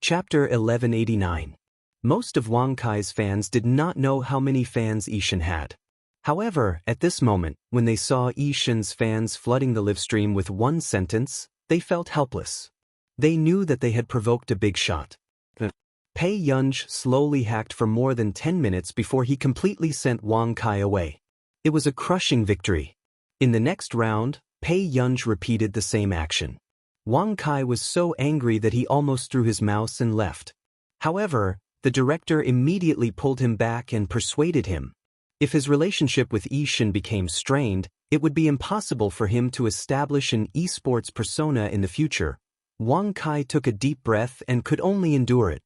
Chapter 1189. Most of Wang Kai's fans did not know how many fans Yishin had. However, at this moment, when they saw Yishin's fans flooding the livestream with one sentence, they felt helpless. They knew that they had provoked a big shot. Pei Yunj slowly hacked for more than 10 minutes before he completely sent Wang Kai away. It was a crushing victory. In the next round, Pei Yunj repeated the same action. Wang Kai was so angry that he almost threw his mouse and left. However, the director immediately pulled him back and persuaded him. If his relationship with Yishin became strained, it would be impossible for him to establish an esports persona in the future. Wang Kai took a deep breath and could only endure it.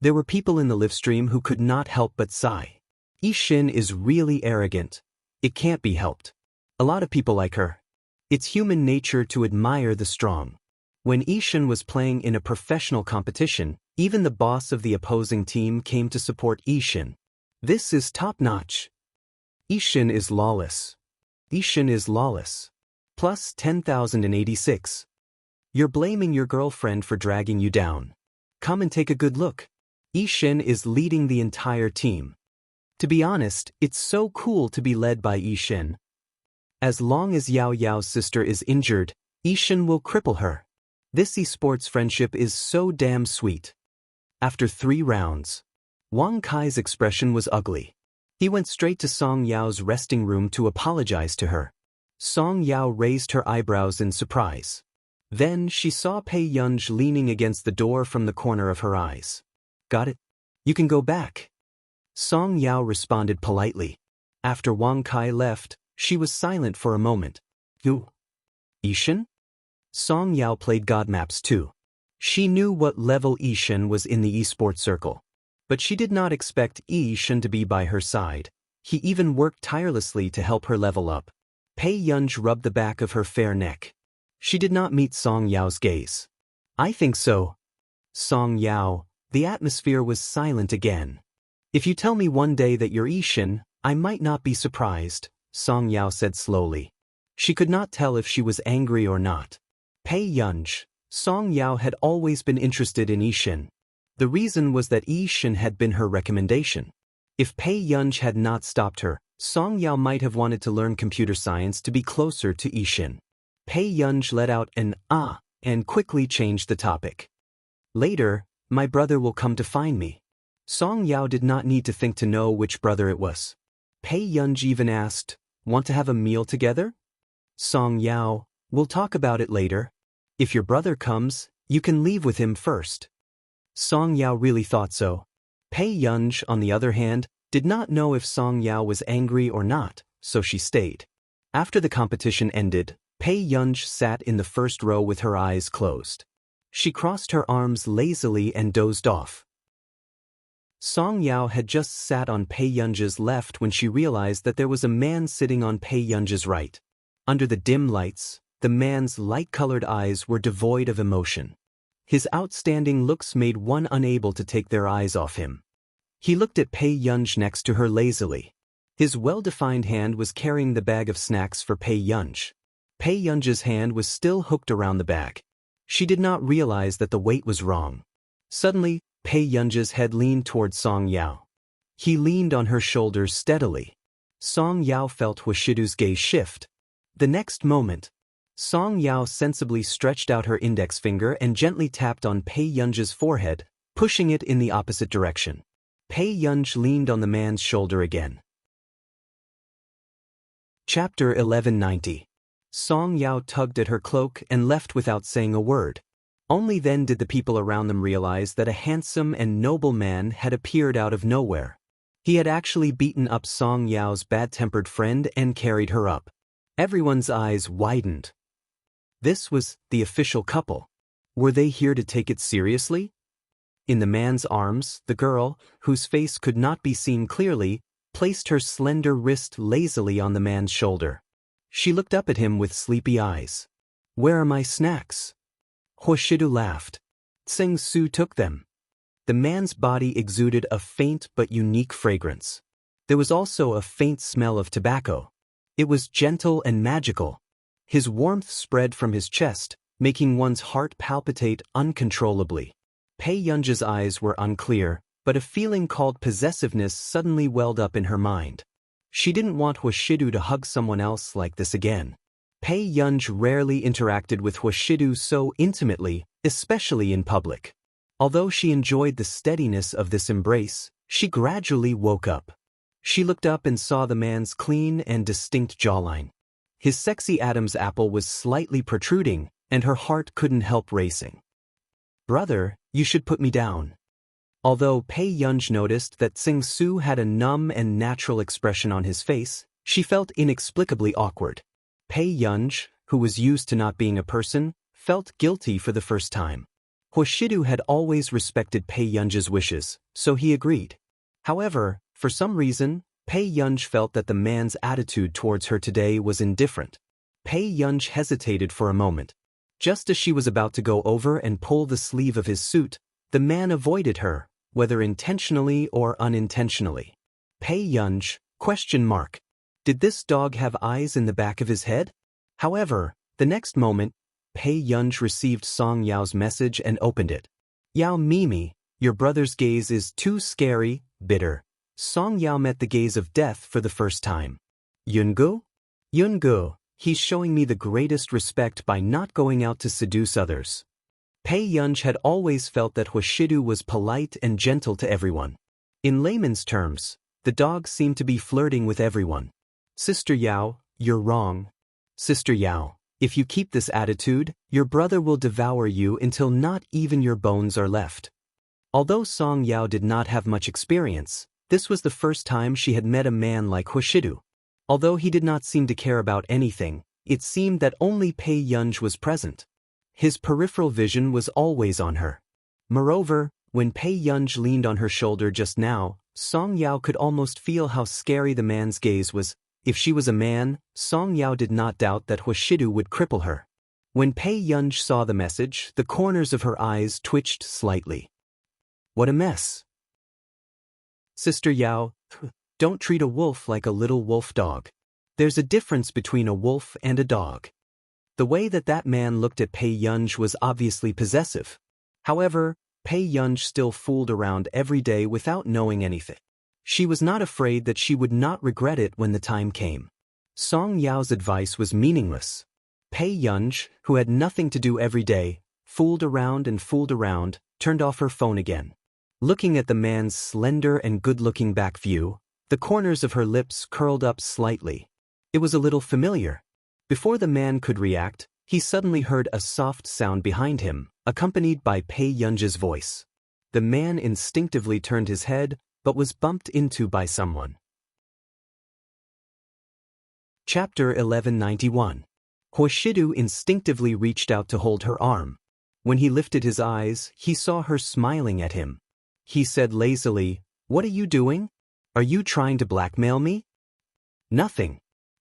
There were people in the livestream who could not help but sigh. Yishin is really arrogant. It can't be helped. A lot of people like her. It's human nature to admire the strong. When Yishin was playing in a professional competition, even the boss of the opposing team came to support Yishin. This is top-notch. Yishin is lawless. Yishin is lawless. Plus 10,086. You're blaming your girlfriend for dragging you down. Come and take a good look. Yishin is leading the entire team. To be honest, it's so cool to be led by Yishin. As long as Yao Yao's sister is injured, Yishin will cripple her. This esports friendship is so damn sweet. After 3 rounds, Wang Kai's expression was ugly. He went straight to Song Yao's resting room to apologize to her. Song Yao raised her eyebrows in surprise. Then she saw Pei Yunj leaning against the door from the corner of her eyes. Got it? You can go back. Song Yao responded politely. After Wang Kai left, she was silent for a moment. Who? Yishin? Song Yao played God Maps too. She knew what level Yishin was in the esports circle. But she did not expect Yishin to be by her side. He even worked tirelessly to help her level up. Pei Yunj rubbed the back of her fair neck. She did not meet Song Yao's gaze. I think so. Song Yao, the atmosphere was silent again. If you tell me one day that you're Yishin, I might not be surprised, Song Yao said slowly. She could not tell if she was angry or not. Pei Yunj, Song Yao had always been interested in Yishin. The reason was that Yishin had been her recommendation. If Pei Yunj had not stopped her, Song Yao might have wanted to learn computer science to be closer to Yishin. Pei Yunj let out an "ah" and quickly changed the topic. Later, my brother will come to find me. Song Yao did not need to think to know which brother it was. Pei Yunj even asked, want to have a meal together? Song Yao, we'll talk about it later. If your brother comes, you can leave with him first. Song Yao really thought so. Pei Yunj, on the other hand, did not know if Song Yao was angry or not, so she stayed. After the competition ended, Pei Yunj sat in the first row with her eyes closed. She crossed her arms lazily and dozed off. Song Yao had just sat on Pei Yunj's left when she realized that there was a man sitting on Pei Yunj's right. Under the dim lights, the man's light-colored eyes were devoid of emotion. His outstanding looks made one unable to take their eyes off him. He looked at Pei Yunj next to her lazily. His well-defined hand was carrying the bag of snacks for Pei Yunj. Pei Yunj's hand was still hooked around the bag. She did not realize that the weight was wrong. Suddenly, Pei Yunj's head leaned toward Song Yao. He leaned on her shoulders steadily. Song Yao felt Huashidu's gaze shift. The next moment, Song Yao sensibly stretched out her index finger and gently tapped on Pei Yunj's forehead, pushing it in the opposite direction. Pei Yunj leaned on the man's shoulder again. Chapter 1190. Song Yao tugged at her cloak and left without saying a word. Only then did the people around them realize that a handsome and noble man had appeared out of nowhere. He had actually beaten up Song Yao's bad-tempered friend and carried her up. Everyone's eyes widened. This was the official couple. Were they here to take it seriously? In the man's arms, the girl, whose face could not be seen clearly, placed her slender wrist lazily on the man's shoulder. She looked up at him with sleepy eyes. Where are my snacks? Huashidu laughed. Tseng Su took them. The man's body exuded a faint but unique fragrance. There was also a faint smell of tobacco. It was gentle and magical. His warmth spread from his chest, making one's heart palpitate uncontrollably. Pei Yunja's eyes were unclear, but a feeling called possessiveness suddenly welled up in her mind. She didn't want Hwashidu to hug someone else like this again. Pei Yunj rarely interacted with Hwashidu so intimately, especially in public. Although she enjoyed the steadiness of this embrace, she gradually woke up. She looked up and saw the man's clean and distinct jawline. His sexy Adam's apple was slightly protruding, and her heart couldn't help racing. "Brother, you should put me down." Although Pei Yunj noticed that Sing Su had a numb and natural expression on his face, she felt inexplicably awkward. Pei Yunj, who was used to not being a person, felt guilty for the first time. Hwashidu had always respected Pei Yunj's wishes, so he agreed. However, for some reason, Pei Yunj felt that the man's attitude towards her today was indifferent. Pei Yunj hesitated for a moment. Just as she was about to go over and pull the sleeve of his suit, the man avoided her, whether intentionally or unintentionally. Pei Yunj, ? Did this dog have eyes in the back of his head? However, the next moment, Pei Yunj received Song Yao's message and opened it. "Yao Mimi, your brother's gaze is too scary, bitter." Song Yao met the gaze of death for the first time. "Yungu? Yungu, he's showing me the greatest respect by not going out to seduce others." Pei Yunj had always felt that Hwashidu was polite and gentle to everyone. In layman's terms, the dog seemed to be flirting with everyone. "Sister Yao, you're wrong. Sister Yao, if you keep this attitude, your brother will devour you until not even your bones are left." Although Song Yao did not have much experience, this was the first time she had met a man like Hwashidu. Although he did not seem to care about anything, it seemed that only Pei Yunj was present. His peripheral vision was always on her. Moreover, when Pei Yunj leaned on her shoulder just now, Song Yao could almost feel how scary the man's gaze was. If she was a man, Song Yao did not doubt that Hwashidu would cripple her. When Pei Yunj saw the message, the corners of her eyes twitched slightly. "What a mess. Sister Yao, don't treat a wolf like a little wolf dog. There's a difference between a wolf and a dog." The way that man looked at Pei Yunj was obviously possessive. However, Pei Yunj still fooled around every day without knowing anything. She was not afraid that she would not regret it when the time came. Song Yao's advice was meaningless. Pei Yunj, who had nothing to do every day, fooled around and fooled around, turned off her phone again. Looking at the man's slender and good-looking back view, the corners of her lips curled up slightly. It was a little familiar. Before the man could react, he suddenly heard a soft sound behind him, accompanied by Pei Yunj's voice. The man instinctively turned his head, but was bumped into by someone. Chapter 1191. Hwashidu instinctively reached out to hold her arm. When he lifted his eyes, he saw her smiling at him. He said lazily, "What are you doing? Are you trying to blackmail me?" "Nothing."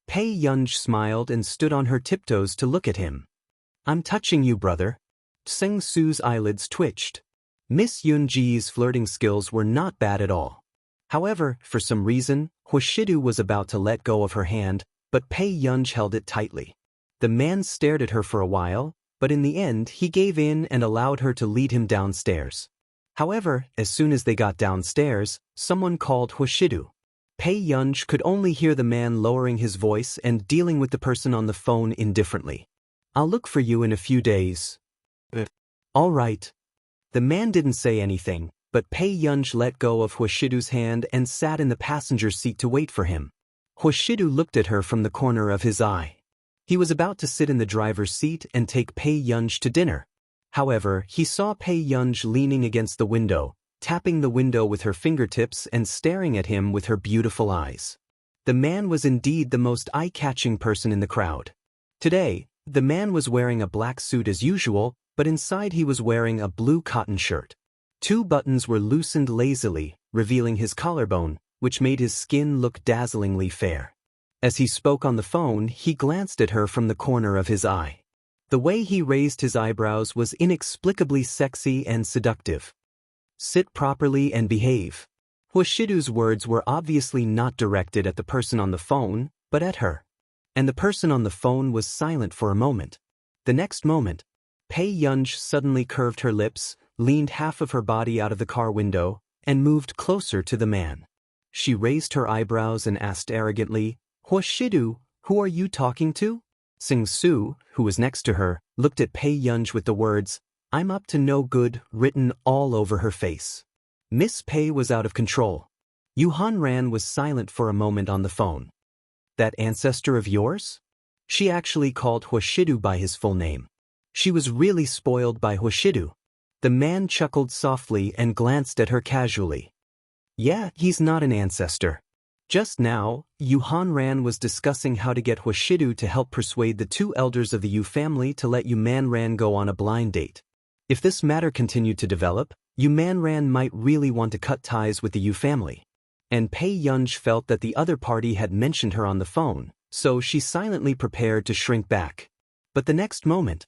Pei Yunj smiled and stood on her tiptoes to look at him. "I'm touching you, brother." Sing Su's eyelids twitched. Miss Yunji's flirting skills were not bad at all. However, for some reason, Hwashidu was about to let go of her hand, but Pei Yunj held it tightly. The man stared at her for a while, but in the end he gave in and allowed her to lead him downstairs. However, as soon as they got downstairs, someone called Hwashidu. Pei Yunj could only hear the man lowering his voice and dealing with the person on the phone indifferently. "I'll look for you in a few days." "All right." The man didn't say anything, but Pei Yunj let go of Hwashidu's hand and sat in the passenger seat to wait for him. Hwashidu looked at her from the corner of his eye. He was about to sit in the driver's seat and take Pei Yunj to dinner. However, he saw Pei Yunj leaning against the window, tapping the window with her fingertips and staring at him with her beautiful eyes. The man was indeed the most eye-catching person in the crowd. Today, the man was wearing a black suit as usual, but inside he was wearing a blue cotton shirt. 2 buttons were loosened lazily, revealing his collarbone, which made his skin look dazzlingly fair. As he spoke on the phone, he glanced at her from the corner of his eye. The way he raised his eyebrows was inexplicably sexy and seductive. "Sit properly and behave." Hwashidu's words were obviously not directed at the person on the phone, but at her. And the person on the phone was silent for a moment. The next moment, Pei Yunj suddenly curved her lips, leaned half of her body out of the car window, and moved closer to the man. She raised her eyebrows and asked arrogantly, "Huashidu, who are you talking to?" Sing-Su, who was next to her, looked at Pei Yunj with the words, "I'm up to no good," written all over her face. Miss Pei was out of control. Yu Hanran was silent for a moment on the phone. "That ancestor of yours?" She actually called Huashidu by his full name. She was really spoiled by Huashidu. The man chuckled softly and glanced at her casually. "Yeah, he's not an ancestor." Just now, Yu Hanran was discussing how to get Huashidu to help persuade the two elders of the Yu family to let Yu Manran go on a blind date. If this matter continued to develop, Yu Manran might really want to cut ties with the Yu family. And Pei Yunj felt that the other party had mentioned her on the phone, so she silently prepared to shrink back. But the next moment,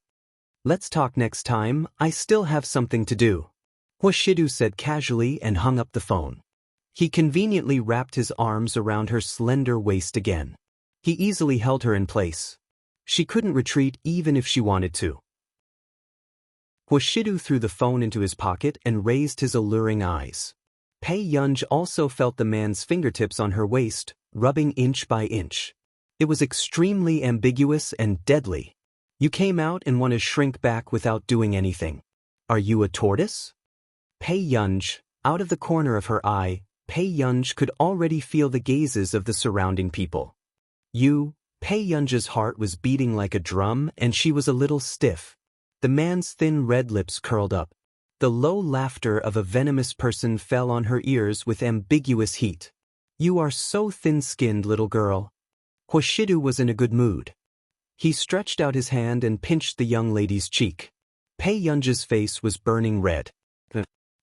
"Let's talk next time, I still have something to do," Huashidu said casually and hung up the phone. He conveniently wrapped his arms around her slender waist again. He easily held her in place. She couldn't retreat even if she wanted to. Huashidu threw the phone into his pocket and raised his alluring eyes. Pei Yunj also felt the man's fingertips on her waist, rubbing inch by inch. It was extremely ambiguous and deadly. "You came out and want to shrink back without doing anything. Are you a tortoise?" Pei Yunj, out of the corner of her eye, Pei Yunj could already feel the gazes of the surrounding people. Pei Yunj's heart was beating like a drum and she was a little stiff. The man's thin red lips curled up. The low laughter of a venomous person fell on her ears with ambiguous heat. "You are so thin-skinned, little girl." Huashidu was in a good mood. He stretched out his hand and pinched the young lady's cheek. Pei Yunj's face was burning red.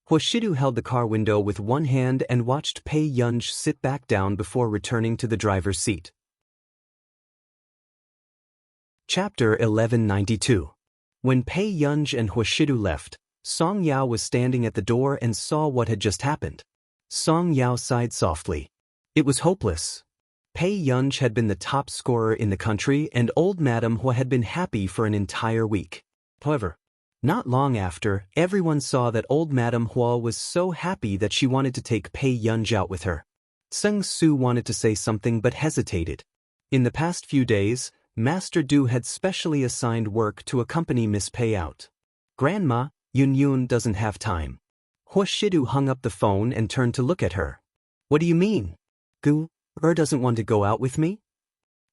Huashidu held the car window with one hand and watched Pei Yunj sit back down before returning to the driver's seat. Chapter 1192. When Pei Yunj and Huashidu left, Song Yao was standing at the door and saw what had just happened. Song Yao sighed softly. It was hopeless. Pei Yunj had been the top scorer in the country and old Madam Hua had been happy for an entire week. However, not long after, everyone saw that old Madam Hua was so happy that she wanted to take Pei Yunj out with her. Seng-Su wanted to say something but hesitated. In the past few days, Master Du had specially assigned work to accompany Miss Pei out. "Grandma, Yun doesn't have time." Huashidu hung up the phone and turned to look at her. "What do you mean? Doesn't want to go out with me?"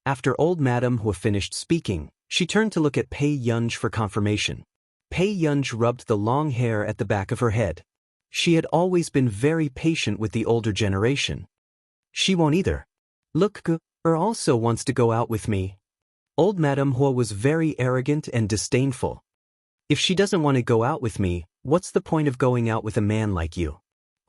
After old Madam Hua finished speaking, she turned to look at Pei Yunj for confirmation. Pei Yunj rubbed the long hair at the back of her head. She had always been very patient with the older generation. "She won't either. Look, also wants to go out with me." Old Madam Hua was very arrogant and disdainful. "If she doesn't want to go out with me, what's the point of going out with a man like you?"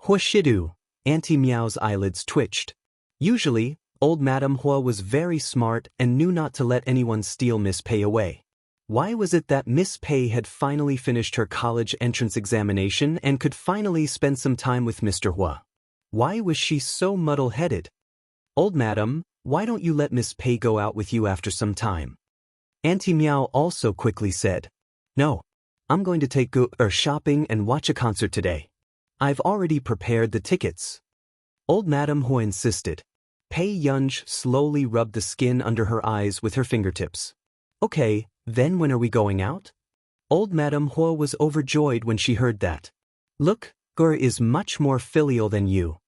Huashidu, Auntie Meow's eyelids twitched. Usually, old Madam Hua was very smart and knew not to let anyone steal Miss Pei away. Why was it that Miss Pei had finally finished her college entrance examination and could finally spend some time with Mr. Hua? Why was she so muddle-headed? "Old Madam, why don't you let Miss Pei go out with you after some time?" Auntie Meow also quickly said, "No, I'm going to take shopping and watch a concert today. I've already prepared the tickets." Old Madam Hua insisted. Pei Yunj slowly rubbed the skin under her eyes with her fingertips. "Okay, then when are we going out?" Old Madam Hua was overjoyed when she heard that. "Look, Gur is much more filial than you."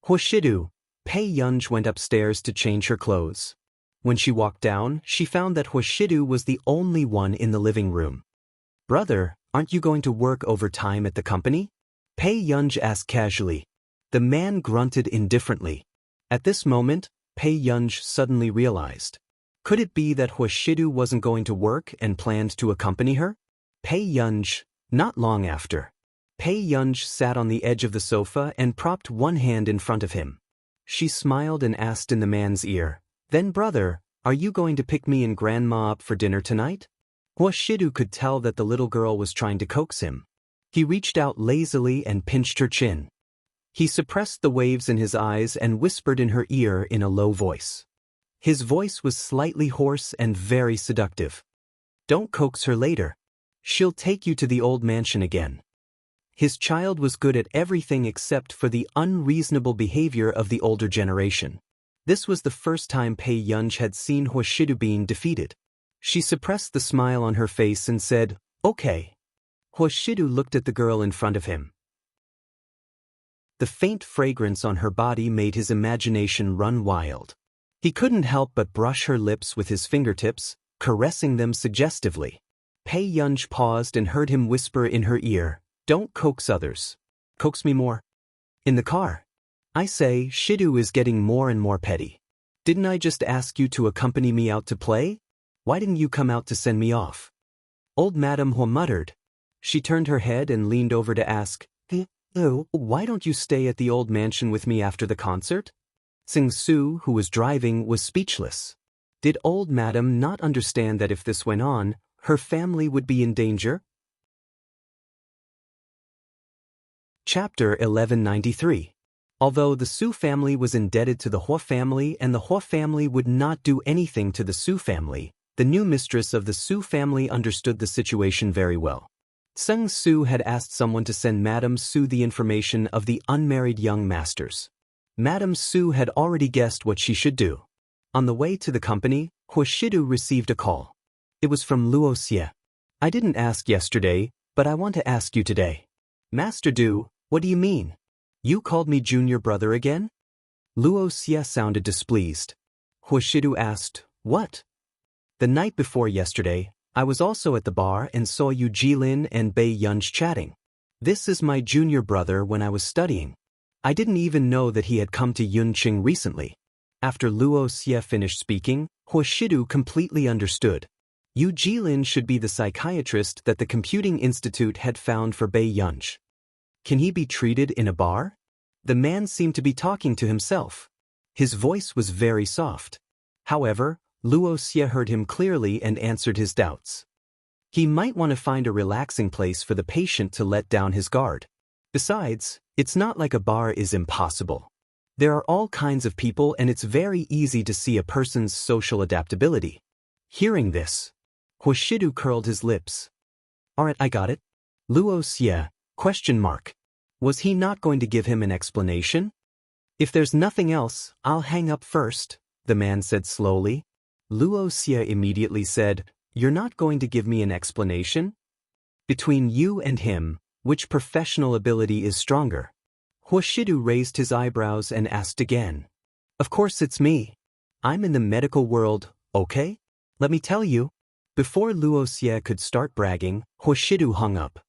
Huashidu, Pei Yunj went upstairs to change her clothes. When she walked down, she found that Huashidu was the only one in the living room. "Brother, aren't you going to work overtime at the company?" Pei Yunj asked casually. The man grunted indifferently. At this moment, Pei Yunj suddenly realized. Could it be that Huashidu wasn't going to work and planned to accompany her? Pei Yunj, not long after. Pei Yunj sat on the edge of the sofa and propped one hand in front of him. She smiled and asked in the man's ear, "Then brother, are you going to pick me and Grandma up for dinner tonight?" Huashidu could tell that the little girl was trying to coax him. He reached out lazily and pinched her chin. He suppressed the waves in his eyes and whispered in her ear in a low voice. His voice was slightly hoarse and very seductive. "Don't coax her later. She'll take you to the old mansion again." His child was good at everything except for the unreasonable behavior of the older generation. This was the first time Pei Yunj had seen Huashidu being defeated. She suppressed the smile on her face and said, "Okay." Huashidu looked at the girl in front of him. The faint fragrance on her body made his imagination run wild. He couldn't help but brush her lips with his fingertips, caressing them suggestively. Pei Yunj paused and heard him whisper in her ear, "Don't coax others. Coax me more." In the car. "I say, Shidu is getting more and more petty. Didn't I just ask you to accompany me out to play? Why didn't you come out to send me off?" Old Madame Hua muttered. She turned her head and leaned over to ask, "Oh, why don't you stay at the old mansion with me after the concert?" Sing Su, who was driving, was speechless. Did old Madame not understand that if this went on, her family would be in danger? Chapter 1193. Although the Su family was indebted to the Hua family and the Hua family would not do anything to the Su family, the new mistress of the Su family understood the situation very well. Seng Su had asked someone to send Madame Su the information of the unmarried young masters. Madame Su had already guessed what she should do. On the way to the company, Huashidu received a call. It was from Luo Xie. "I didn't ask yesterday, but I want to ask you today." "Master Du, what do you mean? You called me junior brother again?" Luo Xie sounded displeased. Huashidu asked, "What?" "The night before yesterday, I was also at the bar and saw you Jilin and Bei Yunj chatting. This is my junior brother when I was studying. I didn't even know that he had come to Yunqing recently." After Luo Xie finished speaking, Huashidu completely understood. Yu Jilin should be the psychiatrist that the Computing Institute had found for Bei Yunj. Can he be treated in a bar? The man seemed to be talking to himself. His voice was very soft. However, Luo Xie heard him clearly and answered his doubts. He might want to find a relaxing place for the patient to let down his guard. Besides, it's not like a bar is impossible. There are all kinds of people and it's very easy to see a person's social adaptability. Hearing this, Huashidu curled his lips. "Alright, I got it." Luo Xie, ? Was he not going to give him an explanation? "If there's nothing else, I'll hang up first," the man said slowly. Luo Xie immediately said, "You're not going to give me an explanation? Between you and him, which professional ability is stronger?" Huashidu raised his eyebrows and asked again. "Of course it's me. I'm in the medical world, okay? Let me tell you." Before Luo Xie could start bragging, Huashidu hung up.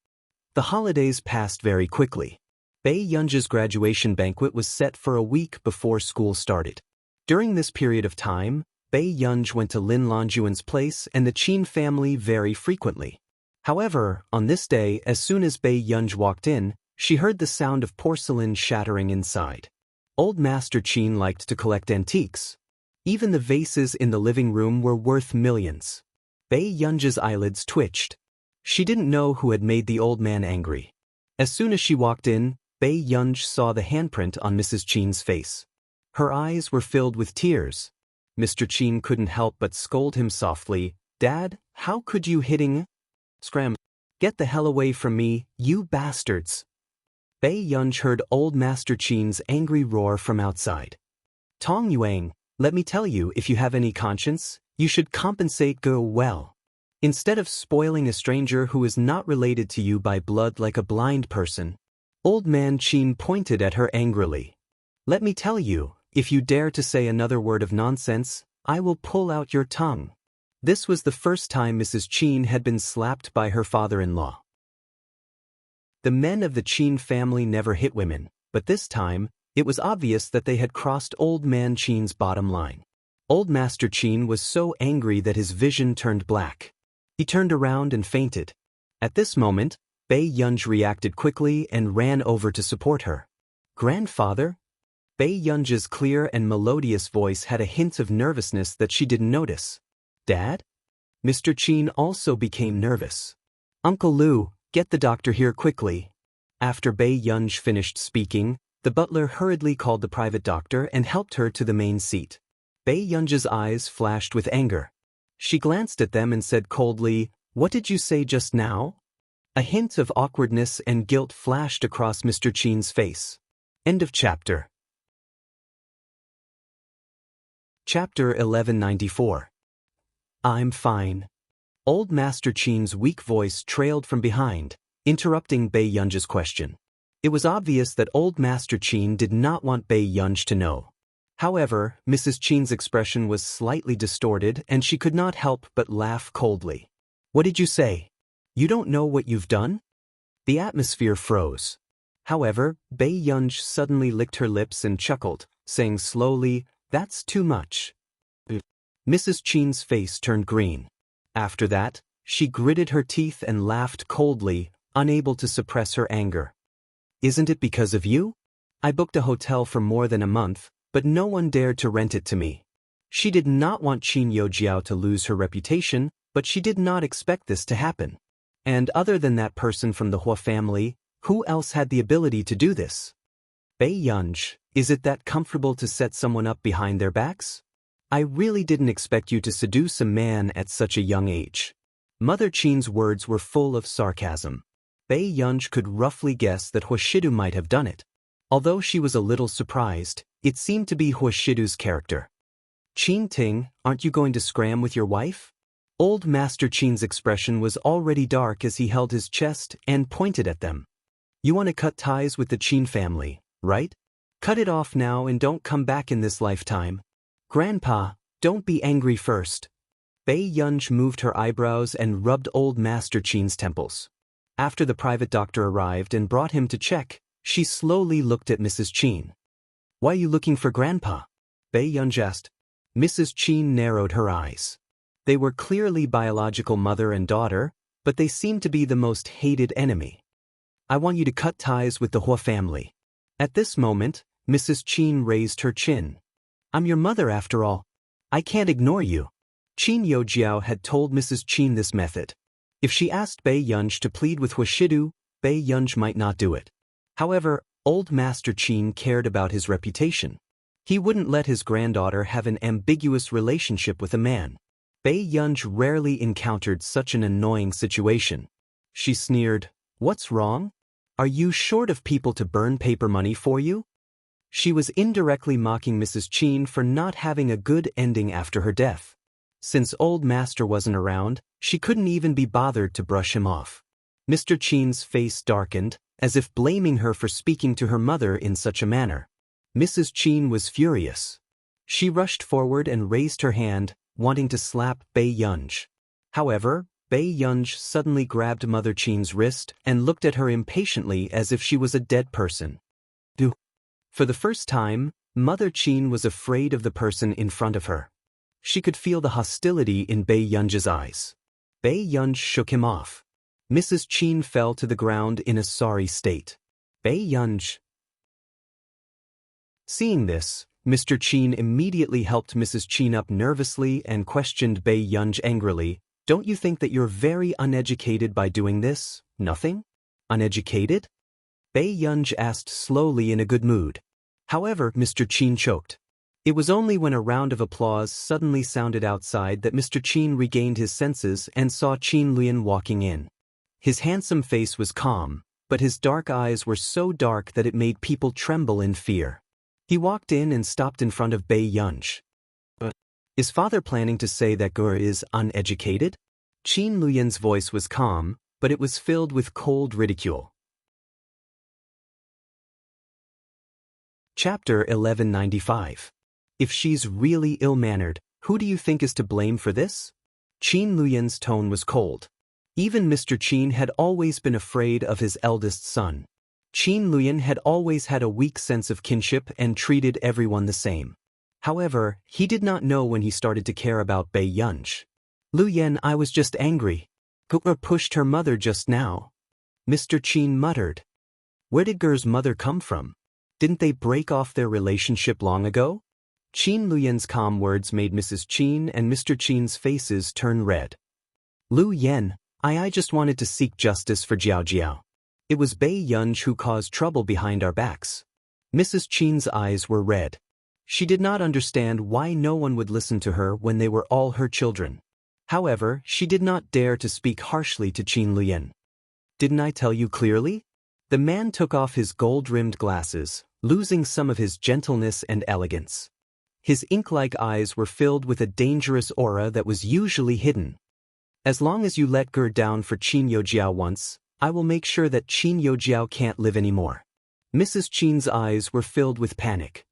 The holidays passed very quickly. Bei Yunj's graduation banquet was set for a week before school started. During this period of time, Bei Yunj went to Lin Lonjuan's place and the Qin family very frequently. However, on this day, as soon as Bei Yunj walked in, she heard the sound of porcelain shattering inside. Old Master Qin liked to collect antiques. Even the vases in the living room were worth millions. Bei Yunj's eyelids twitched. She didn't know who had made the old man angry. As soon as she walked in, Bei Yunj saw the handprint on Mrs. Qin's face. Her eyes were filled with tears. Mr. Qin couldn't help but scold him softly. "Dad, how could you hitting? Scram! Get the hell away from me, you bastards!" Bei Yunj heard old Master Qin's angry roar from outside. "Tong Yuang, let me tell you, if you have any conscience, you should compensate Go well. Instead of spoiling a stranger who is not related to you by blood like a blind person." Old man Qin pointed at her angrily. "Let me tell you, if you dare to say another word of nonsense, I will pull out your tongue." This was the first time Mrs. Qin had been slapped by her father-in-law. The men of the Qin family never hit women, but this time, it was obvious that they had crossed Old Man Qin's bottom line. Old Master Qin was so angry that his vision turned black. He turned around and fainted. At this moment, Bei Yunj reacted quickly and ran over to support her. "Grandfather?" Bei Yunj's clear and melodious voice had a hint of nervousness that she didn't notice. "Dad?" Mr. Qin also became nervous. "Uncle Lu, get the doctor here quickly." After Bei Yunj finished speaking, the butler hurriedly called the private doctor and helped her to the main seat. Bei Yunj's eyes flashed with anger. She glanced at them and said coldly, "What did you say just now?" A hint of awkwardness and guilt flashed across Mr. Chen's face. End of chapter. Chapter 1194. I'm fine. Old Master Chen's weak voice trailed from behind, interrupting Bei Yunj's question. It was obvious that Old Master Chen did not want Bei Yunj to know. However, Mrs. Chen's expression was slightly distorted and she could not help but laugh coldly. What did you say? You don't know what you've done? The atmosphere froze. However, Bei Yunj suddenly licked her lips and chuckled, saying slowly, "That's too much." Mrs. Chen's face turned green. After that, she gritted her teeth and laughed coldly, unable to suppress her anger. Isn't it because of you? I booked a hotel for more than a month, but no one dared to rent it to me. She did not want Qin Youjiao to lose her reputation, but she did not expect this to happen. And other than that person from the Hua family, who else had the ability to do this? Bei Yunj, is it that comfortable to set someone up behind their backs? I really didn't expect you to seduce a man at such a young age. Mother Qin's words were full of sarcasm. Bei Yunj could roughly guess that Huashidu might have done it. Although she was a little surprised, it seemed to be Huashidu's character. Qin Ting, aren't you going to scram with your wife? Old Master Qin's expression was already dark as he held his chest and pointed at them. You want to cut ties with the Qin family, right? Cut it off now and don't come back in this lifetime. Grandpa, don't be angry first. Bei Yunj moved her eyebrows and rubbed Old Master Qin's temples. After the private doctor arrived and brought him to check, she slowly looked at Mrs. Qin. Why are you looking for Grandpa? Bei Yunj asked. Mrs. Qin narrowed her eyes. They were clearly biological mother and daughter, but they seemed to be the most hated enemy. I want you to cut ties with the Hua family. At this moment, Mrs. Qin raised her chin. I'm your mother after all. I can't ignore you. Qin Youjiao had told Mrs. Qin this method. If she asked Bei Yunj to plead with Huashidu, Bei Yunj might not do it. However, Old Master Qin cared about his reputation. He wouldn't let his granddaughter have an ambiguous relationship with a man. Bei Yunj rarely encountered such an annoying situation. She sneered, What's wrong? Are you short of people to burn paper money for you? She was indirectly mocking Mrs. Qin for not having a good ending after her death. Since Old Master wasn't around, she couldn't even be bothered to brush him off. Mr. Qin's face darkened, as if blaming her for speaking to her mother in such a manner. Mrs. Qin was furious. She rushed forward and raised her hand, wanting to slap Bei Yunj. However, Bei Yunj suddenly grabbed Mother Qin's wrist and looked at her impatiently as if she was a dead person. For the first time, Mother Qin was afraid of the person in front of her. She could feel the hostility in Bei Yunj's eyes. Bei Yunj shook him off. Mrs. Qin fell to the ground in a sorry state. Bei Yunj. Seeing this, Mr. Qin immediately helped Mrs. Qin up nervously and questioned Bei Yunj angrily. Don't you think that you're very uneducated by doing this? Nothing? Uneducated? Bei Yunj asked slowly in a good mood. However, Mr. Qin choked. It was only when a round of applause suddenly sounded outside that Mr. Qin regained his senses and saw Qin Lian walking in. His handsome face was calm, but his dark eyes were so dark that it made people tremble in fear. He walked in and stopped in front of Bei Yunj. Is father planning to say that Gur is uneducated? Qin Lian's voice was calm, but it was filled with cold ridicule. Chapter 1195. If she's really ill-mannered, who do you think is to blame for this? Qin Lian's tone was cold. Even Mr. Qin had always been afraid of his eldest son. Qin Lian had always had a weak sense of kinship and treated everyone the same. However, he did not know when he started to care about Bei Yunj. Luyan, I was just angry. Gur pushed her mother just now. Mr. Qin muttered. Where did Gur's mother come from? Didn't they break off their relationship long ago? Qin Luyan's calm words made Mrs. Qin and Mr. Qin's faces turn red. Lu Yan, I just wanted to seek justice for Jiao Jiao. It was Bei Yunj who caused trouble behind our backs. Mrs. Qin's eyes were red. She did not understand why no one would listen to her when they were all her children. However, she did not dare to speak harshly to Qin Luyan. Didn't I tell you clearly? The man took off his gold-rimmed glasses, losing some of his gentleness and elegance. His ink-like eyes were filled with a dangerous aura that was usually hidden. As long as you let Ger down for Qin Yojiao once, I will make sure that Qin Yojiao can't live anymore. Mrs. Qin's eyes were filled with panic.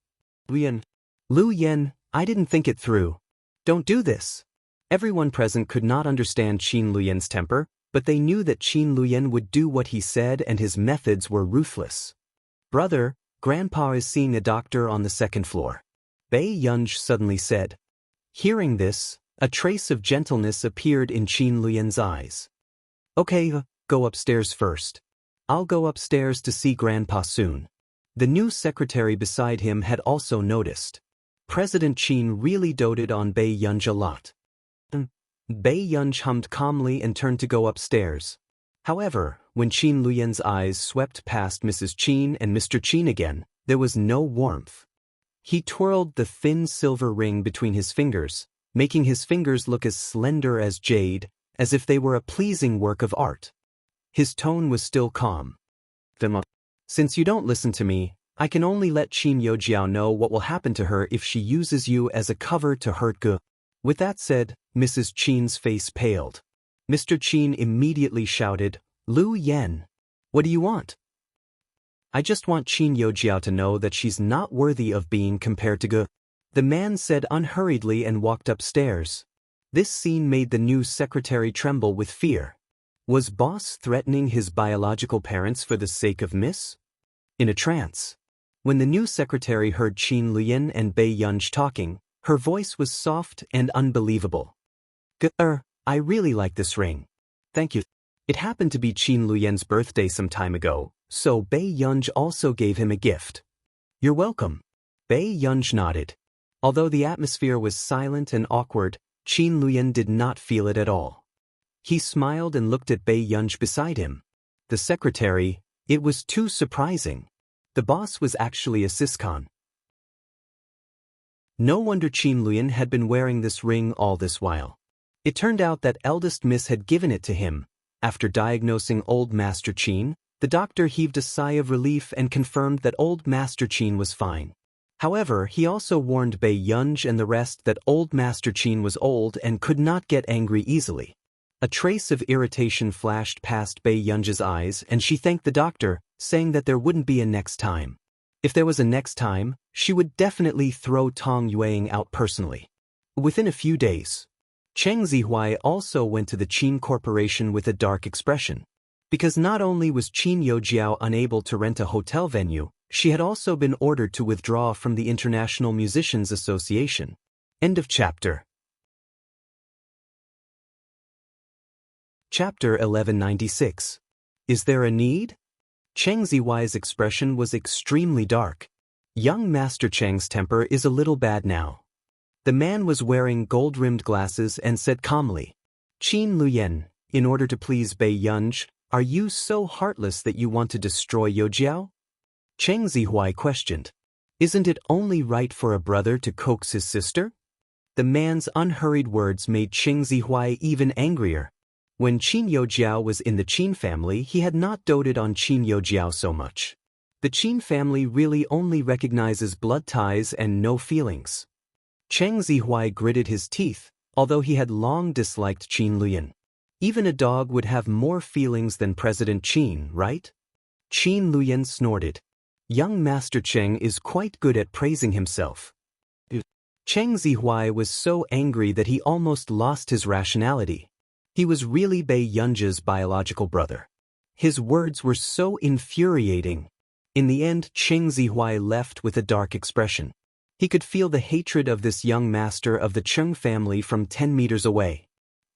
Lu Yen, I didn't think it through. Don't do this. Everyone present could not understand Qin Luyen's temper, but they knew that Qin Luyen would do what he said and his methods were ruthless. Brother, Grandpa is seeing a doctor on the second floor. Bei Yunj suddenly said. Hearing this, a trace of gentleness appeared in Qin Luyen's eyes. Okay, go upstairs first. I'll go upstairs to see Grandpa soon. The new secretary beside him had also noticed. President Qin really doted on Bei Yunj a lot. Bei Yunj hummed calmly and turned to go upstairs. However, when Qin Luyen's eyes swept past Mrs. Qin and Mr. Qin again, there was no warmth. He twirled the thin silver ring between his fingers, making his fingers look as slender as jade, as if they were a pleasing work of art. His tone was still calm. Since you don't listen to me, I can only let Qin Yojiao know what will happen to her if she uses you as a cover to hurt Ge. With that said, Mrs. Qin's face paled. Mr. Qin immediately shouted, Lu Yen, what do you want? I just want Qin Yojiao to know that she's not worthy of being compared to Ge. The man said unhurriedly and walked upstairs. This scene made the new secretary tremble with fear. Was boss threatening his biological parents for the sake of Miss? In a trance. When the new secretary heard Qin Luyen and Bei Yunj talking, her voice was soft and unbelievable. I really like this ring. Thank you. It happened to be Qin Luyen's birthday some time ago, so Bei Yunj also gave him a gift. You're welcome. Bei Yunj nodded. Although the atmosphere was silent and awkward, Qin Luyen did not feel it at all. He smiled and looked at Bei Yunj beside him. The secretary, it was too surprising. The boss was actually a siscon. No wonder Qin Luyen had been wearing this ring all this while. It turned out that eldest miss had given it to him. After diagnosing old Master Qin, the doctor heaved a sigh of relief and confirmed that old Master Qin was fine. However, he also warned Bei Yunj and the rest that old Master Qin was old and could not get angry easily. A trace of irritation flashed past Bei Yunj's eyes and she thanked the doctor, saying that there wouldn't be a next time. If there was a next time, she would definitely throw Tong Yueing out personally. Within a few days, Cheng Zihuai also went to the Qin Corporation with a dark expression. Because not only was Qin Yojiao unable to rent a hotel venue, she had also been ordered to withdraw from the International Musicians Association. End of chapter. Chapter 1196. Is there a need? Cheng Zihuai's expression was extremely dark. Young Master Cheng's temper is a little bad now. The man was wearing gold-rimmed glasses and said calmly, Qin Luyen, in order to please Bei Yunj, are you so heartless that you want to destroy Yojiao? Cheng Zihuai questioned. Isn't it only right for a brother to coax his sister? The man's unhurried words made Cheng Zihuai even angrier. When Qin Yojiao was in the Qin family, he had not doted on Qin Yojiao so much. The Qin family really only recognizes blood ties and no feelings. Cheng Zihuai gritted his teeth, although he had long disliked Qin Luyen. Even a dog would have more feelings than President Qin, right? Qin Luyen snorted. Young Master Cheng is quite good at praising himself. Cheng Zihuai was so angry that he almost lost his rationality. He was really Bei Yunj's biological brother. His words were so infuriating. In the end, Cheng Zihuai left with a dark expression. He could feel the hatred of this young master of the Cheng family from 10 meters away.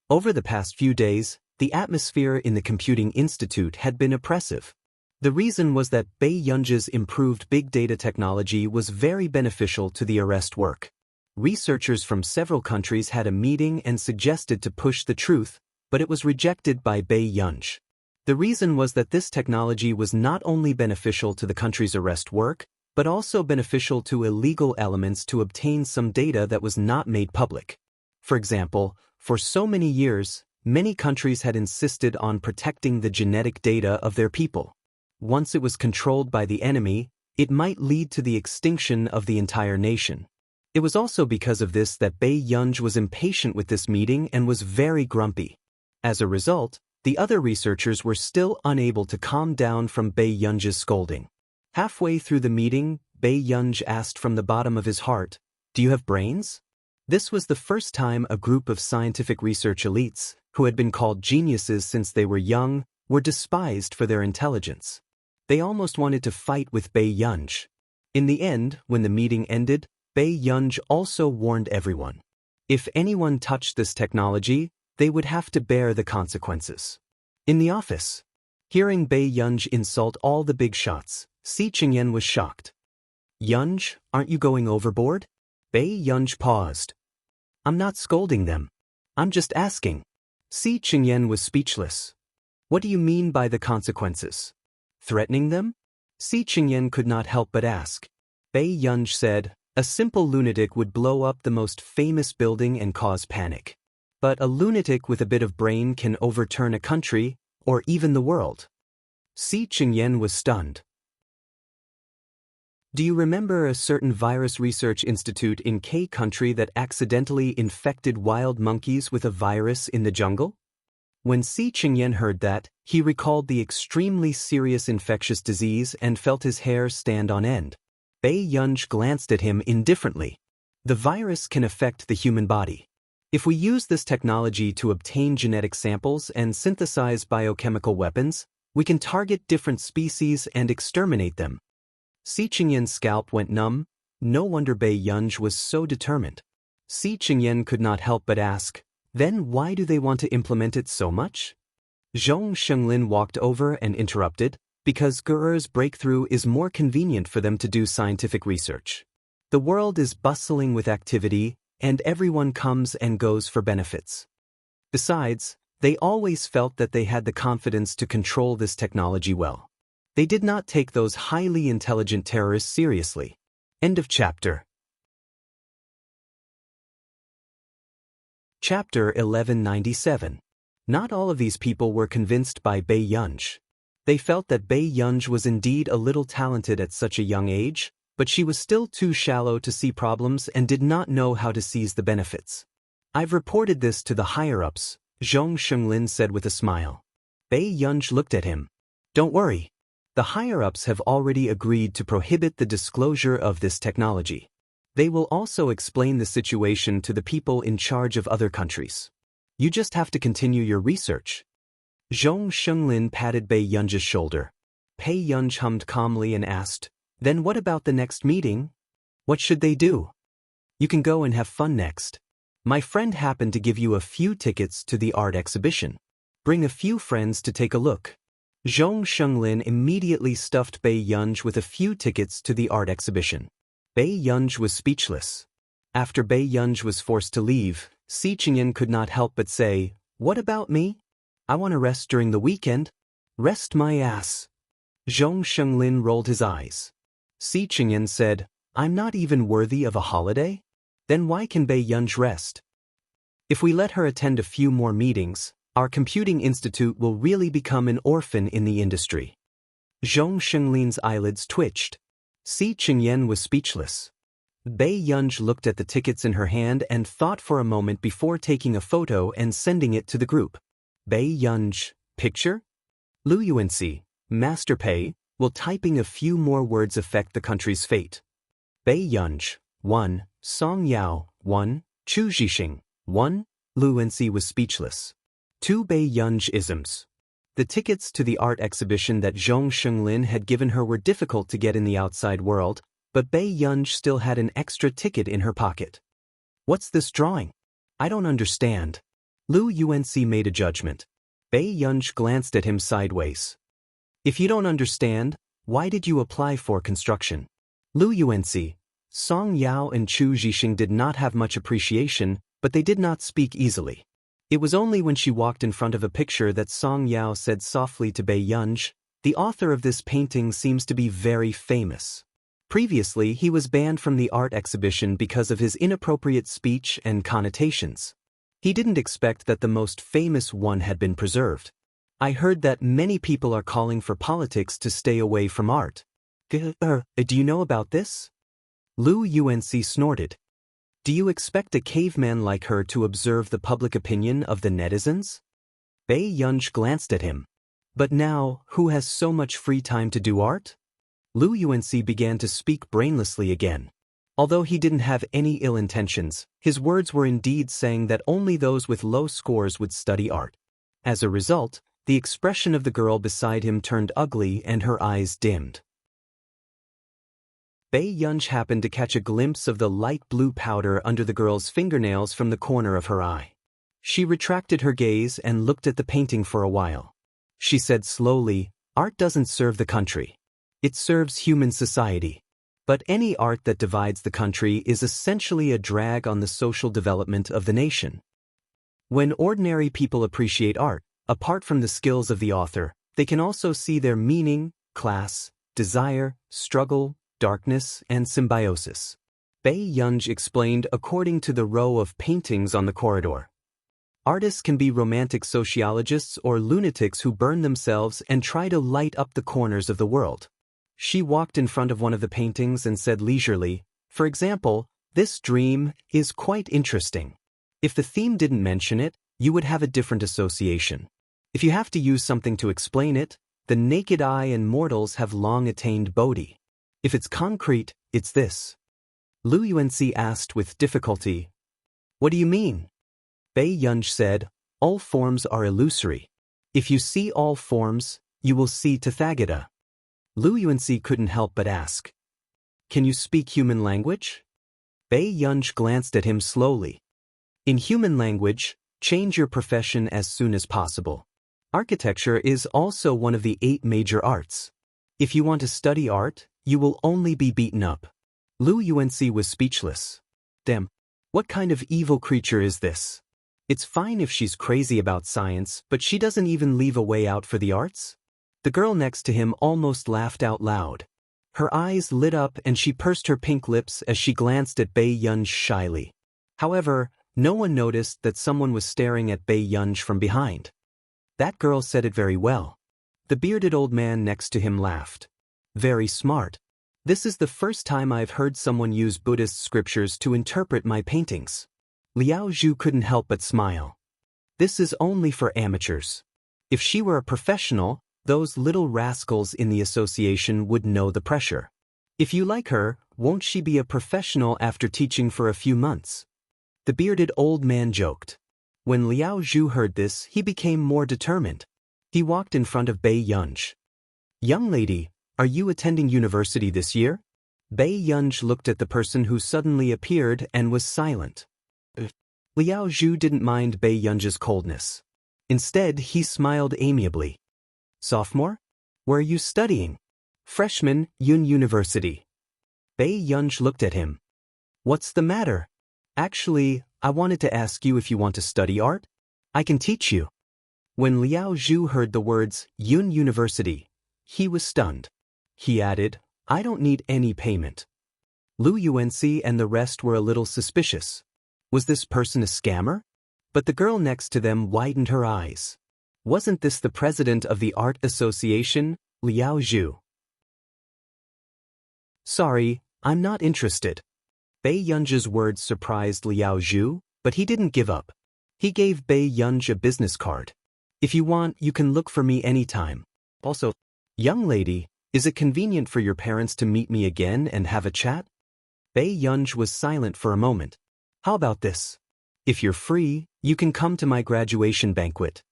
Over the past few days, the atmosphere in the Computing Institute had been oppressive. The reason was that Bei Yunj's improved big data technology was very beneficial to the arrest work. Researchers from several countries had a meeting and suggested to push the truth, but it was rejected by Bei Yunj. The reason was that this technology was not only beneficial to the country's arrest work, but also beneficial to illegal elements to obtain some data that was not made public. For example, for so many years, Many countries had insisted on protecting the genetic data of their people. Once it was controlled by the enemy, it might lead to the extinction of the entire nation. It was also because of this that Bai Yunj was impatient with this meeting and was very grumpy. As a result, the other researchers were still unable to calm down from Bai Yunj's scolding. Halfway through the meeting, Bai Yunj asked from the bottom of his heart, "Do you have brains?" This was the first time a group of scientific research elites, who had been called geniuses since they were young, were despised for their intelligence. They almost wanted to fight with Bai Yunj. In the end, when the meeting ended, Bai Yunj also warned everyone. If anyone touched this technology, they would have to bear the consequences. In the office, hearing Bai Yunj insult all the big shots, Si Qingyan was shocked. "Yunj, aren't you going overboard?" Bai Yunj paused. "I'm not scolding them. I'm just asking." Si Qingyan was speechless. "What do you mean by the consequences? Threatening them?" Si Qingyan could not help but ask. Bai Yunj said, "A simple lunatic would blow up the most famous building and cause panic. But a lunatic with a bit of brain can overturn a country, or even the world." Si Qingyan was stunned. Do you remember a certain virus research institute in K country that accidentally infected wild monkeys with a virus in the jungle? When Si Qingyan heard that, he recalled the extremely serious infectious disease and felt his hair stand on end. Bai Yunj glanced at him indifferently. "The virus can affect the human body. If we use this technology to obtain genetic samples and synthesize biochemical weapons, we can target different species and exterminate them." Si Qingyan's scalp went numb. No wonder Bai Yunj was so determined. Si Qingyan could not help but ask, "Then why do they want to implement it so much?" Zhong Shenglin walked over and interrupted, "Because Ge'er's breakthrough is more convenient for them to do scientific research. The world is bustling with activity, and everyone comes and goes for benefits. Besides, they always felt that they had the confidence to control this technology well. They did not take those highly intelligent terrorists seriously." End of chapter. Chapter 1197. Not all of these people were convinced by Bai Yunj. They felt that Bai Yunj was indeed a little talented at such a young age, but she was still too shallow to see problems and did not know how to seize the benefits. "I've reported this to the higher-ups," Zhong Shenglin said with a smile. Bai Yunj looked at him. "Don't worry. The higher-ups have already agreed to prohibit the disclosure of this technology. They will also explain the situation to the people in charge of other countries. You just have to continue your research." Zhong Shenglin patted Bai Yunj's shoulder. Bai Yunj hummed calmly and asked, "Then what about the next meeting? What should they do?" "You can go and have fun next. My friend happened to give you a few tickets to the art exhibition. Bring a few friends to take a look." Zhong Shenglin immediately stuffed Bai Yunj with a few tickets to the art exhibition. Bai Yunj was speechless. After Bai Yunj was forced to leave, Si Qingyan could not help but say, "What about me? I want to rest during the weekend." "Rest my ass." Zhong Shenglin rolled his eyes. Si Qingyan said, "I'm not even worthy of a holiday? Then why can Bai Yunj rest? If we let her attend a few more meetings, our computing institute will really become an orphan in the industry." Zhong Shenglin's eyelids twitched. Si Qingyan was speechless. Bai Yunj looked at the tickets in her hand and thought for a moment before taking a photo and sending it to the group. Bai Yunj, picture? Lu Yuanxi, Master Pei, will typing a few more words affect the country's fate? Bai Yunj, 1, Song Yao, 1, Chu Zhixing, 1, Lu Yuanxi was speechless. 2 Bai Yunj isms. The tickets to the art exhibition that Zhong Shenglin had given her were difficult to get in the outside world, but Bai Yunj still had an extra ticket in her pocket. "What's this drawing? I don't understand." Lu Yuanxi made a judgment. Bai Yunj glanced at him sideways. "If you don't understand, why did you apply for construction?" Lu Yuanxi, Song Yao and Chu Zhixing did not have much appreciation, but they did not speak easily. It was only when she walked in front of a picture that Song Yao said softly to Bai Yunj, "The author of this painting seems to be very famous. Previously, he was banned from the art exhibition because of his inappropriate speech and connotations." He didn't expect that the most famous one had been preserved. I heard that many people are calling for politics to stay away from art. Do you know about this? Lu Yuanci snorted. Do you expect a caveman like her to observe the public opinion of the netizens? Bei Yunj glanced at him. But now, who has so much free time to do art? Lu Yuanci began to speak brainlessly again. Although he didn't have any ill intentions, his words were indeed saying that only those with low scores would study art. As a result, the expression of the girl beside him turned ugly and her eyes dimmed. Bei Yunj happened to catch a glimpse of the light blue powder under the girl's fingernails from the corner of her eye. She retracted her gaze and looked at the painting for a while. She said slowly, "Art doesn't serve the country. It serves human society. But any art that divides the country is essentially a drag on the social development of the nation. When ordinary people appreciate art, apart from the skills of the author, they can also see their meaning, class, desire, struggle, darkness, and symbiosis." Bei Yunj explained according to the row of paintings on the corridor. Artists can be romantic sociologists or lunatics who burn themselves and try to light up the corners of the world. She walked in front of one of the paintings and said leisurely, "For example, this dream is quite interesting. If the theme didn't mention it, you would have a different association. If you have to use something to explain it, the naked eye and mortals have long attained Bodhi. If it's concrete, it's this." Lu Yuanci asked with difficulty, "What do you mean?" Bei Yunj said, "All forms are illusory. If you see all forms, you will see Tathagata." Lu Yuanci couldn't help but ask, "Can you speak human language?" Bei Yunj glanced at him slowly. "In human language, change your profession as soon as possible. Architecture is also one of the 8 major arts. If you want to study art, you will only be beaten up." Lu Yuanci was speechless. Damn, what kind of evil creature is this? It's fine if she's crazy about science, but she doesn't even leave a way out for the arts? The girl next to him almost laughed out loud. Her eyes lit up and she pursed her pink lips as she glanced at Bei Yunj shyly. However, no one noticed that someone was staring at Bei Yunj from behind. "That girl said it very well." The bearded old man next to him laughed. "Very smart. This is the first time I've heard someone use Buddhist scriptures to interpret my paintings." Liao Zhu couldn't help but smile. "This is only for amateurs. If she were a professional, those little rascals in the association would know the pressure. If you like her, won't she be a professional after teaching for a few months?" The bearded old man joked. When Liao Zhu heard this, he became more determined. He walked in front of Bei Yunj. "Young lady, are you attending university this year?" Bei Yunj looked at the person who suddenly appeared and was silent. Liao Zhu didn't mind Bei Yunj's coldness. Instead, he smiled amiably. "Sophomore? Where are you studying?" "Freshman, Yun University." Bei Yunj looked at him. "What's the matter?" "Actually, I wanted to ask you if you want to study art. I can teach you." When Liao Zhu heard the words Yun University, he was stunned. He added, "I don't need any payment." Lu Yuanci and the rest were a little suspicious. Was this person a scammer? But the girl next to them widened her eyes. Wasn't this the president of the Art Association, Liao Zhu? "Sorry, I'm not interested." Bei Yunj's words surprised Liao Zhu, but he didn't give up. He gave Bei Yunj a business card. "If you want, you can look for me anytime. Also, young lady, is it convenient for your parents to meet me again and have a chat?" Bei Yunj was silent for a moment. "How about this? If you're free, you can come to my graduation banquet."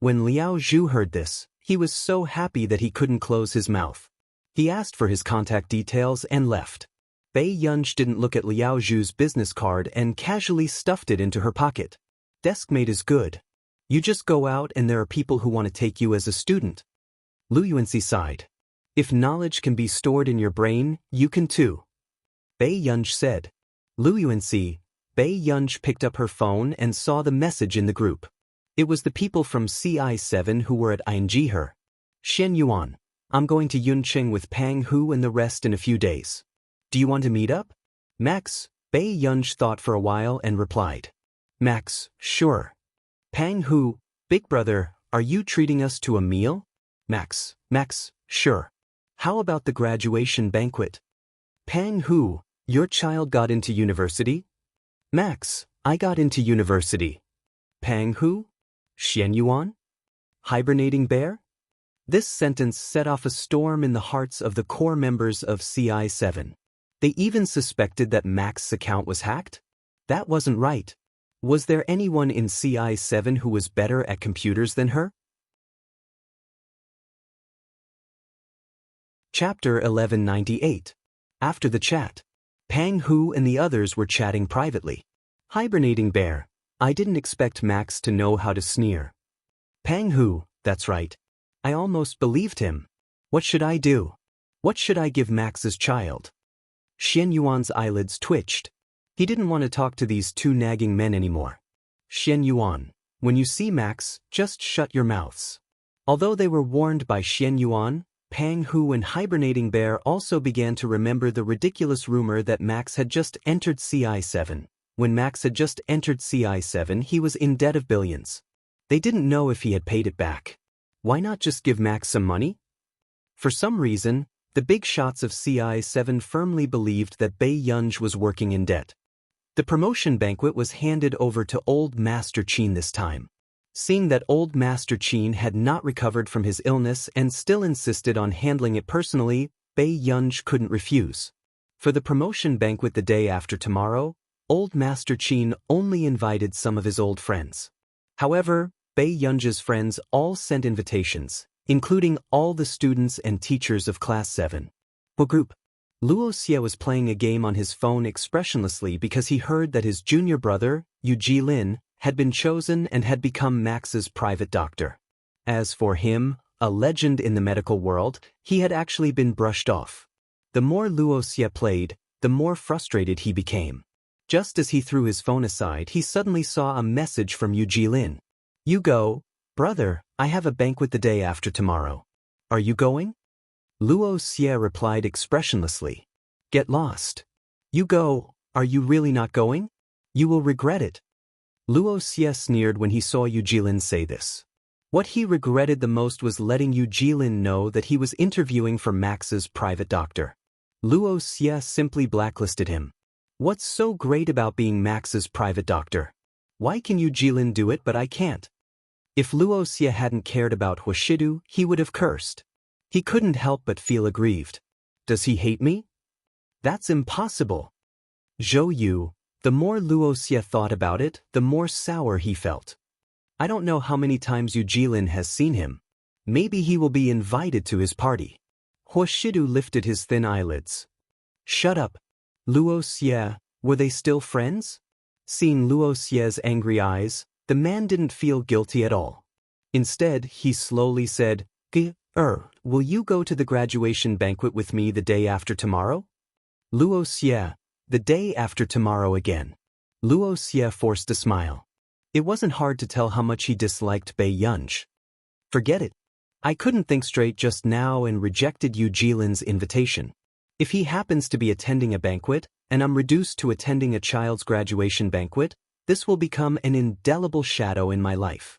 When Liao Zhu heard this, he was so happy that he couldn't close his mouth. He asked for his contact details and left. Bei Yunj didn't look at Liao Zhu's business card and casually stuffed it into her pocket. "Deskmate is good. You just go out and there are people who want to take you as a student." Lu Yuanci sighed. "If knowledge can be stored in your brain, you can too." Bei Yunj said. Lu Yuanci, Bei Yunj picked up her phone and saw the message in the group. It was the people from CI7 who were at ING her. "Shen Yuan, I'm going to Yuncheng with Pang Hu and the rest in a few days. Do you want to meet up?" "Max," Bei Yunj thought for a while and replied. Max, sure. Pang Hu, big brother, are you treating us to a meal? Max, sure. How about the graduation banquet? Pang Hu, your child got into university? Max, I got into university. Pang Hu? Xian Yuan? Hibernating bear? This sentence set off a storm in the hearts of the core members of CI7. They even suspected that Max's account was hacked? That wasn't right. Was there anyone in CI7 who was better at computers than her? Chapter 1198. After the chat, Pang Hu and the others were chatting privately. Hibernating bear, I didn't expect Max to know how to sneer. Pang Hu, that's right. I almost believed him. What should I do? What should I give Max's child? Xian Yuan's eyelids twitched. He didn't want to talk to these two nagging men anymore. Xian Yuan, when you see Max, just shut your mouths. Although they were warned by Xian Yuan, Pang Hu and Hibernating Bear also began to remember the ridiculous rumor that Max had just entered CI7. When Max had just entered CI7, he was in debt of billions. They didn't know if he had paid it back. Why not just give Max some money? For some reason, the big shots of CI7 firmly believed that Bei Yunj was working in debt. The promotion banquet was handed over to Old Master Qin this time. Seeing that Old Master Qin had not recovered from his illness and still insisted on handling it personally, Bei Yunj couldn't refuse. For the promotion banquet the day after tomorrow, Old Master Qin only invited some of his old friends. However, Bei Yunj's friends all sent invitations, including all the students and teachers of Class 7. What group? Luo Xie was playing a game on his phone expressionlessly because he heard that his junior brother, Yu Jilin, had been chosen and had become Max's private doctor. As for him, a legend in the medical world, he had actually been brushed off. The more Luo Xie played, the more frustrated he became. Just as he threw his phone aside, he suddenly saw a message from Yu Jilin. You go, brother, I have a banquet the day after tomorrow. Are you going? Luo Xie replied expressionlessly. Get lost. You go, are you really not going? You will regret it. Luo Xie sneered when he saw Yu Jilin say this. What he regretted the most was letting Yu Jilin know that he was interviewing for Max's private doctor. Luo Xie simply blacklisted him. What's so great about being Max's private doctor? Why can Yu Jilin do it but I can't? If Luo Xie hadn't cared about Huashidu, he would have cursed. He couldn't help but feel aggrieved. Does he hate me? That's impossible. Zhou Yu, the more Luo Xie thought about it, the more sour he felt. I don't know how many times Yu Jilin has seen him. Maybe he will be invited to his party. Huashidu lifted his thin eyelids. Shut up. Luo Xie, were they still friends? Seeing Luo Xie's angry eyes, the man didn't feel guilty at all. Instead, he slowly said, will you go to the graduation banquet with me the day after tomorrow? Luo Xie, the day after tomorrow again. Luo Xie forced a smile. It wasn't hard to tell how much he disliked Bei Yunj. Forget it. I couldn't think straight just now and rejected Yu Jilin's invitation. If he happens to be attending a banquet, and I'm reduced to attending a child's graduation banquet, this will become an indelible shadow in my life.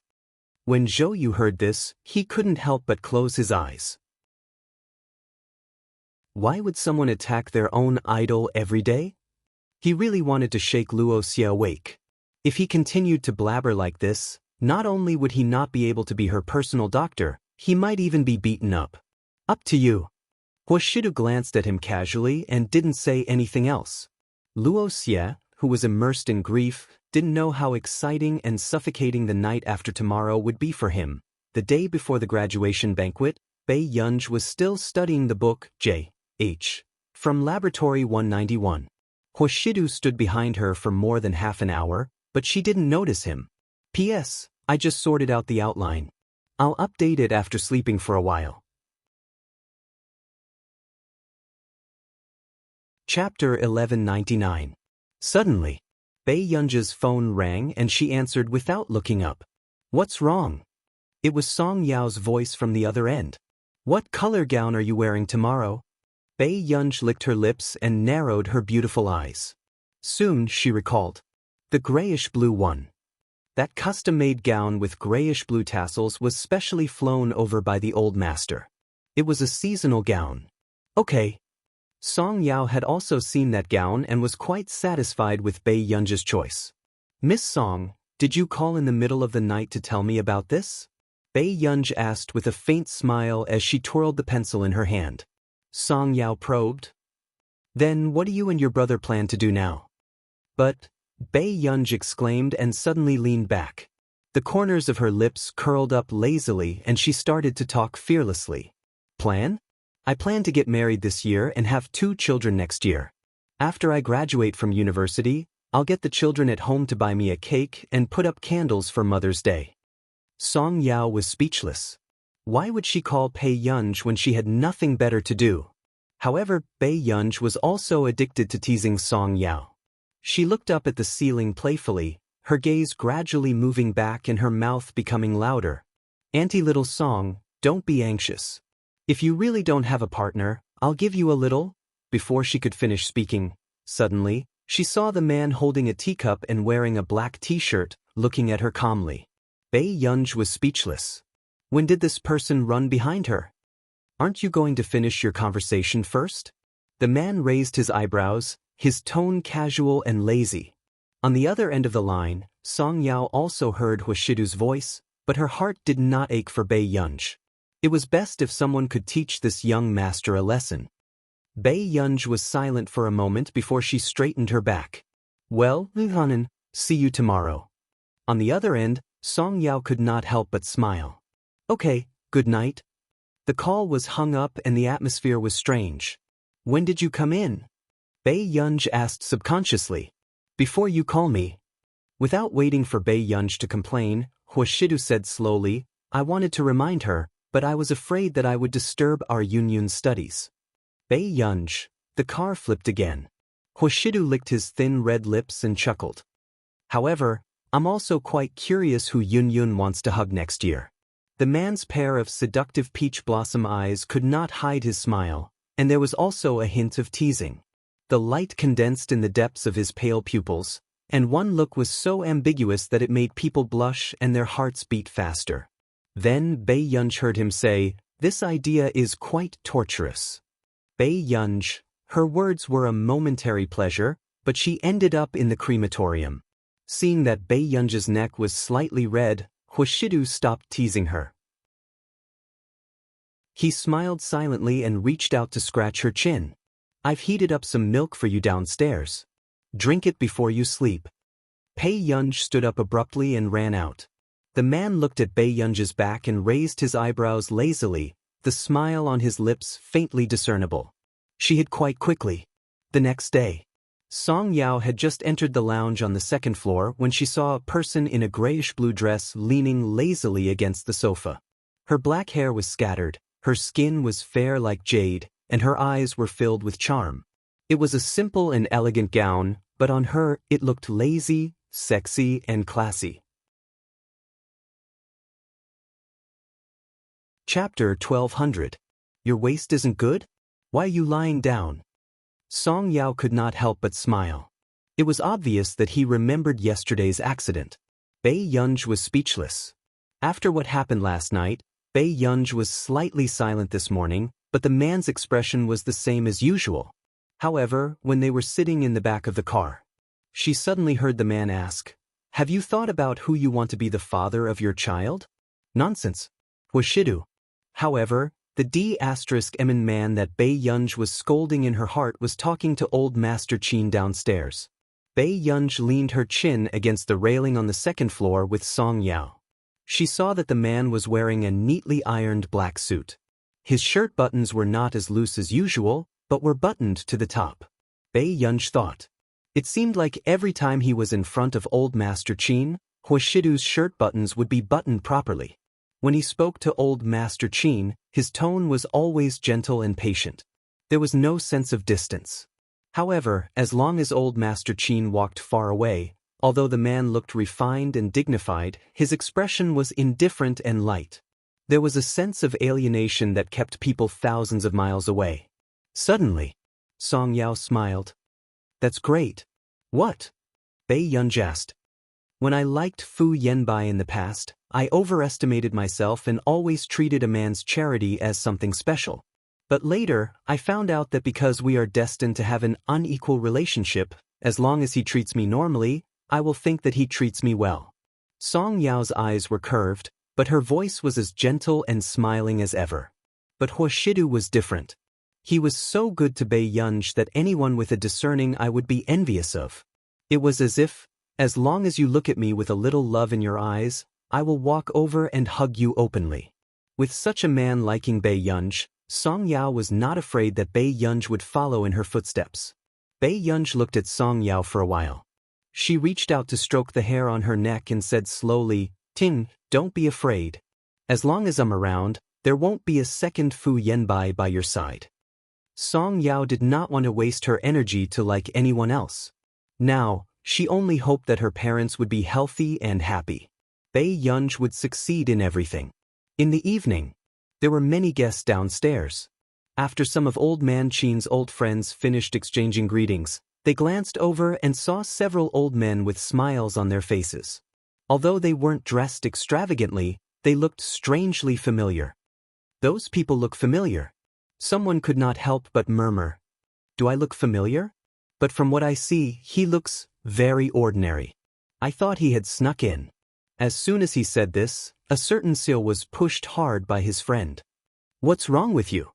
When Zhou Yu heard this, he couldn't help but close his eyes. Why would someone attack their own idol every day? He really wanted to shake Luo Xie awake. If he continued to blabber like this, not only would he not be able to be her personal doctor, he might even be beaten up. Up to you. Huashidu glanced at him casually and didn't say anything else. Luo Xie, who was immersed in grief, didn't know how exciting and suffocating the night after tomorrow would be for him. The day before the graduation banquet, Bei Yunj was still studying the book J.H. from Laboratory 191. Huashidu stood behind her for more than half an hour, but she didn't notice him. P.S. I just sorted out the outline. I'll update it after sleeping for a while. Chapter 1199. Suddenly, Bei Yunj's phone rang and she answered without looking up. What's wrong? It was Song Yao's voice from the other end. What color gown are you wearing tomorrow? Bei Yunj licked her lips and narrowed her beautiful eyes. Soon she recalled. The grayish-blue one. That custom-made gown with grayish-blue tassels was specially flown over by the old master. It was a seasonal gown. Okay. Song Yao had also seen that gown and was quite satisfied with Bei Yunji's choice. Miss Song, did you call in the middle of the night to tell me about this? Bei Yunji asked with a faint smile as she twirled the pencil in her hand. Song Yao probed. Then what do you and your brother plan to do now? But, Bei Yunji exclaimed and suddenly leaned back. The corners of her lips curled up lazily and she started to talk fearlessly. Plan? I plan to get married this year and have 2 children next year. After I graduate from university, I'll get the children at home to buy me a cake and put up candles for Mother's Day. Song Yao was speechless. Why would she call Bei Yunji when she had nothing better to do? However, Bei Yunji was also addicted to teasing Song Yao. She looked up at the ceiling playfully, her gaze gradually moving back and her mouth becoming louder. Auntie Little Song, don't be anxious. If you really don't have a partner, I'll give you a little. Before she could finish speaking, suddenly, she saw the man holding a teacup and wearing a black t-shirt, looking at her calmly. Bei Yunji was speechless. When did this person run behind her? Aren't you going to finish your conversation first? The man raised his eyebrows, his tone casual and lazy. On the other end of the line, Song Yao also heard Huashidu's voice, but her heart did not ache for Bei Yunji. It was best if someone could teach this young master a lesson. Bei Yunji was silent for a moment before she straightened her back. Well, Hanan, see you tomorrow. On the other end, Song Yao could not help but smile. Okay, good night. The call was hung up and the atmosphere was strange. When did you come in? Bei Yunji asked subconsciously. Before you call me. Without waiting for Bei Yunji to complain, Huashidu said slowly, I wanted to remind her, but I was afraid that I would disturb our Yunyun studies. Bei Yunji, the car flipped again. Huashidu licked his thin red lips and chuckled. However, I'm also quite curious who Yunyun wants to hug next year. The man's pair of seductive peach blossom eyes could not hide his smile, and there was also a hint of teasing. The light condensed in the depths of his pale pupils, and one look was so ambiguous that it made people blush and their hearts beat faster. Then Bei Yunji heard him say, this idea is quite torturous. Bei Yunji, her words were a momentary pleasure, but she ended up in the crematorium. Seeing that Bei Yunji's neck was slightly red, Huashidu stopped teasing her. He smiled silently and reached out to scratch her chin. I've heated up some milk for you downstairs. Drink it before you sleep. Bei Yunji stood up abruptly and ran out. The man looked at Bei Yunji's back and raised his eyebrows lazily, the smile on his lips faintly discernible. She hid quite quickly. The next day, Song Yao had just entered the lounge on the 2nd floor when she saw a person in a grayish-blue dress leaning lazily against the sofa. Her black hair was scattered, her skin was fair like jade, and her eyes were filled with charm. It was a simple and elegant gown, but on her it looked lazy, sexy, and classy. Chapter 1200. Your waist isn't good? Why are you lying down? Song Yao could not help but smile. It was obvious that he remembered yesterday's accident. Bei Yunji was speechless. After what happened last night, Bei Yunji was slightly silent this morning, but the man's expression was the same as usual. However, when they were sitting in the back of the car, she suddenly heard the man ask, have you thought about who you want to be the father of your child? Nonsense. Huashidu. However, the D***M man that Bei Yunji was scolding in her heart was talking to old Master Qin downstairs. Bei Yunji leaned her chin against the railing on the 2nd floor with Song Yao. She saw that the man was wearing a neatly ironed black suit. His shirt buttons were not as loose as usual, but were buttoned to the top. Bei Yunji thought. It seemed like every time he was in front of old Master Qin, Huashidu's shirt buttons would be buttoned properly. When he spoke to old Master Qin, his tone was always gentle and patient. There was no sense of distance. However, as long as old Master Qin walked far away, although the man looked refined and dignified, his expression was indifferent and light. There was a sense of alienation that kept people thousands of miles away. Suddenly, Song Yao smiled. That's great. What? Bei Yunj asked. When I liked Fu Yanbai in the past, I overestimated myself and always treated a man's charity as something special. But later, I found out that because we are destined to have an unequal relationship, as long as he treats me normally, I will think that he treats me well. Song Yao's eyes were curved, but her voice was as gentle and smiling as ever. But Hua Shidu was different. He was so good to Bei Yunj that anyone with a discerning eye would be envious of. It was as if, as long as you look at me with a little love in your eyes, I will walk over and hug you openly. With such a man liking Bei Yunj, Song Yao was not afraid that Bei Yunj would follow in her footsteps. Bei Yunj looked at Song Yao for a while. She reached out to stroke the hair on her neck and said slowly, "Ting, don't be afraid. As long as I'm around, there won't be a second Fu Yanbai by your side." Song Yao did not want to waste her energy to like anyone else. Now, she only hoped that her parents would be healthy and happy. Bei Yunj would succeed in everything. In the evening, there were many guests downstairs. After some of Old Man Chin's old friends finished exchanging greetings, they glanced over and saw several old men with smiles on their faces. Although they weren't dressed extravagantly, they looked strangely familiar. Those people look familiar. Someone could not help but murmur, "Do I look familiar? But from what I see, he looks very ordinary. I thought he had snuck in." As soon as he said this, a certain seal was pushed hard by his friend. "What's wrong with you?"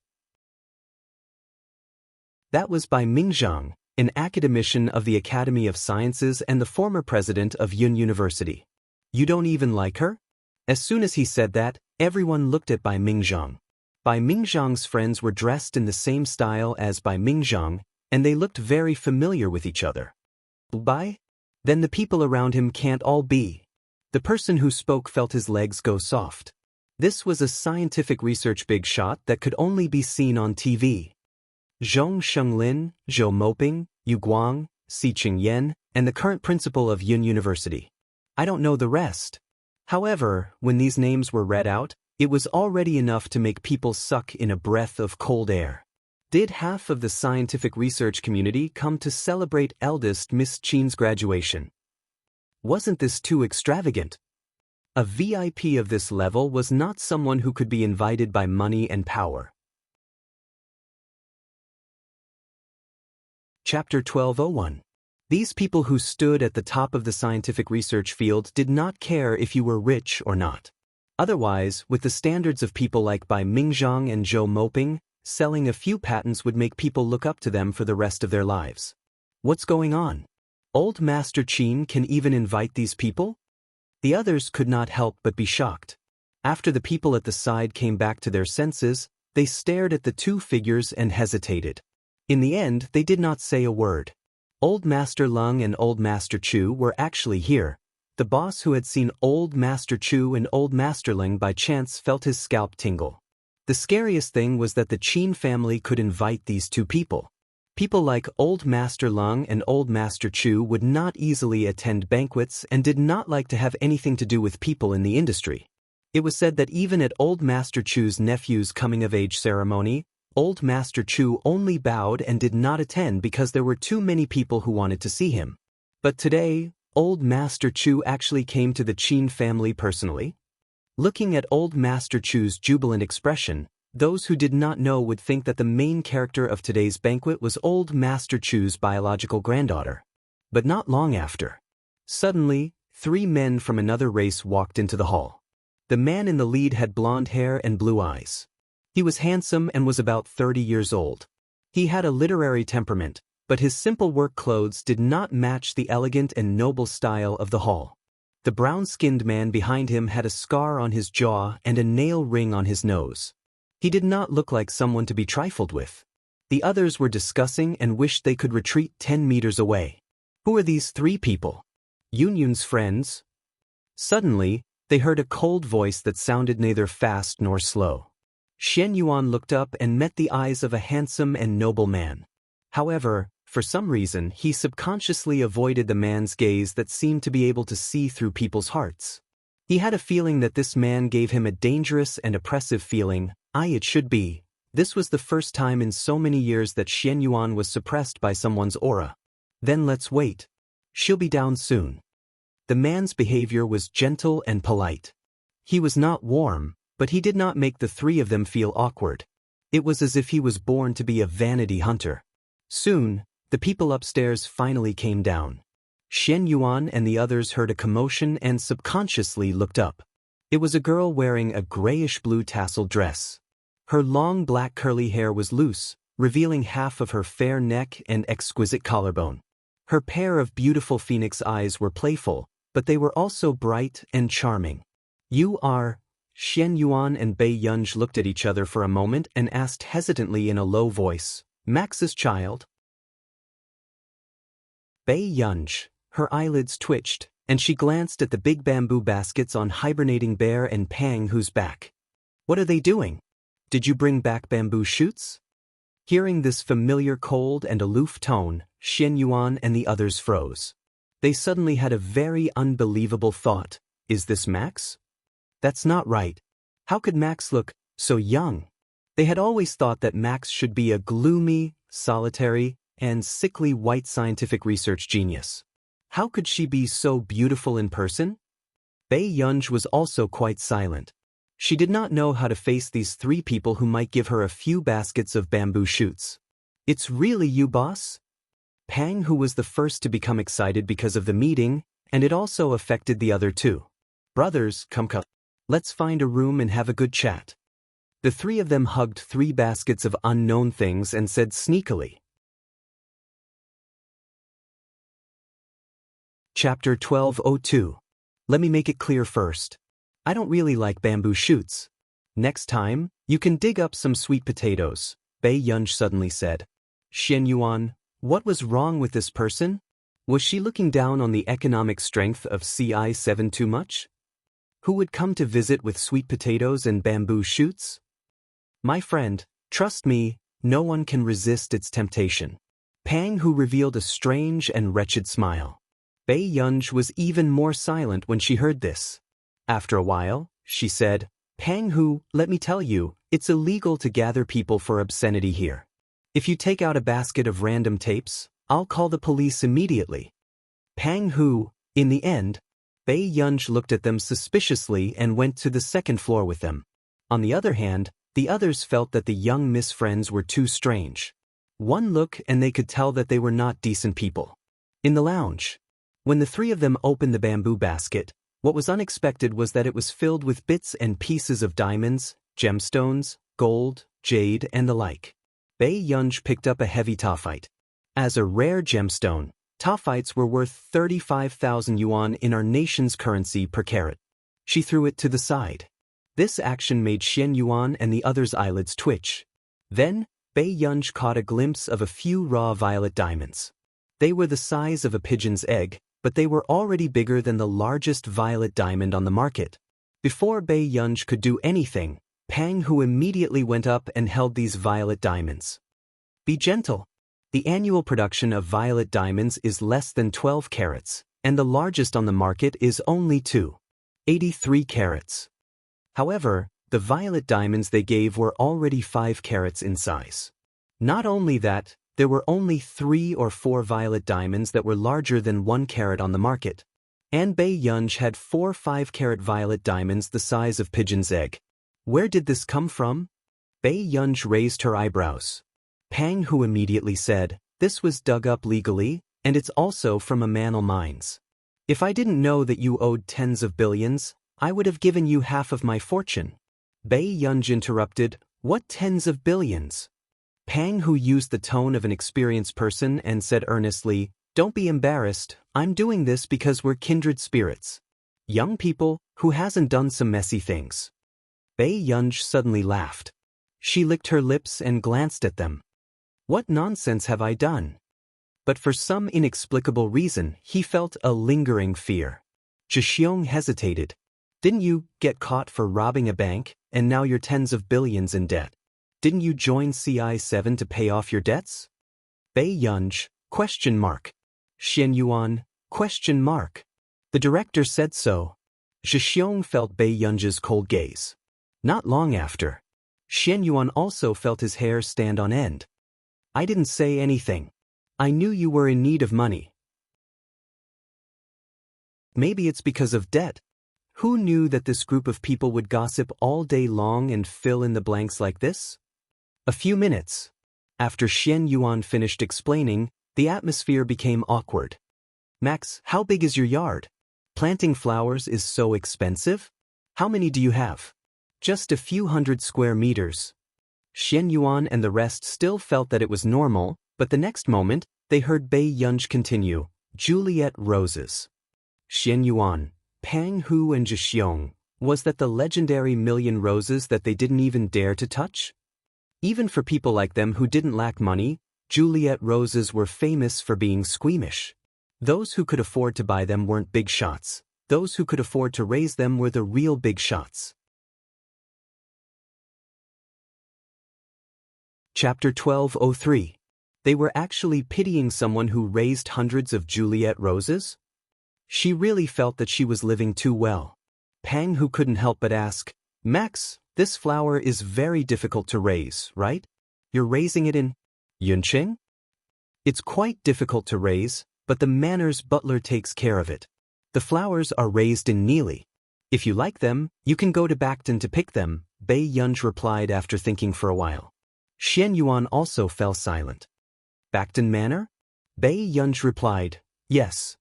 That was by Ming Zhang, an academician of the Academy of Sciences and the former president of Yun University. "You don't even like her?" As soon as he said that, everyone looked at Bai Mingzhang. Bai Mingzhang's friends were dressed in the same style as Bai Mingzhang, and they looked very familiar with each other. "Bai? Then the people around him can't all be." The person who spoke felt his legs go soft. This was a scientific research big shot that could only be seen on TV. Zhong Shenglin, Zhou Moping, Yu Guang, Si Qingyan, and the current principal of Yun University. I don't know the rest. However, when these names were read out, it was already enough to make people suck in a breath of cold air. Did half of the scientific research community come to celebrate eldest Miss Qin's graduation? Wasn't this too extravagant? A VIP of this level was not someone who could be invited by money and power. Chapter 1201. These people who stood at the top of the scientific research field did not care if you were rich or not. Otherwise, with the standards of people like Bai Mingzhang and Zhou Moping, selling a few patents would make people look up to them for the rest of their lives. What's going on? Old Master Qin can even invite these people? The others could not help but be shocked. After the people at the side came back to their senses, they stared at the two figures and hesitated. In the end, they did not say a word. Old Master Lung and Old Master Chu were actually here. The boss who had seen Old Master Chu and Old Master Ling by chance felt his scalp tingle. The scariest thing was that the Qin family could invite these two people. People like Old Master Lung and Old Master Chu would not easily attend banquets and did not like to have anything to do with people in the industry. It was said that even at Old Master Chu's nephew's coming-of-age ceremony, Old Master Chu only bowed and did not attend because there were too many people who wanted to see him. But today, Old Master Chu actually came to the Qin family personally. Looking at Old Master Chu's jubilant expression, those who did not know would think that the main character of today's banquet was Old Master Chu's biological granddaughter. But not long after. Suddenly, 3 men from another race walked into the hall. The man in the lead had blonde hair and blue eyes. He was handsome and was about 30 years old. He had a literary temperament, but his simple work clothes did not match the elegant and noble style of the hall. The brown-skinned man behind him had a scar on his jaw and a nail ring on his nose. He did not look like someone to be trifled with. The others were discussing and wished they could retreat 10 meters away. Who are these 3 people? Yun-Yun's friends? Suddenly, they heard a cold voice that sounded neither fast nor slow. Shen Yuan looked up and met the eyes of a handsome and noble man. However, for some reason, he subconsciously avoided the man's gaze that seemed to be able to see through people's hearts. He had a feeling that this man gave him a dangerous and oppressive feeling. It should be. This was the first time in so many years that Shen Yuan was suppressed by someone's aura. Then let's wait. She'll be down soon. The man's behavior was gentle and polite. He was not warm, but he did not make the three of them feel awkward. It was as if he was born to be a vanity hunter. Soon, the people upstairs finally came down. Xian Yuan and the others heard a commotion and subconsciously looked up. It was a girl wearing a grayish-blue tasseled dress. Her long black curly hair was loose, revealing half of her fair neck and exquisite collarbone. Her pair of beautiful phoenix eyes were playful, but they were also bright and charming. "You are..." Xian Yuan and Bei Yunj looked at each other for a moment and asked hesitantly in a low voice, "Max's child?" Bei Yunj, her eyelids twitched, and she glanced at the big bamboo baskets on hibernating Bear and Pang Hu's back. "What are they doing? Did you bring back bamboo shoots?" Hearing this familiar cold and aloof tone, Xian Yuan and the others froze. They suddenly had a very unbelievable thought. Is this Max? That's not right. How could Max look so young? They had always thought that Max should be a gloomy, solitary, and sickly white scientific research genius. How could she be so beautiful in person? Bei Yunj was also quite silent. She did not know how to face these three people who might give her a few baskets of bamboo shoots. "It's really you, boss?" Pang Hu was the first to become excited because of the meeting, and it also affected the other two. "Brothers, come. Let's find a room and have a good chat." The three of them hugged 3 baskets of unknown things and said sneakily. Chapter 1202. Let me make it clear first. I don't really like bamboo shoots. Next time, you can dig up some sweet potatoes, Bei Yunj suddenly said. Xian Yuan, what was wrong with this person? Was she looking down on the economic strength of CI7 too much? Who would come to visit with sweet potatoes and bamboo shoots? My friend, trust me, no one can resist its temptation. Pang Hu revealed a strange and wretched smile. Bei Yunj was even more silent when she heard this. After a while, she said, Pang Hu, let me tell you, it's illegal to gather people for obscenity here. If you take out a basket of random tapes, I'll call the police immediately. Pang Hu, in the end, Bei Yunj looked at them suspiciously and went to the second floor with them. On the other hand, the others felt that the young Miss Friends were too strange. One look and they could tell that they were not decent people. In the lounge, when the three of them opened the bamboo basket, what was unexpected was that it was filled with bits and pieces of diamonds, gemstones, gold, jade, and the like. Bei Yunj picked up a heavy tophyte. As a rare gemstone, tophytes were worth 35,000 yuan in our nation's currency per carat. She threw it to the side. This action made Xian Yuan and the others' eyelids twitch. Then, Bei Yunj caught a glimpse of a few raw violet diamonds. They were the size of a pigeon's egg, but they were already bigger than the largest violet diamond on the market. Before Bei Yunj could do anything, Pang Hu immediately went up and held these violet diamonds. Be gentle. The annual production of violet diamonds is less than 12 carats, and the largest on the market is only 83 carats. However, the violet diamonds they gave were already 5 carats in size. Not only that, there were only 3 or 4 violet diamonds that were larger than 1 carat on the market. And Bei Yunj had 4 5-carat violet diamonds the size of pigeon's egg. Where did this come from? Bei Yunj raised her eyebrows. Pang Hu immediately said, this was dug up legally, and it's also from Amanal mines. If I didn't know that you owed tens of billions, I would have given you half of my fortune. Bei Yunj interrupted, what tens of billions? Pang Hu used the tone of an experienced person and said earnestly, don't be embarrassed, I'm doing this because we're kindred spirits. Young people, who hasn't done some messy things? Bei Yunj suddenly laughed. She licked her lips and glanced at them. What nonsense have I done? But for some inexplicable reason, he felt a lingering fear. Zhixiong hesitated. Didn't you get caught for robbing a bank, and now you're tens of billions in debt? Didn't you join CI7 to pay off your debts? Bei Yunj, ? Xian Yuan, ? The director said so. Zhixiong felt Bei Yunj's cold gaze. Not long after, Xian Yuan also felt his hair stand on end. I didn't say anything. I knew you were in need of money. Maybe it's because of debt. Who knew that this group of people would gossip all day long and fill in the blanks like this? A few minutes. After Xian Yuan finished explaining, the atmosphere became awkward. Max, how big is your yard? Planting flowers is so expensive? How many do you have? Just a few hundred square meters. Xian Yuan and the rest still felt that it was normal, but the next moment, they heard Bei Yunj continue, Juliet Roses. Xian Yuan, Pang Hu and Zhixiong, was that the legendary million roses that they didn't even dare to touch? Even for people like them who didn't lack money, Juliet roses were famous for being squeamish. Those who could afford to buy them weren't big shots. Those who could afford to raise them were the real big shots. Chapter 1203. They were actually pitying someone who raised hundreds of Juliet roses? She really felt that she was living too well. Pang Hu couldn't help but ask, Max, this flower is very difficult to raise, right? You're raising it in Yunqing? It's quite difficult to raise, but the manor's butler takes care of it. The flowers are raised in Neely. If you like them, you can go to Bacton to pick them, Bei Yunj replied after thinking for a while. Xian Yuan also fell silent. Bacton Manor? Bei Yunj replied, yes.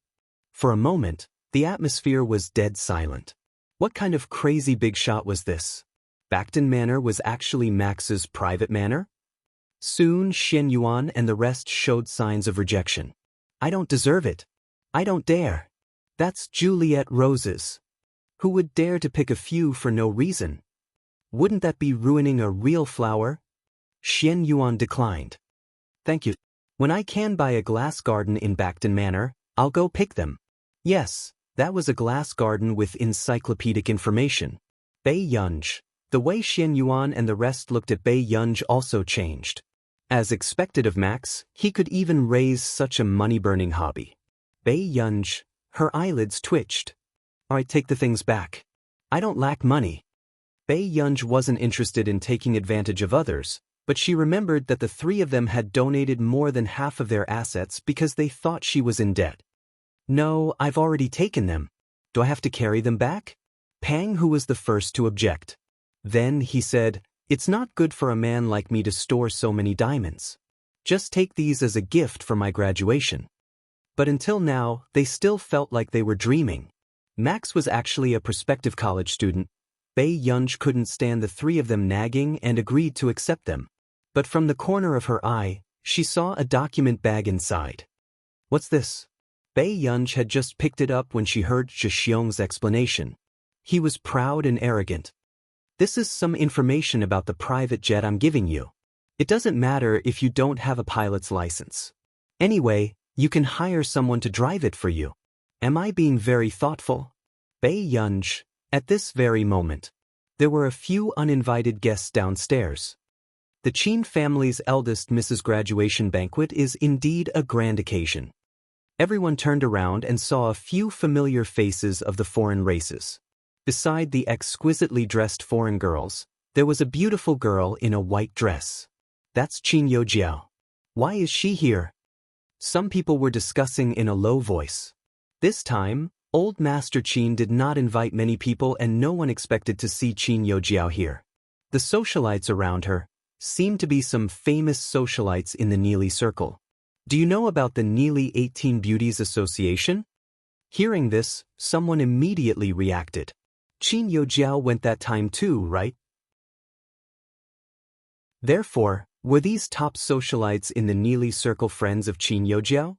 For a moment, the atmosphere was dead silent. What kind of crazy big shot was this? Bacton Manor was actually Max's private manor? Soon Xian Yuan and the rest showed signs of rejection. I don't deserve it. I don't dare. That's Juliet roses. Who would dare to pick a few for no reason? Wouldn't that be ruining a real flower? Xian Yuan declined. Thank you. When I can buy a glass garden in Bacton Manor, I'll go pick them. Yes, that was a glass garden with encyclopedic information. Bei Yunj. The way Xian Yuan and the rest looked at Bei Yunj also changed. As expected of Max, he could even raise such a money-burning hobby. Bei Yunj. Her eyelids twitched. I take the things back. I don't lack money. Bei Yunj wasn't interested in taking advantage of others, but she remembered that the three of them had donated more than half of their assets because they thought she was in debt. No, I've already taken them. Do I have to carry them back? Pang Hu was the first to object. Then he said, it's not good for a man like me to store so many diamonds. Just take these as a gift for my graduation. But until now, they still felt like they were dreaming. Max was actually a prospective college student. Bei Yunj couldn't stand the three of them nagging and agreed to accept them. But from the corner of her eye, she saw a document bag inside. What's this? Bei Yunj had just picked it up when she heard Zhixiong's explanation. He was proud and arrogant. This is some information about the private jet I'm giving you. It doesn't matter if you don't have a pilot's license. Anyway, you can hire someone to drive it for you. Am I being very thoughtful? Bei Yunj. At this very moment, there were a few uninvited guests downstairs. The Qin family's eldest Mrs. Graduation banquet is indeed a grand occasion. Everyone turned around and saw a few familiar faces of the foreign races. Beside the exquisitely dressed foreign girls, there was a beautiful girl in a white dress. That's Qin Youjiao. Why is she here? Some people were discussing in a low voice. This time, Old Master Qin did not invite many people and no one expected to see Qin Youjiao here. The socialites around her seemed to be some famous socialites in the Neely Circle. Do you know about the Neely 18 Beauties Association? Hearing this, someone immediately reacted. Qin Youjiao went that time too, right? Therefore, were these top socialites in the Neely Circle friends of Qin Youjiao?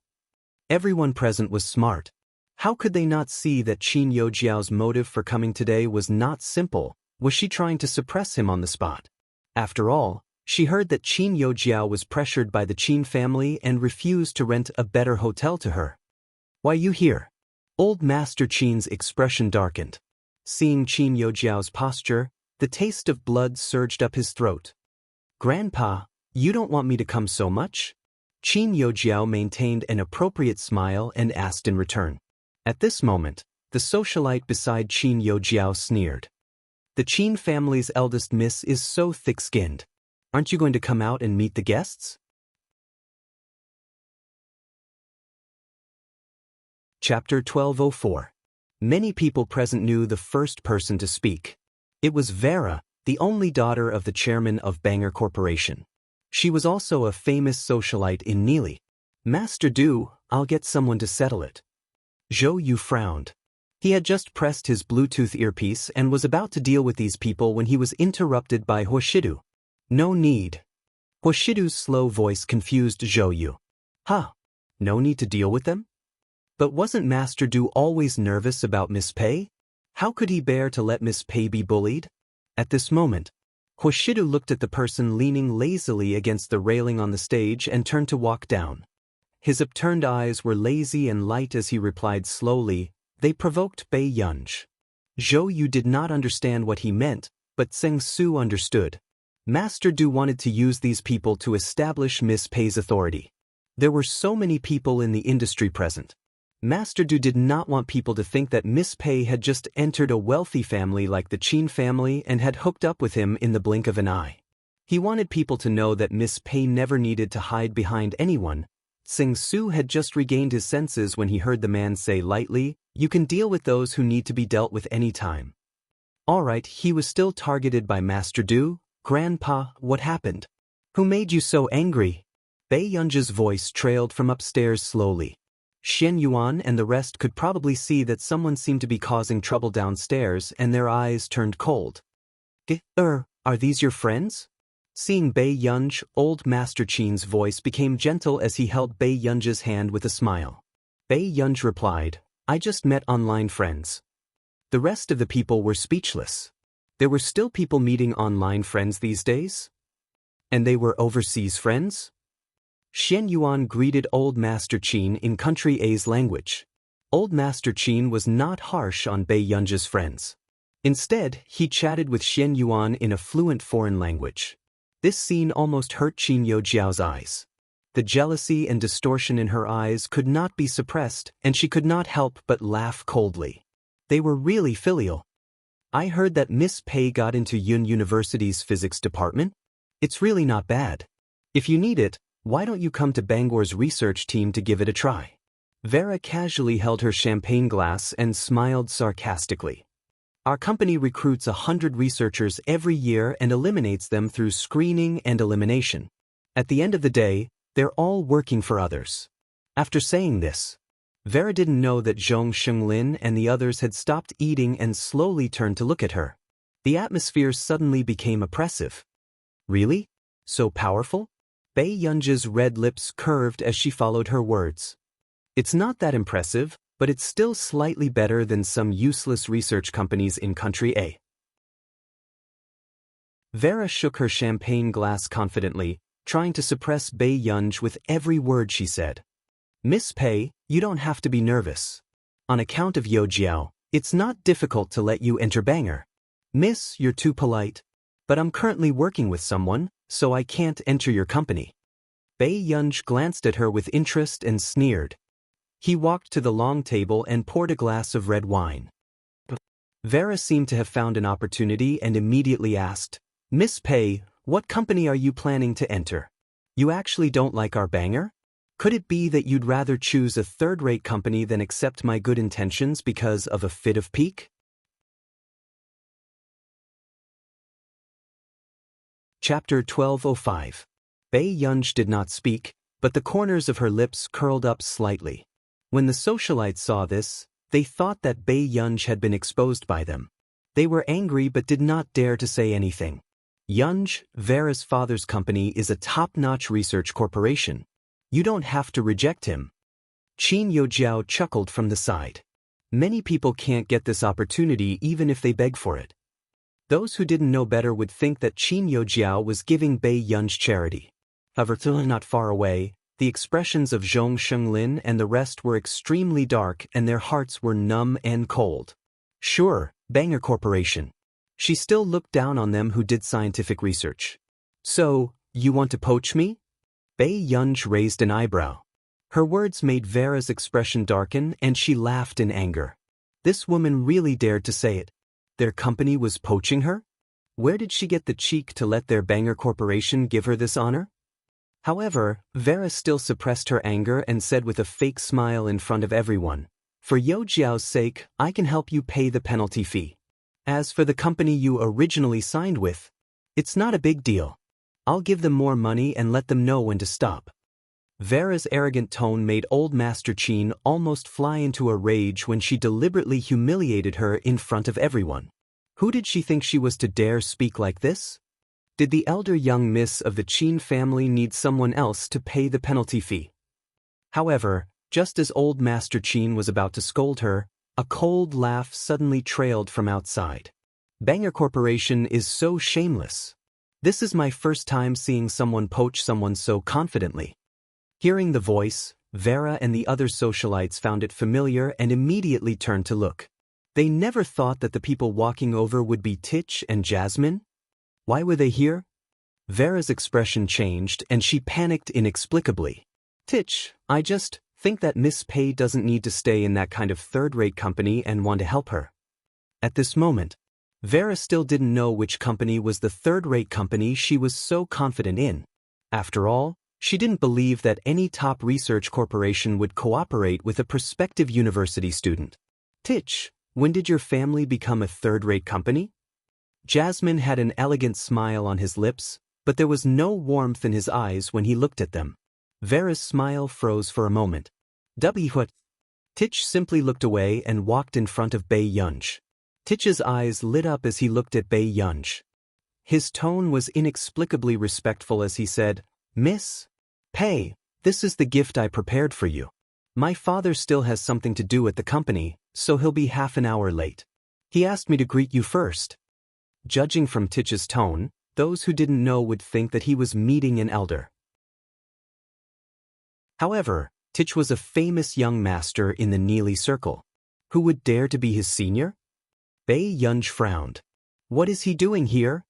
Everyone present was smart. How could they not see that Qin Youjiao's motive for coming today was not simple? Was she trying to suppress him on the spot? After all, she heard that Qin Youjiao was pressured by the Qin family and refused to rent a better hotel to her. Why you here? Old Master Qin's expression darkened. Seeing Qin Youjiao's posture, the taste of blood surged up his throat. Grandpa, you don't want me to come so much? Qin Youjiao maintained an appropriate smile and asked in return. At this moment, the socialite beside Qin Youjiao sneered. The Qin family's eldest miss is so thick-skinned. Aren't you going to come out and meet the guests? Chapter 1204. Many people present knew the first person to speak. It was Vera, the only daughter of the chairman of Banger Corporation. She was also a famous socialite in Neely. Master Du, I'll get someone to settle it. Zhou Yu frowned. He had just pressed his Bluetooth earpiece and was about to deal with these people when he was interrupted by Huoshidu. No need. Huoshidu's slow voice confused Zhou Yu. Huh? No need to deal with them? But wasn't Master Du always nervous about Miss Pei? How could he bear to let Miss Pei be bullied? At this moment, Huoshidu looked at the person leaning lazily against the railing on the stage and turned to walk down. His upturned eyes were lazy and light as he replied slowly, "They provoked Bei Yunj." Zhou Yu did not understand what he meant, but Seng Su understood. Master Du wanted to use these people to establish Miss Pei's authority. There were so many people in the industry present. Master Du did not want people to think that Miss Pei had just entered a wealthy family like the Qin family and had hooked up with him in the blink of an eye. He wanted people to know that Miss Pei never needed to hide behind anyone. Seng Su had just regained his senses when he heard the man say lightly, "You can deal with those who need to be dealt with any time." Alright, he was still targeted by Master Du. "Grandpa, what happened? Who made you so angry?" Bei Yunj's voice trailed from upstairs slowly. Xian Yuan and the rest could probably see that someone seemed to be causing trouble downstairs and their eyes turned cold. Are these your friends? Seeing Bei Yunj, old Master Qin's voice became gentle as he held Bei Yunj's hand with a smile. Bei Yunj replied, "I just met online friends." The rest of the people were speechless. There were still people meeting online friends these days? And they were overseas friends? Xian Yuan greeted Old Master Qin in Country A's language. Old Master Qin was not harsh on Bei Yunj's friends. Instead, he chatted with Xian Yuan in a fluent foreign language. This scene almost hurt Qin Youjiao's eyes. The jealousy and distortion in her eyes could not be suppressed, and she could not help but laugh coldly. They were really filial. "I heard that Miss Pei got into Yun University's physics department. It's really not bad. If you need it, why don't you come to Bangor's research team to give it a try?" Vera casually held her champagne glass and smiled sarcastically. "Our company recruits 100 researchers every year and eliminates them through screening and elimination. At the end of the day, they're all working for others." After saying this, Vera didn't know that Zhong Shenglin and the others had stopped eating and slowly turned to look at her. The atmosphere suddenly became oppressive. Really? So powerful? Bei Yunj's red lips curved as she followed her words. "It's not that impressive, but it's still slightly better than some useless research companies in Country A." Vera shook her champagne glass confidently, trying to suppress Bei Yunj with every word she said. "Miss Pei, you don't have to be nervous. On account of Youjiao, it's not difficult to let you enter Banger. Miss, you're too polite. But I'm currently working with someone, so I can't enter your company." Bei Yunj glanced at her with interest and sneered. He walked to the long table and poured a glass of red wine. Vera seemed to have found an opportunity and immediately asked, "Miss Pei, what company are you planning to enter? You actually don't like our Banger? Could it be that you'd rather choose a third-rate company than accept my good intentions because of a fit of pique?" Chapter 1205. Bei Yunj did not speak, but the corners of her lips curled up slightly. When the socialites saw this, they thought that Bei Yunj had been exposed by them. They were angry but did not dare to say anything. Yunj, Vera's father's company, is a top-notch research corporation. You don't have to reject him. Qin Youjiao chuckled from the side. Many people can't get this opportunity even if they beg for it. Those who didn't know better would think that Qin Youjiao was giving Bei Yunj charity. However, not far away, the expressions of Zhong Shenglin and the rest were extremely dark and their hearts were numb and cold. Sure, Banger Corporation. She still looked down on them who did scientific research. "So, you want to poach me?" Bei Yunj raised an eyebrow. Her words made Vera's expression darken and she laughed in anger. This woman really dared to say it. Their company was poaching her? Where did she get the cheek to let their Banger Corporation give her this honor? However, Vera still suppressed her anger and said with a fake smile in front of everyone, For Yojiao's sake, I can help you pay the penalty fee. As for the company you originally signed with, it's not a big deal. I'll give them more money and let them know when to stop. Vera's arrogant tone made old Master Qin almost fly into a rage when she deliberately humiliated her in front of everyone. Who did she think she was to dare speak like this? Did the elder young miss of the Qin family need someone else to pay the penalty fee? However, just as old Master Qin was about to scold her, a cold laugh suddenly trailed from outside. Banger Corporation is so shameless. This is my first time seeing someone poach someone so confidently. Hearing the voice, Vera and the other socialites found it familiar and immediately turned to look. They never thought that the people walking over would be Titch and Jasmine. Why were they here? Vera's expression changed and she panicked inexplicably. Titch, I just think that Miss Pei doesn't need to stay in that kind of third-rate company and want to help her. At this moment, Vera still didn't know which company was the third-rate company she was so confident in. After all, she didn't believe that any top research corporation would cooperate with a prospective university student. Titch, when did your family become a third-rate company? Jasmine had an elegant smile on his lips, but there was no warmth in his eyes when he looked at them. Vera's smile froze for a moment. What? Titch simply looked away and walked in front of Bei Yunj. Titch's eyes lit up as he looked at Bei Yunj. His tone was inexplicably respectful as he said, Miss Pei, this is the gift I prepared for you. My father still has something to do at the company, so he'll be half an hour late. He asked me to greet you first. Judging from Titch's tone, those who didn't know would think that he was meeting an elder. However, Titch was a famous young master in the Neely Circle. Who would dare to be his senior? Bei Yunj frowned. What is he doing here?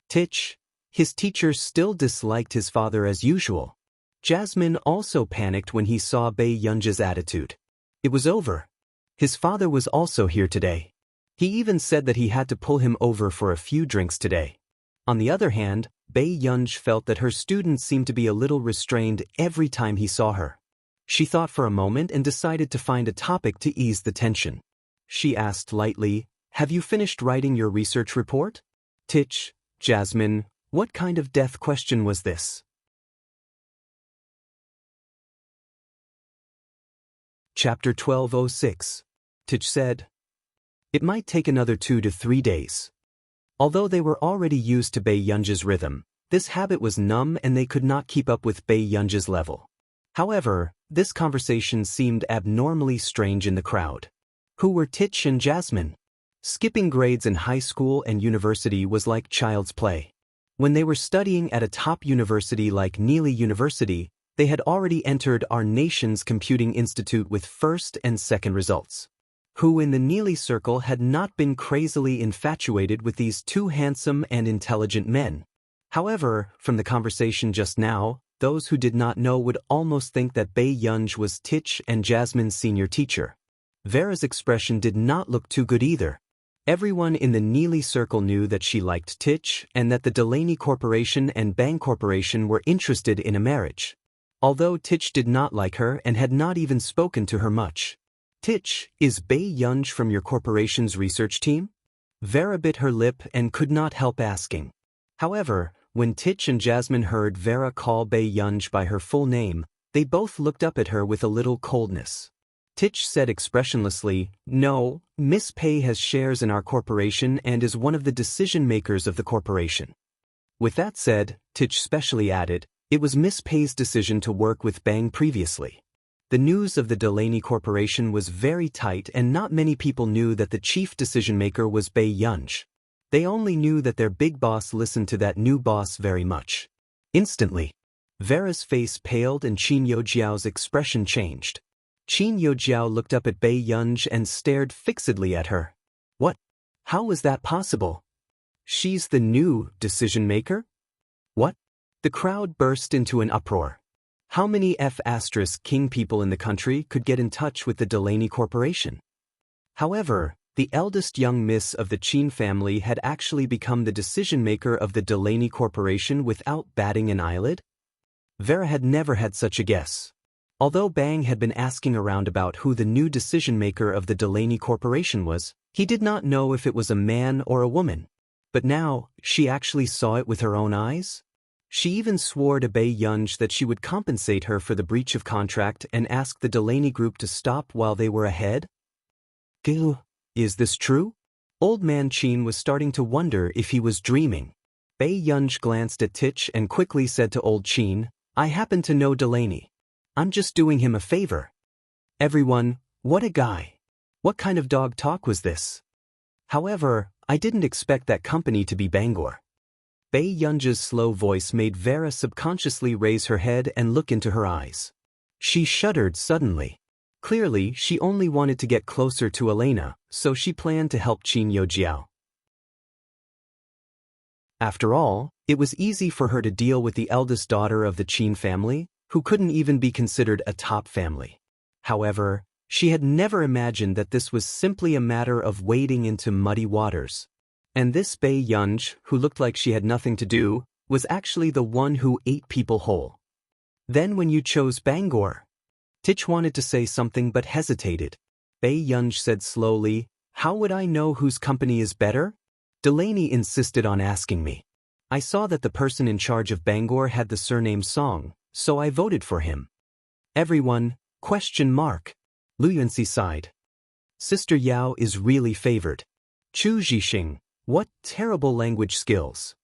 Titch. His teacher still disliked his father as usual. Jasmine also panicked when he saw Bei Yunj's attitude. It was over. His father was also here today. He even said that he had to pull him over for a few drinks today. On the other hand, Bei Yunj felt that her student seemed to be a little restrained every time he saw her. She thought for a moment and decided to find a topic to ease the tension. She asked lightly, Have you finished writing your research report? Titch, Jasmine, what kind of death question was this? Chapter 1206. Titch said, It might take another 2 to 3 days. Although they were already used to Bei Yunj's rhythm, this habit was numb and they could not keep up with Bei Yunj's level. However, this conversation seemed abnormally strange in the crowd. Who were Titch and Jasmine? Skipping grades in high school and university was like child's play. When they were studying at a top university like Neely University, they had already entered our nation's computing institute with first and second results. Who in the Neely circle had not been crazily infatuated with these two handsome and intelligent men? However, from the conversation just now, those who did not know would almost think that Bei Yunj was Titch and Jasmine's senior teacher. Vera's expression did not look too good either. Everyone in the Neely circle knew that she liked Titch and that the Delaney Corporation and Bang Corporation were interested in a marriage. Although Titch did not like her and had not even spoken to her much. Titch, is Bei Yunj from your corporation's research team? Vera bit her lip and could not help asking. However, when Titch and Jasmine heard Vera call Bei Yunj by her full name, they both looked up at her with a little coldness. Titch said expressionlessly, No, Miss Pei has shares in our corporation and is one of the decision-makers of the corporation. With that said, Titch specially added, it was Miss Pei's decision to work with Bang previously. The news of the Delaney Corporation was very tight and not many people knew that the chief decision-maker was Bei Yunj. They only knew that their big boss listened to that new boss very much. Instantly, Vera's face paled and Qin Yojiao's expression changed. Qin Yojiao looked up at Bei Yunj and stared fixedly at her. What? How was that possible? She's the new decision-maker? What? The crowd burst into an uproar. How many F***king people in the country could get in touch with the Delaney Corporation? However, the eldest young miss of the Qin family had actually become the decision-maker of the Delaney Corporation without batting an eyelid? Vera had never had such a guess. Although Bang had been asking around about who the new decision-maker of the Delaney Corporation was, he did not know if it was a man or a woman. But now, she actually saw it with her own eyes? She even swore to Bae Yunj that she would compensate her for the breach of contract and ask the Delaney Group to stop while they were ahead? Gil, is this true? Old man Chin was starting to wonder if he was dreaming. Bae Yunj glanced at Tich and quickly said to old Chin, I happen to know Delaney. I'm just doing him a favor. Everyone, what a guy. What kind of dog talk was this? However, I didn't expect that company to be Bangor. Bae Yunj's slow voice made Vera subconsciously raise her head and look into her eyes. She shuddered suddenly. Clearly, she only wanted to get closer to Elena, so she planned to help Qin Yojiao. After all, it was easy for her to deal with the eldest daughter of the Qin family, who couldn't even be considered a top family. However, she had never imagined that this was simply a matter of wading into muddy waters. And this Bae Yunj, who looked like she had nothing to do, was actually the one who ate people whole. Then when you chose Bangor? Tich wanted to say something but hesitated. Bae Yunj said slowly, how would I know whose company is better? Delaney insisted on asking me. I saw that the person in charge of Bangor had the surname Song, so I voted for him. Everyone, ? Lu Yunxi sighed. Sister Yao is really favored. Chu Zhixing, what terrible language skills.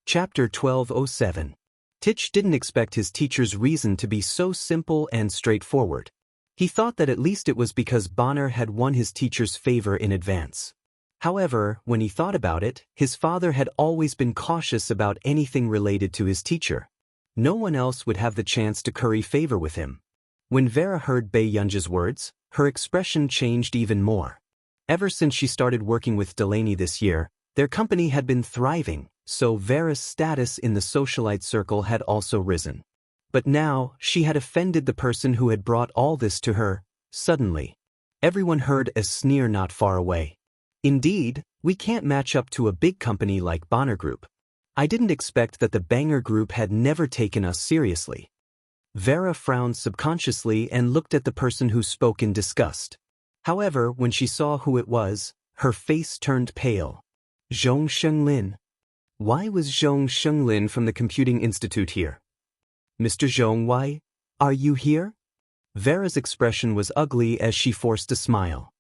Chapter 1207. Tich didn't expect his teacher's reason to be so simple and straightforward. He thought that at least it was because Bonner had won his teacher's favor in advance. However, when he thought about it, his father had always been cautious about anything related to his teacher. No one else would have the chance to curry favor with him. When Vera heard Bae Yunj's words, her expression changed even more. Ever since she started working with Delaney this year, their company had been thriving, so Vera's status in the socialite circle had also risen. But now, she had offended the person who had brought all this to her. Suddenly, everyone heard a sneer not far away. Indeed, we can't match up to a big company like Bonner Group. I didn't expect that the Banger Group had never taken us seriously. Vera frowned subconsciously and looked at the person who spoke in disgust. However, when she saw who it was, her face turned pale. Zhong Shenglin. Why was Zhong Shenglin from the Computing Institute here? Mr. Zhong, why are you here? Vera's expression was ugly as she forced a smile.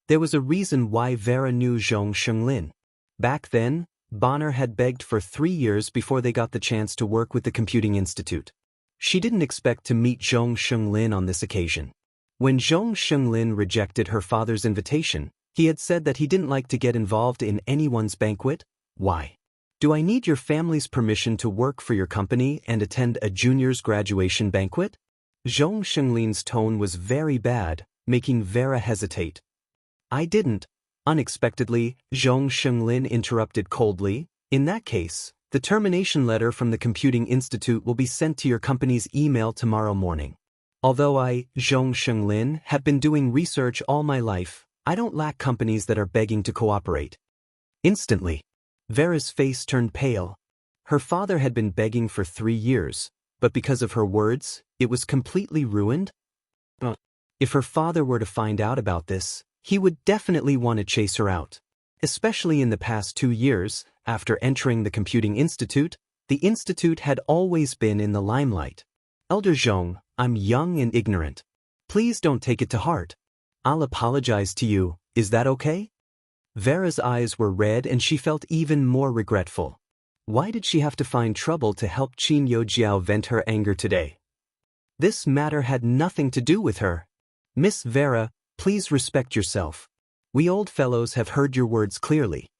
There was a reason why Vera knew Zhong Shenglin. Back then, Bonner had begged for 3 years before they got the chance to work with the Computing Institute. She didn't expect to meet Zhong Shenglin on this occasion. When Zhong Shenglin rejected her father's invitation, he had said that he didn't like to get involved in anyone's banquet. Why? Do I need your family's permission to work for your company and attend a junior's graduation banquet? Zhong Shenglin's tone was very bad, making Vera hesitate. I didn't. Unexpectedly, Zhong Shenglin interrupted coldly. In that case, the termination letter from the Computing Institute will be sent to your company's email tomorrow morning. Although I, Zhong Shenglin, have been doing research all my life, I don't lack companies that are begging to cooperate. Instantly, Vera's face turned pale. Her father had been begging for 3 years, but because of her words, it was completely ruined? If her father were to find out about this, he would definitely want to chase her out. Especially in the past 2 years, after entering the Computing Institute, the institute had always been in the limelight. Elder Zhong, I'm young and ignorant. Please don't take it to heart. I'll apologize to you, is that okay? Vera's eyes were red and she felt even more regretful. Why did she have to find trouble to help Qin Yojiao vent her anger today? This matter had nothing to do with her. Miss Vera, please respect yourself. We old fellows have heard your words clearly.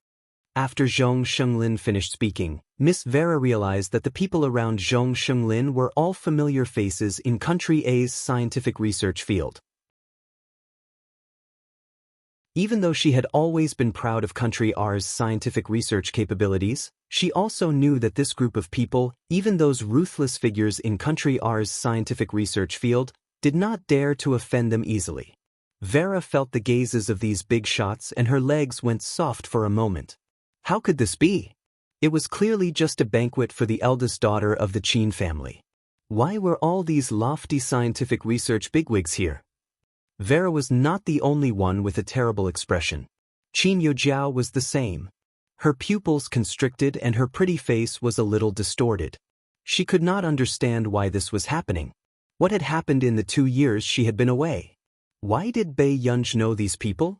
After Zhong Shenglin finished speaking, Miss Vera realized that the people around Zhong Shenglin were all familiar faces in Country A's scientific research field. Even though she had always been proud of Country R's scientific research capabilities, she also knew that this group of people, even those ruthless figures in Country R's scientific research field, did not dare to offend them easily. Vera felt the gazes of these big shots and her legs went soft for a moment. How could this be? It was clearly just a banquet for the eldest daughter of the Qin family. Why were all these lofty scientific research bigwigs here? Vera was not the only one with a terrible expression. Qin Yojiao was the same. Her pupils constricted and her pretty face was a little distorted. She could not understand why this was happening. What had happened in the 2 years she had been away? Why did Bei Yunj know these people?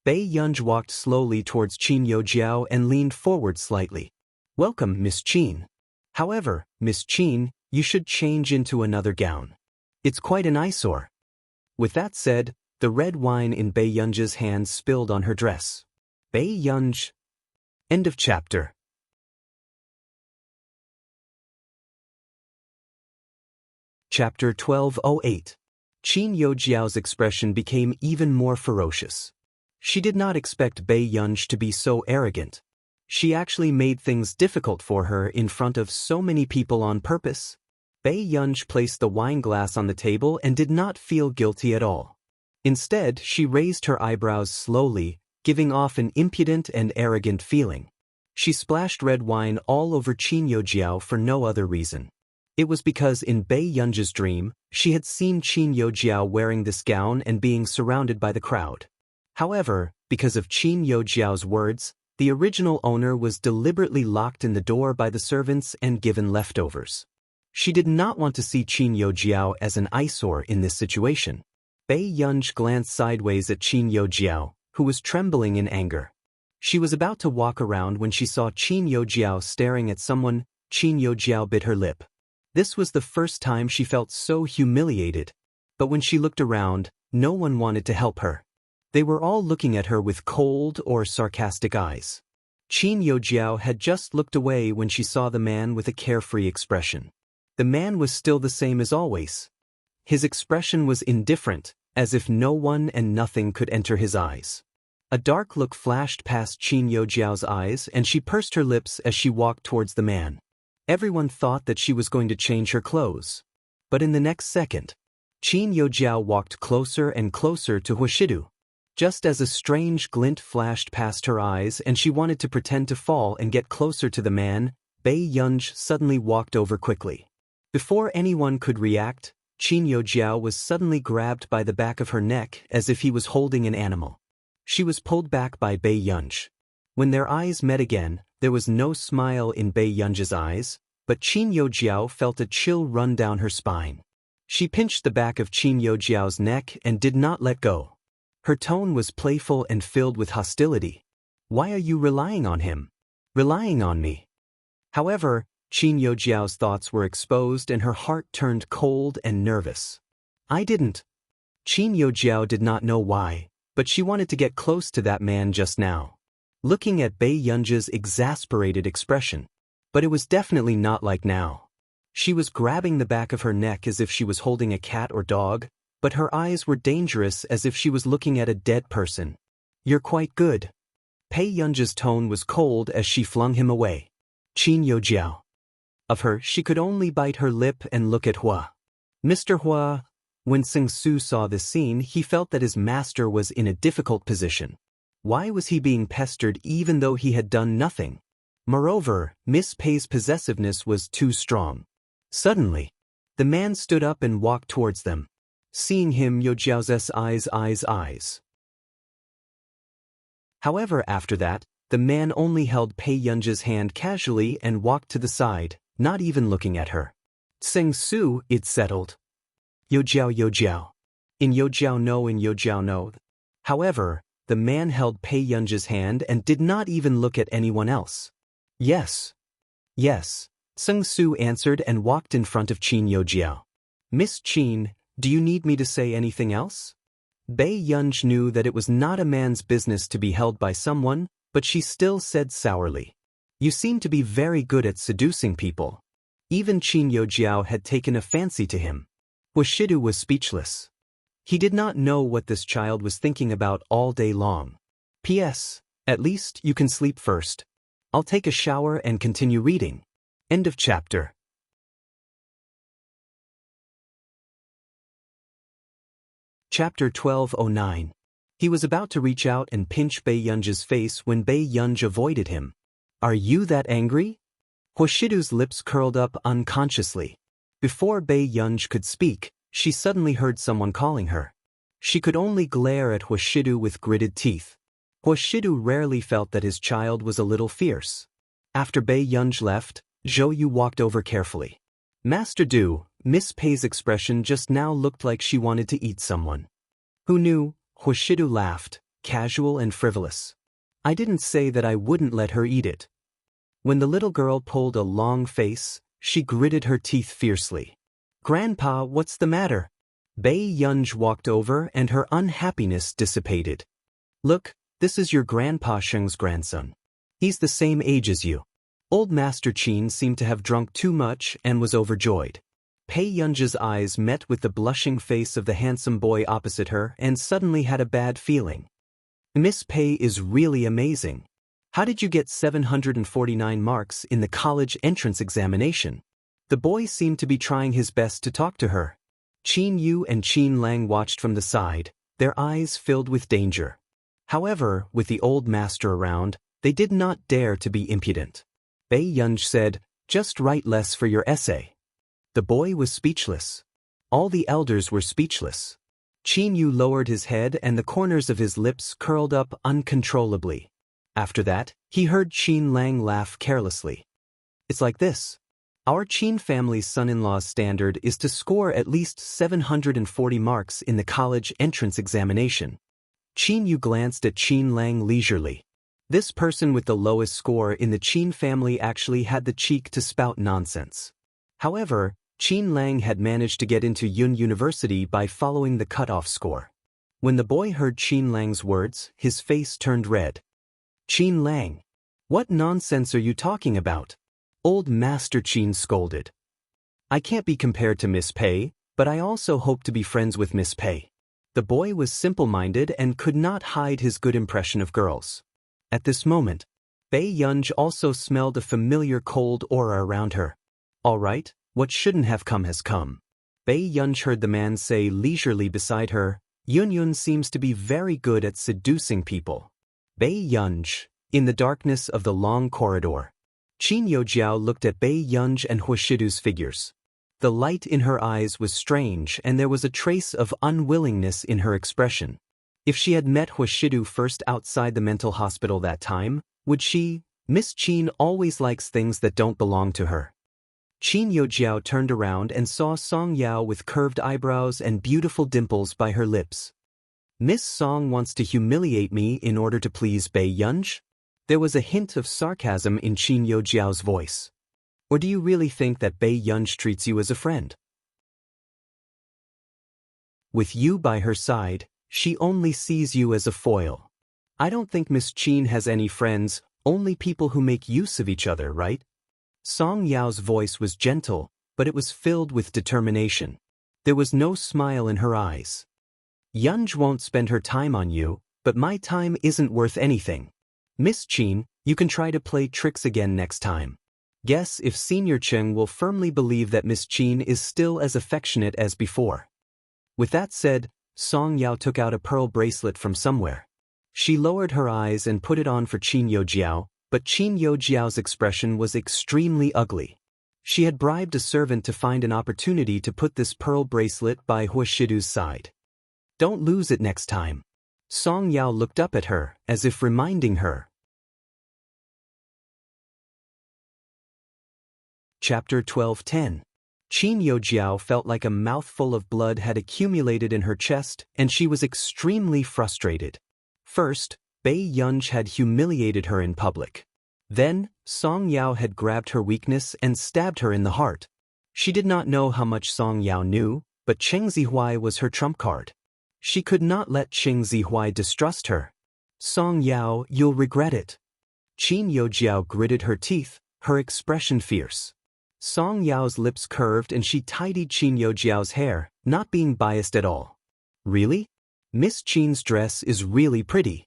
Bei Yunj walked slowly towards Qin Yojiao and leaned forward slightly. Welcome, Miss Qin. However, Miss Qin, you should change into another gown. It's quite an eyesore. With that said, the red wine in Bei Yunj's hand spilled on her dress. Bei Yunj. End of chapter. Chapter 1208. Qin Yojiao's expression became even more ferocious. She did not expect Bei Yunj to be so arrogant. She actually made things difficult for her in front of so many people on purpose. Bei Yunj placed the wine glass on the table and did not feel guilty at all. Instead, she raised her eyebrows slowly, giving off an impudent and arrogant feeling. She splashed red wine all over Qin Yojiao for no other reason. It was because in Bei Yunj's dream, she had seen Qin Yojiao wearing this gown and being surrounded by the crowd. However, because of Qin Yojiao's words, the original owner was deliberately locked in the door by the servants and given leftovers. She did not want to see Qin Yojiao as an eyesore in this situation. Bei Yunj glanced sideways at Qin Yojiao, who was trembling in anger. She was about to walk around when she saw Qin Yojiao staring at someone. Qin Yojiao bit her lip. This was the first time she felt so humiliated. But when she looked around, no one wanted to help her. They were all looking at her with cold or sarcastic eyes. Qin Yojiao had just looked away when she saw the man with a carefree expression. The man was still the same as always. His expression was indifferent, as if no one and nothing could enter his eyes. A dark look flashed past Qin Yojiao's eyes and she pursed her lips as she walked towards the man. Everyone thought that she was going to change her clothes. But in the next second, Qin Yojiao walked closer and closer to Huashidu. Just as a strange glint flashed past her eyes and she wanted to pretend to fall and get closer to the man, Bei Yunj suddenly walked over quickly. Before anyone could react, Qin Yojiao was suddenly grabbed by the back of her neck as if he was holding an animal. She was pulled back by Bei Yunj. When their eyes met again, there was no smile in Bei Yunj's eyes, but Qin Yojiao felt a chill run down her spine. She pinched the back of Qin Yojiao's neck and did not let go. Her tone was playful and filled with hostility. Why are you relying on him? Relying on me? However, Qin Yojiao's thoughts were exposed and her heart turned cold and nervous. I didn't. Qin Yojiao did not know why, but she wanted to get close to that man just now. Looking at Bei Yunj's exasperated expression. But it was definitely not like now. She was grabbing the back of her neck as if she was holding a cat or dog, but her eyes were dangerous as if she was looking at a dead person. You're quite good. Bei Yunj's tone was cold as she flung him away. Qin Yojiao. Of her, she could only bite her lip and look at Hua. Mr. Hua. When Sing Su saw this scene, he felt that his master was in a difficult position. Why was he being pestered even though he had done nothing? Moreover, Miss Pei's possessiveness was too strong. Suddenly, the man stood up and walked towards them. Seeing him, Yojiao's eyes. However, after that, the man only held Bei Yunj's hand casually and walked to the side, not even looking at her. Sing Su, it's settled. Yojiao. In Yojiao no. However, the man held Bei Yunj's hand and did not even look at anyone else. Yes. Sung Su answered and walked in front of Qin Yojiao. Miss Qin, do you need me to say anything else? Bei Yunj knew that it was not a man's business to be held by someone, but she still said sourly. You seem to be very good at seducing people. Even Qin Yojiao had taken a fancy to him. Huashidu was speechless. He did not know what this child was thinking about all day long. P.S. At least you can sleep first. I'll take a shower and continue reading. End of chapter. Chapter 1209. He was about to reach out and pinch Bei Yunj's face when Bei Yunj avoided him. Are you that angry? Huashidu's lips curled up unconsciously. Before Bei Yunj could speak, she suddenly heard someone calling her. She could only glare at Huashidu with gritted teeth. Huashidu rarely felt that his child was a little fierce. After Bei Yunj left, Zhou Yu walked over carefully. Master Du, Miss Pei's expression just now looked like she wanted to eat someone. Who knew? Huashidu laughed, casual and frivolous. I didn't say that I wouldn't let her eat it. When the little girl pulled a long face, she gritted her teeth fiercely. Grandpa, what's the matter? Bei Yunj walked over and her unhappiness dissipated. Look, this is your Grandpa Sheng's grandson. He's the same age as you. Old Master Qin seemed to have drunk too much and was overjoyed. Bei Yunj's eyes met with the blushing face of the handsome boy opposite her and suddenly had a bad feeling. Miss Pei is really amazing. How did you get 749 marks in the college entrance examination? The boy seemed to be trying his best to talk to her. Qin Yu and Qin Lang watched from the side, their eyes filled with danger. However, with the old master around, they did not dare to be impudent. Bei Yunj said, "Just write less for your essay." The boy was speechless. All the elders were speechless. Qin Yu lowered his head and the corners of his lips curled up uncontrollably. After that, he heard Qin Lang laugh carelessly. It's like this. Our Qin family's son-in-law's standard is to score at least 740 marks in the college entrance examination. Qin Yu glanced at Qin Lang leisurely. This person with the lowest score in the Qin family actually had the cheek to spout nonsense. However, Qin Lang had managed to get into Yun University by following the cutoff score. When the boy heard Qin Lang's words, his face turned red. Qin Lang, what nonsense are you talking about? Old Master Qin scolded. I can't be compared to Miss Pei, but I also hope to be friends with Miss Pei. The boy was simple-minded and could not hide his good impression of girls. At this moment, Bei Yunj also smelled a familiar cold aura around her. All right, what shouldn't have come has come. Bei Yunj heard the man say leisurely beside her, Yun Yun seems to be very good at seducing people. Bei Yunj, in the darkness of the long corridor. Qin Yojiao looked at Bei Yunj and Huashidu's figures. The light in her eyes was strange and there was a trace of unwillingness in her expression. If she had met Huashidu first outside the mental hospital that time, would she? Miss Qin always likes things that don't belong to her. Qin Yojiao turned around and saw Song Yao with curved eyebrows and beautiful dimples by her lips. Miss Song wants to humiliate me in order to please Bei Yunj? There was a hint of sarcasm in Qin Yojiao's voice. Or do you really think that Bei Yunj treats you as a friend? With you by her side, she only sees you as a foil. I don't think Miss Qin has any friends, only people who make use of each other, right? Song Yao's voice was gentle, but it was filled with determination. There was no smile in her eyes. Yunj won't spend her time on you, but my time isn't worth anything. Miss Qin, you can try to play tricks again next time. Guess if Senior Cheng will firmly believe that Miss Qin is still as affectionate as before. With that said, Song Yao took out a pearl bracelet from somewhere. She lowered her eyes and put it on for Qin Yojiao, but Qin Yojiao's expression was extremely ugly. She had bribed a servant to find an opportunity to put this pearl bracelet by Huashidu's side. Don't lose it next time. Song Yao looked up at her, as if reminding her. Chapter 12:10. Qin Yojiao felt like a mouthful of blood had accumulated in her chest, and she was extremely frustrated. First, Bei Yunj had humiliated her in public. Then, Song Yao had grabbed her weakness and stabbed her in the heart. She did not know how much Song Yao knew, but Cheng Zihuai was her trump card. She could not let Cheng Zihuai distrust her. Song Yao, you'll regret it. Qin Yojiao gritted her teeth, her expression fierce. Song Yao's lips curved and she tidied Qin Yojiao's hair, not being biased at all. Really? Miss Qin's dress is really pretty.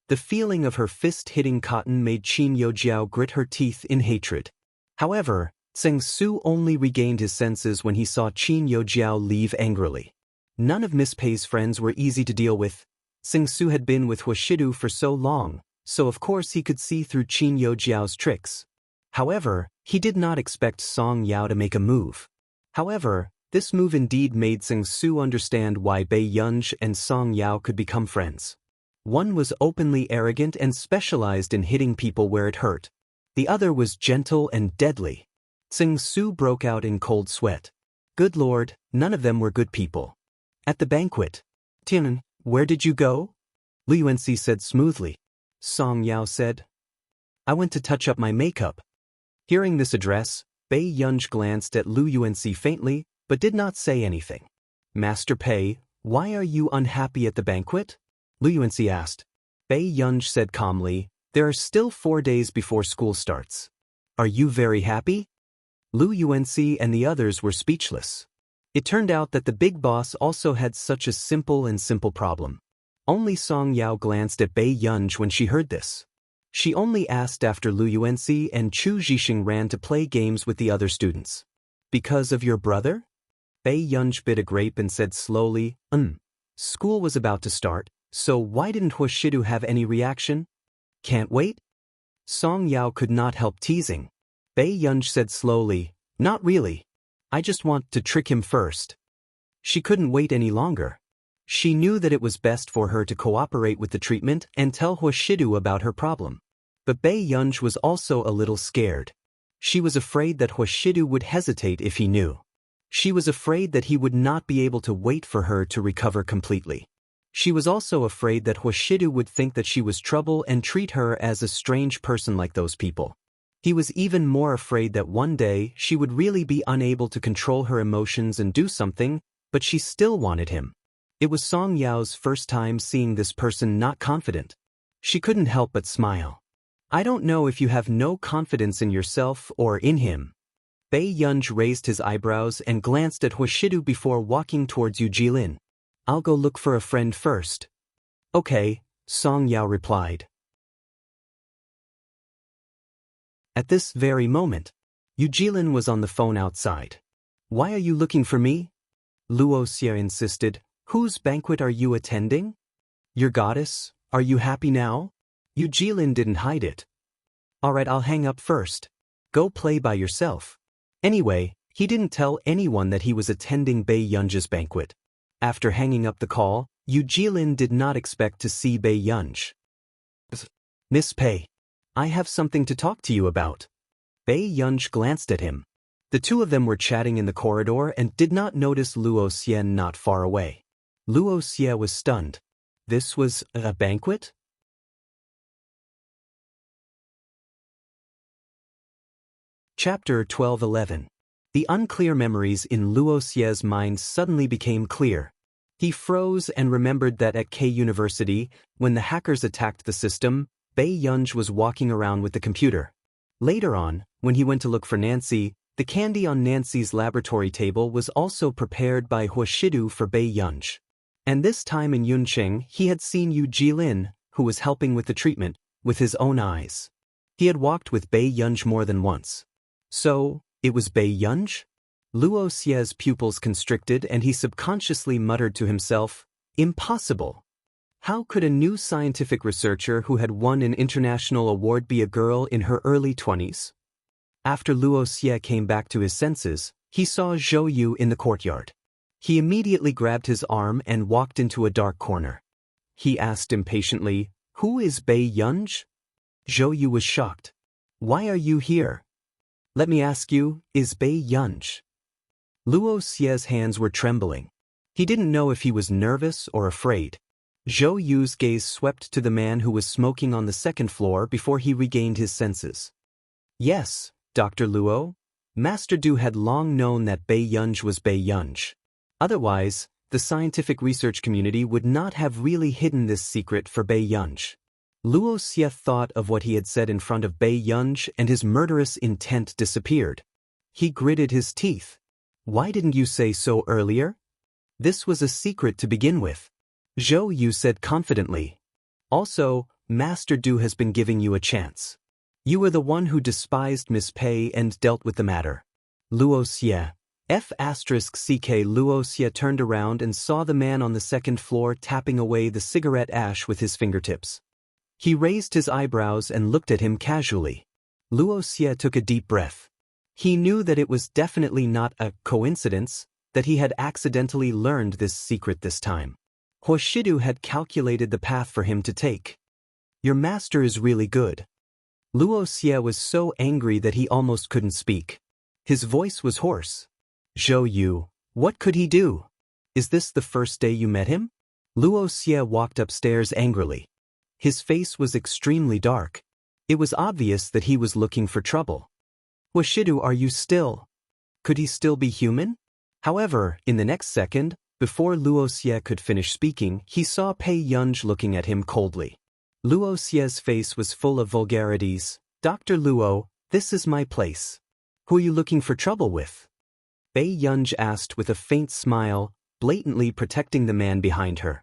The feeling of her fist hitting cotton made Qin Yojiao grit her teeth in hatred. However, Tseng Su only regained his senses when he saw Qin Yojiao leave angrily. None of Miss Pei's friends were easy to deal with. Tseng Su had been with Huashidu for so long, so of course he could see through Qin Youjiao's tricks. However, he did not expect Song Yao to make a move. However, this move indeed made Sing Su understand why Bei Yunj and Song Yao could become friends. One was openly arrogant and specialized in hitting people where it hurt. The other was gentle and deadly. Sing Su broke out in cold sweat. Good Lord, none of them were good people. At the banquet. Tian, where did you go? Lu Yuanxi said smoothly. Song Yao said, I went to touch up my makeup. Hearing this address, Bei Yunj glanced at Lu Yuanxi faintly, but did not say anything. Master Pei, why are you unhappy at the banquet? Lu Yuanxi asked. Bei Yunj said calmly, there are still 4 days before school starts. Are you very happy? Lu Yuanxi and the others were speechless. It turned out that the big boss also had such a simple problem. Only Song Yao glanced at Bei Yunj when she heard this. She only asked after Lu Yuanxi, and Chu Zhixing ran to play games with the other students. Because of your brother? Bei Yunj bit a grape and said slowly, School was about to start, so why didn't Huashidu have any reaction? Can't wait? Song Yao could not help teasing. Bei Yunj said slowly, not really. I just want to trick him first. She couldn't wait any longer. She knew that it was best for her to cooperate with the treatment and tell Huashidu about her problem. But Bei Yunj was also a little scared. She was afraid that Huashidu would hesitate if he knew. She was afraid that he would not be able to wait for her to recover completely. She was also afraid that Huashidu would think that she was trouble and treat her as a strange person like those people. He was even more afraid that one day she would really be unable to control her emotions and do something, but she still wanted him. It was Song Yao's first time seeing this person not confident. She couldn't help but smile. I don't know if you have no confidence in yourself or in him. Bei Yunj raised his eyebrows and glanced at Huashidu before walking towards Yu Jilin. I'll go look for a friend first. Okay, Song Yao replied. At this very moment, Yu Jilin was on the phone outside. Why are you looking for me? Luo Xie insisted. Whose banquet are you attending? Your goddess, are you happy now? Yu Jilin didn't hide it. Alright, I'll hang up first. Go play by yourself. Anyway, he didn't tell anyone that he was attending Bei Yunj's banquet. After hanging up the call, Yu Jilin did not expect to see Bei Yunj. Miss Pei, I have something to talk to you about. Bei Yunj glanced at him. The two of them were chatting in the corridor and did not notice Luo Xie not far away. Luo Xie was stunned. This was a banquet? Chapter 12:11. The unclear memories in Luo Xie's mind suddenly became clear. He froze and remembered that at K University, when the hackers attacked the system, Bei Yunj was walking around with the computer. Later on, when he went to look for Nancy, the candy on Nancy's laboratory table was also prepared by Huashidu for Bei Yunj. And this time in Yunqing, he had seen Yu Jilin, who was helping with the treatment, with his own eyes. He had walked with Bei Yunj more than once. So, it was Bei Yunj? Luo Xie's pupils constricted and he subconsciously muttered to himself, impossible. How could a new scientific researcher who had won an international award be a girl in her early 20s? After Luo Xie came back to his senses, he saw Zhou Yu in the courtyard. He immediately grabbed his arm and walked into a dark corner. He asked impatiently, Who is Bei Yunj? Zhou Yu was shocked. Why are you here? Let me ask you, is Bei Yunj? Luo Xie's hands were trembling. He didn't know if he was nervous or afraid. Zhou Yu's gaze swept to the man who was smoking on the second floor before he regained his senses. Yes, Dr. Luo. Master Du had long known that Bei Yunj was Bei Yunj. Otherwise, the scientific research community would not have really hidden this secret for Bei Yunj. Luo Xie thought of what he had said in front of Bei Yunj and his murderous intent disappeared. He gritted his teeth. Why didn't you say so earlier? This was a secret to begin with. Zhou Yu said confidently. Also, Master Du has been giving you a chance. You were the one who despised Miss Pei and dealt with the matter. Luo Xie. F***ck Luo Xie turned around and saw the man on the second floor tapping away the cigarette ash with his fingertips. He raised his eyebrows and looked at him casually. Luo Xie took a deep breath. He knew that it was definitely not a coincidence that he had accidentally learned this secret this time. Hoshidu had calculated the path for him to take. Your master is really good. Luo Xie was so angry that he almost couldn't speak. His voice was hoarse. Zhou Yu, what could he do? Is this the first day you met him? Luo Xie walked upstairs angrily. His face was extremely dark. It was obvious that he was looking for trouble. Hoshidu, are you still? Could he still be human? However, in the next second, before Luo Xie could finish speaking, he saw Pei Yunj looking at him coldly. Luo Xie's face was full of vulgarities. Dr. Luo, this is my place. Who are you looking for trouble with? Pei Yunj asked with a faint smile, blatantly protecting the man behind her.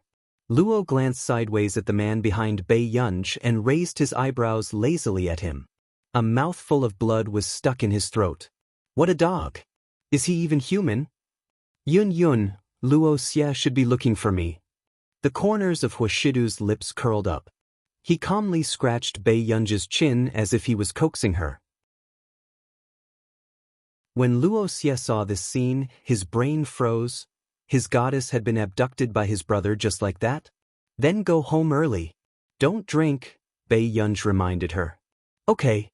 Luo glanced sideways at the man behind Pei Yunj and raised his eyebrows lazily at him. A mouthful of blood was stuck in his throat. What a dog! Is he even human? Yun, Luo Xie should be looking for me. The corners of Hoshidu's lips curled up. He calmly scratched Pei Yunj's chin as if he was coaxing her. When Luo Xie saw this scene, his brain froze. His goddess had been abducted by his brother just like that? Then go home early. Don't drink, Pei Yunj reminded her. Okay.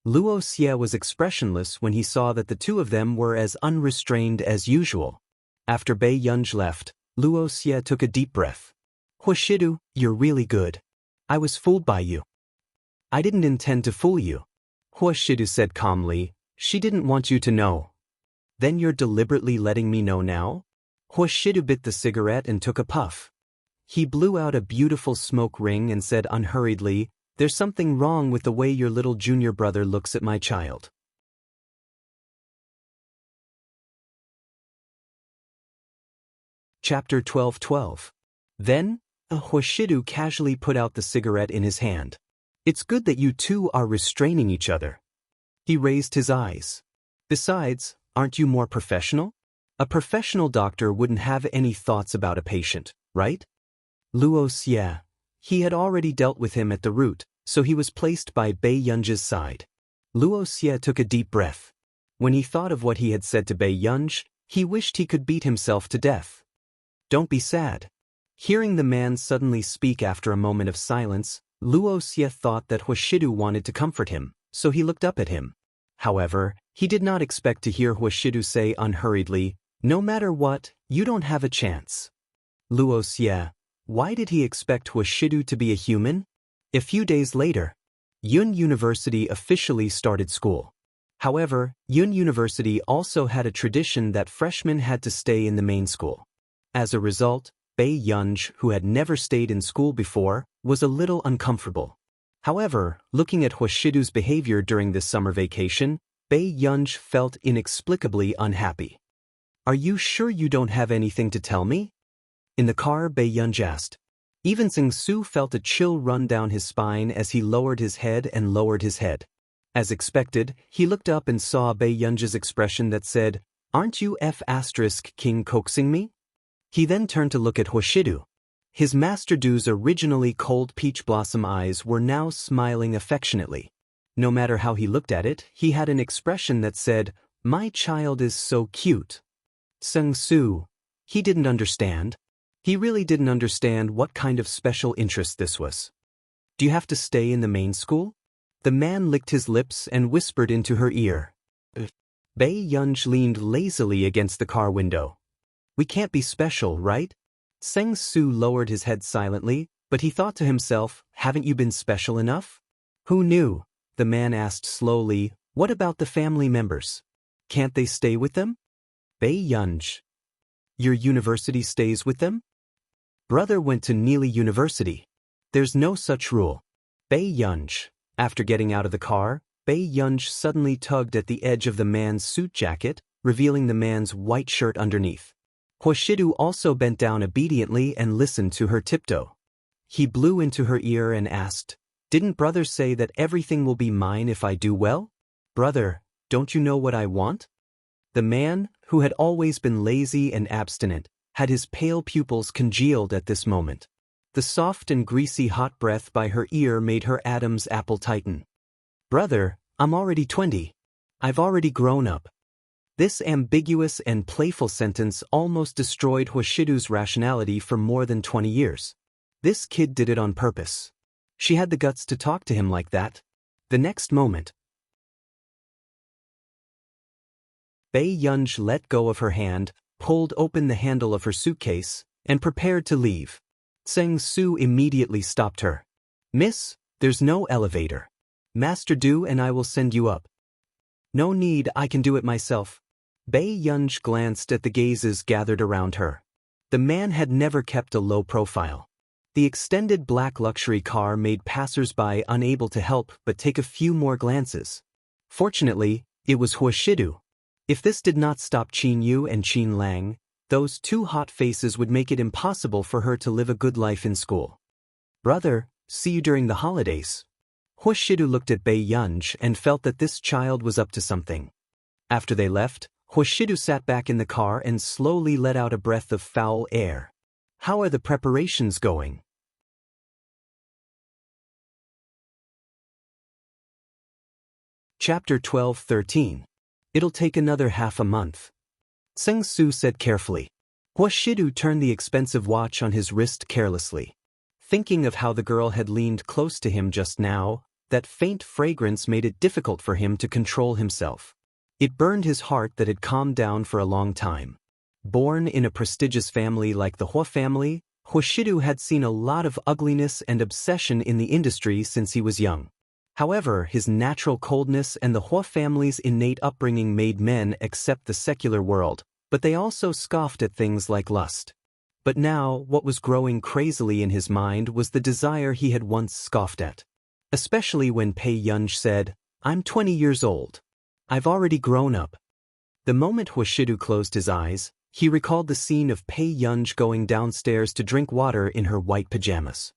Luo Xie was expressionless when he saw that the two of them were as unrestrained as usual. After Pei Yunj left, Luo Xie took a deep breath. Hoshidu, you're really good. I was fooled by you. I didn't intend to fool you. Hoshidu said calmly, she didn't want you to know. Then you're deliberately letting me know now? Hoshidu bit the cigarette and took a puff. He blew out a beautiful smoke ring and said unhurriedly, there's something wrong with the way your little junior brother looks at my child. Chapter 12:12. Then, Hoshidu casually put out the cigarette in his hand. It's good that you two are restraining each other. He raised his eyes. Besides, aren't you more professional? A professional doctor wouldn't have any thoughts about a patient, right? Luo Xie. He had already dealt with him at the root, so he was placed by Pei Yunj's side. Luo Xie took a deep breath. When he thought of what he had said to Pei Yunj, he wished he could beat himself to death. Don't be sad. Hearing the man suddenly speak after a moment of silence, Luo Xie thought that Hoshidu wanted to comfort him, so he looked up at him. However, he did not expect to hear Hoshidu say unhurriedly, no matter what, you don't have a chance. Luo Xie. Why did he expect Hoshidu to be a human? A few days later, Yun University officially started school. However, Yun University also had a tradition that freshmen had to stay in the main school. As a result, Pei Yunj, who had never stayed in school before, was a little uncomfortable. However, looking at Hoshidu's behavior during this summer vacation, Pei Yunj felt inexplicably unhappy. Are you sure you don't have anything to tell me? In the car, Pei Yunj asked. Even Su felt a chill run down his spine as he lowered his head and lowered his head. As expected, he looked up and saw Pei Yunj's expression that said, aren't you King coaxing me? He then turned to look at Hoshidu. His Master Du's originally cold peach blossom eyes were now smiling affectionately. No matter how he looked at it, he had an expression that said, my child is so cute. Su. He didn't understand. He really didn't understand what kind of special interest this was. Do you have to stay in the main school? The man licked his lips and whispered into her ear. Pei Yunj leaned lazily against the car window. We can't be special, right? Su lowered his head silently, but he thought to himself, haven't you been special enough? Who knew? The man asked slowly, what about the family members? Can't they stay with them? Pei Yunj. Your university stays with them? Brother went to Neely University. There's no such rule. Pei Yunj. After getting out of the car, Pei Yunj suddenly tugged at the edge of the man's suit jacket, revealing the man's white shirt underneath. Hoshidu also bent down obediently and listened to her tiptoe. He blew into her ear and asked, didn't brother say that everything will be mine if I do well? Brother, don't you know what I want? The man, who had always been lazy and abstinent, had his pale pupils congealed at this moment. The soft and greasy hot breath by her ear made her Adam's apple tighten. "Brother, I'm already 20. I've already grown up." This ambiguous and playful sentence almost destroyed Hoshidu's rationality for more than 20 years. This kid did it on purpose. She had the guts to talk to him like that. The next moment, Bae Yunj let go of her hand, pulled open the handle of her suitcase, and prepared to leave. Sang Soo immediately stopped her. "Miss, there's no elevator. Master Du and I will send you up." "No need, I can do it myself." Bae Yunj glanced at the gazes gathered around her. The man had never kept a low profile. The extended black luxury car made passers-by unable to help but take a few more glances. Fortunately, it was Hoshidu. If this did not stop Qin Yu and Qin Lang, those two hot faces would make it impossible for her to live a good life in school. "Brother, see you during the holidays." Hoshidu looked at Bae Yunj and felt that this child was up to something. After they left, Hoshidu sat back in the car and slowly let out a breath of foul air. "How are the preparations going?" Chapter 12-13. It'll take another half a month. Sang Soo said carefully. Hoshidu turned the expensive watch on his wrist carelessly. Thinking of how the girl had leaned close to him just now, that faint fragrance made it difficult for him to control himself. It burned his heart that had calmed down for a long time. Born in a prestigious family like the Hua family, Hoshidu had seen a lot of ugliness and obsession in the industry since he was young. However, his natural coldness and the Hua family's innate upbringing made men accept the secular world, but they also scoffed at things like lust. But now, what was growing crazily in his mind was the desire he had once scoffed at. Especially when Bae Yunj said, "I'm 20 years old. I've already grown up." The moment Hoshidu closed his eyes, he recalled the scene of Bae Yunj going downstairs to drink water in her white pajamas.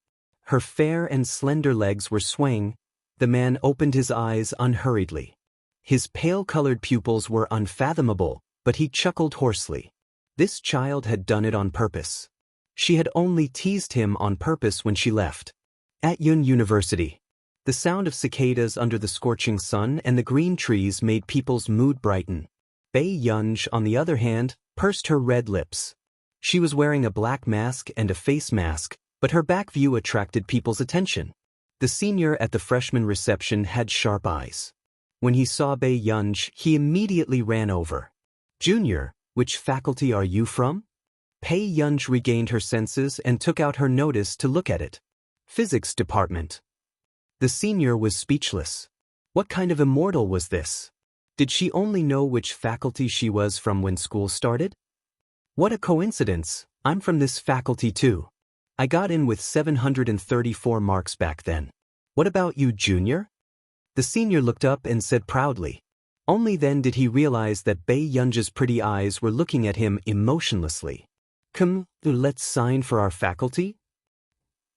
Her fair and slender legs were swaying. The man opened his eyes unhurriedly. His pale-colored pupils were unfathomable, but he chuckled hoarsely. This child had done it on purpose. She had only teased him on purpose when she left. At Yun University, the sound of cicadas under the scorching sun and the green trees made people's mood brighten. Bae Yunj, on the other hand, pursed her red lips. She was wearing a black mask and a face mask, but her back view attracted people's attention. The senior at the freshman reception had sharp eyes. When he saw Bae Yunj, he immediately ran over. "Junior, which faculty are you from?" Bae Yunj regained her senses and took out her notice to look at it. "Physics department." The senior was speechless. What kind of immortal was this? Did she only know which faculty she was from when school started? "What a coincidence, I'm from this faculty too. I got in with 734 marks back then. What about you, junior?" The senior looked up and said proudly. Only then did he realize that Bae Yunj's pretty eyes were looking at him emotionlessly. "Come, let's sign for our faculty?"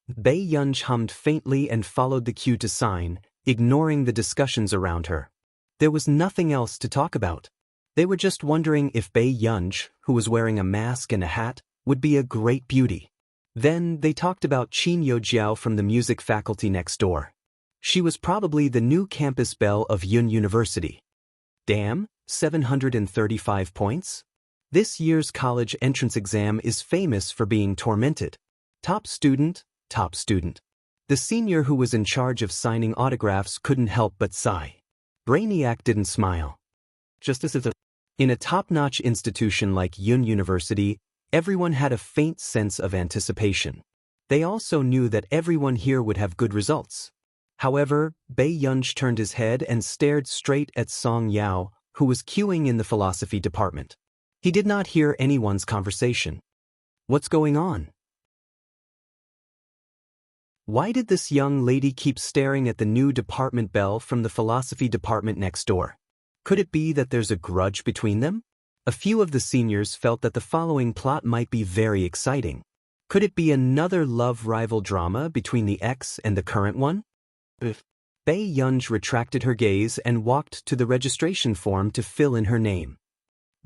Bae Yunj hummed faintly and followed the cue to sign, ignoring the discussions around her. There was nothing else to talk about. They were just wondering if Bae Yunj, who was wearing a mask and a hat, would be a great beauty. Then they talked about Qin Yojiao from the music faculty next door. She was probably the new campus belle of Yun University. Damn, 735 points? This year's college entrance exam is famous for being tormented. Top student, top student. The senior who was in charge of signing autographs couldn't help but sigh. Brainiac didn't smile. Just as in a top-notch institution like Yun University, everyone had a faint sense of anticipation. They also knew that everyone here would have good results. However, Bae Yunj turned his head and stared straight at Song Yao, who was queuing in the philosophy department. He did not hear anyone's conversation. What's going on? Why did this young lady keep staring at the new department belle from the philosophy department next door? Could it be that there's a grudge between them? A few of the seniors felt that the following plot might be very exciting. Could it be another love rival drama between the ex and the current one? Bae Yunj retracted her gaze and walked to the registration form to fill in her name.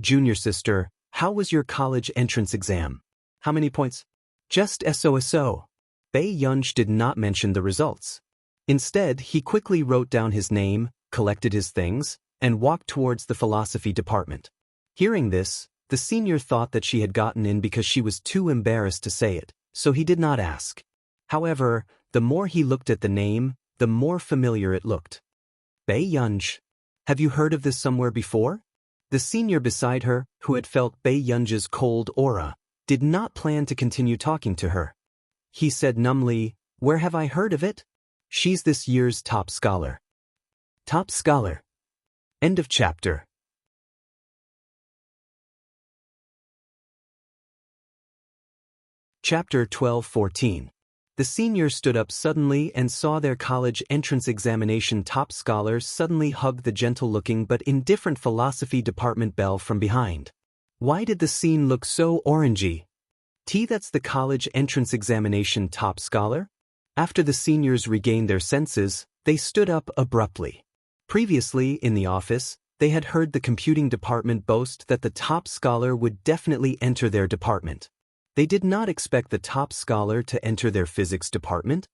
"Junior sister, how was your college entrance exam? How many points?" "Just so." Bae-yunj did not mention the results. Instead, he quickly wrote down his name, collected his things, and walked towards the philosophy department. Hearing this, the senior thought that she had gotten in because she was too embarrassed to say it, so he did not ask. However, the more he looked at the name, the more familiar it looked. Bae-yunj. Have you heard of this somewhere before? The senior beside her, who had felt Bae-yunj's cold aura, did not plan to continue talking to her. He said numbly, "Where have I heard of it? She's this year's top scholar." Top scholar. End of chapter. Chapter 12-14. The senior stood up suddenly and saw their college entrance examination top scholar suddenly hug the gentle-looking but indifferent philosophy department belle from behind. Why did the scene look so orangey? That's the college entrance examination top scholar? After the seniors regained their senses, they stood up abruptly. Previously, in the office, they had heard the computing department boast that the top scholar would definitely enter their department. They did not expect the top scholar to enter their physics department.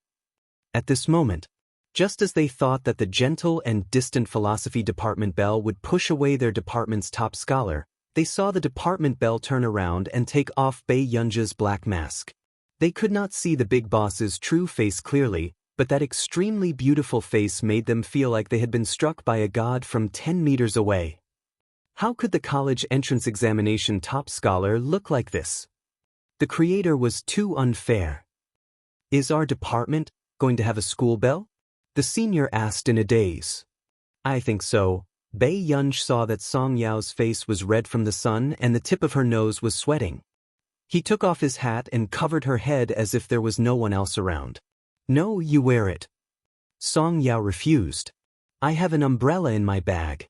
At this moment, just as they thought that the gentle and distant philosophy department belle would push away their department's top scholar, they saw the department belle turn around and take off Bae-yunj's black mask. They could not see the big boss's true face clearly, but that extremely beautiful face made them feel like they had been struck by a god from 10 meters away. How could the college entrance examination top scholar look like this? The creator was too unfair. Is our department going to have a school bell? The senior asked in a daze. I think so. Bae-yunj saw that Song Yao's face was red from the sun and the tip of her nose was sweating. He took off his hat and covered her head as if there was no one else around. No, you wear it. Song Yao refused. I have an umbrella in my bag.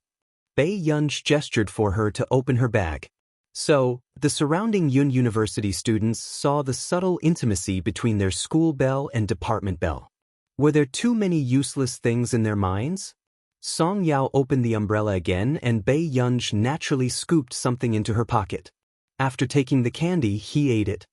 Bae-yunj gestured for her to open her bag. So, the surrounding Yun University students saw the subtle intimacy between their school bell and department bell. Were there too many useless things in their minds? Song Yao opened the umbrella again and Bae-yunj naturally scooped something into her pocket. After taking the candy, he ate it.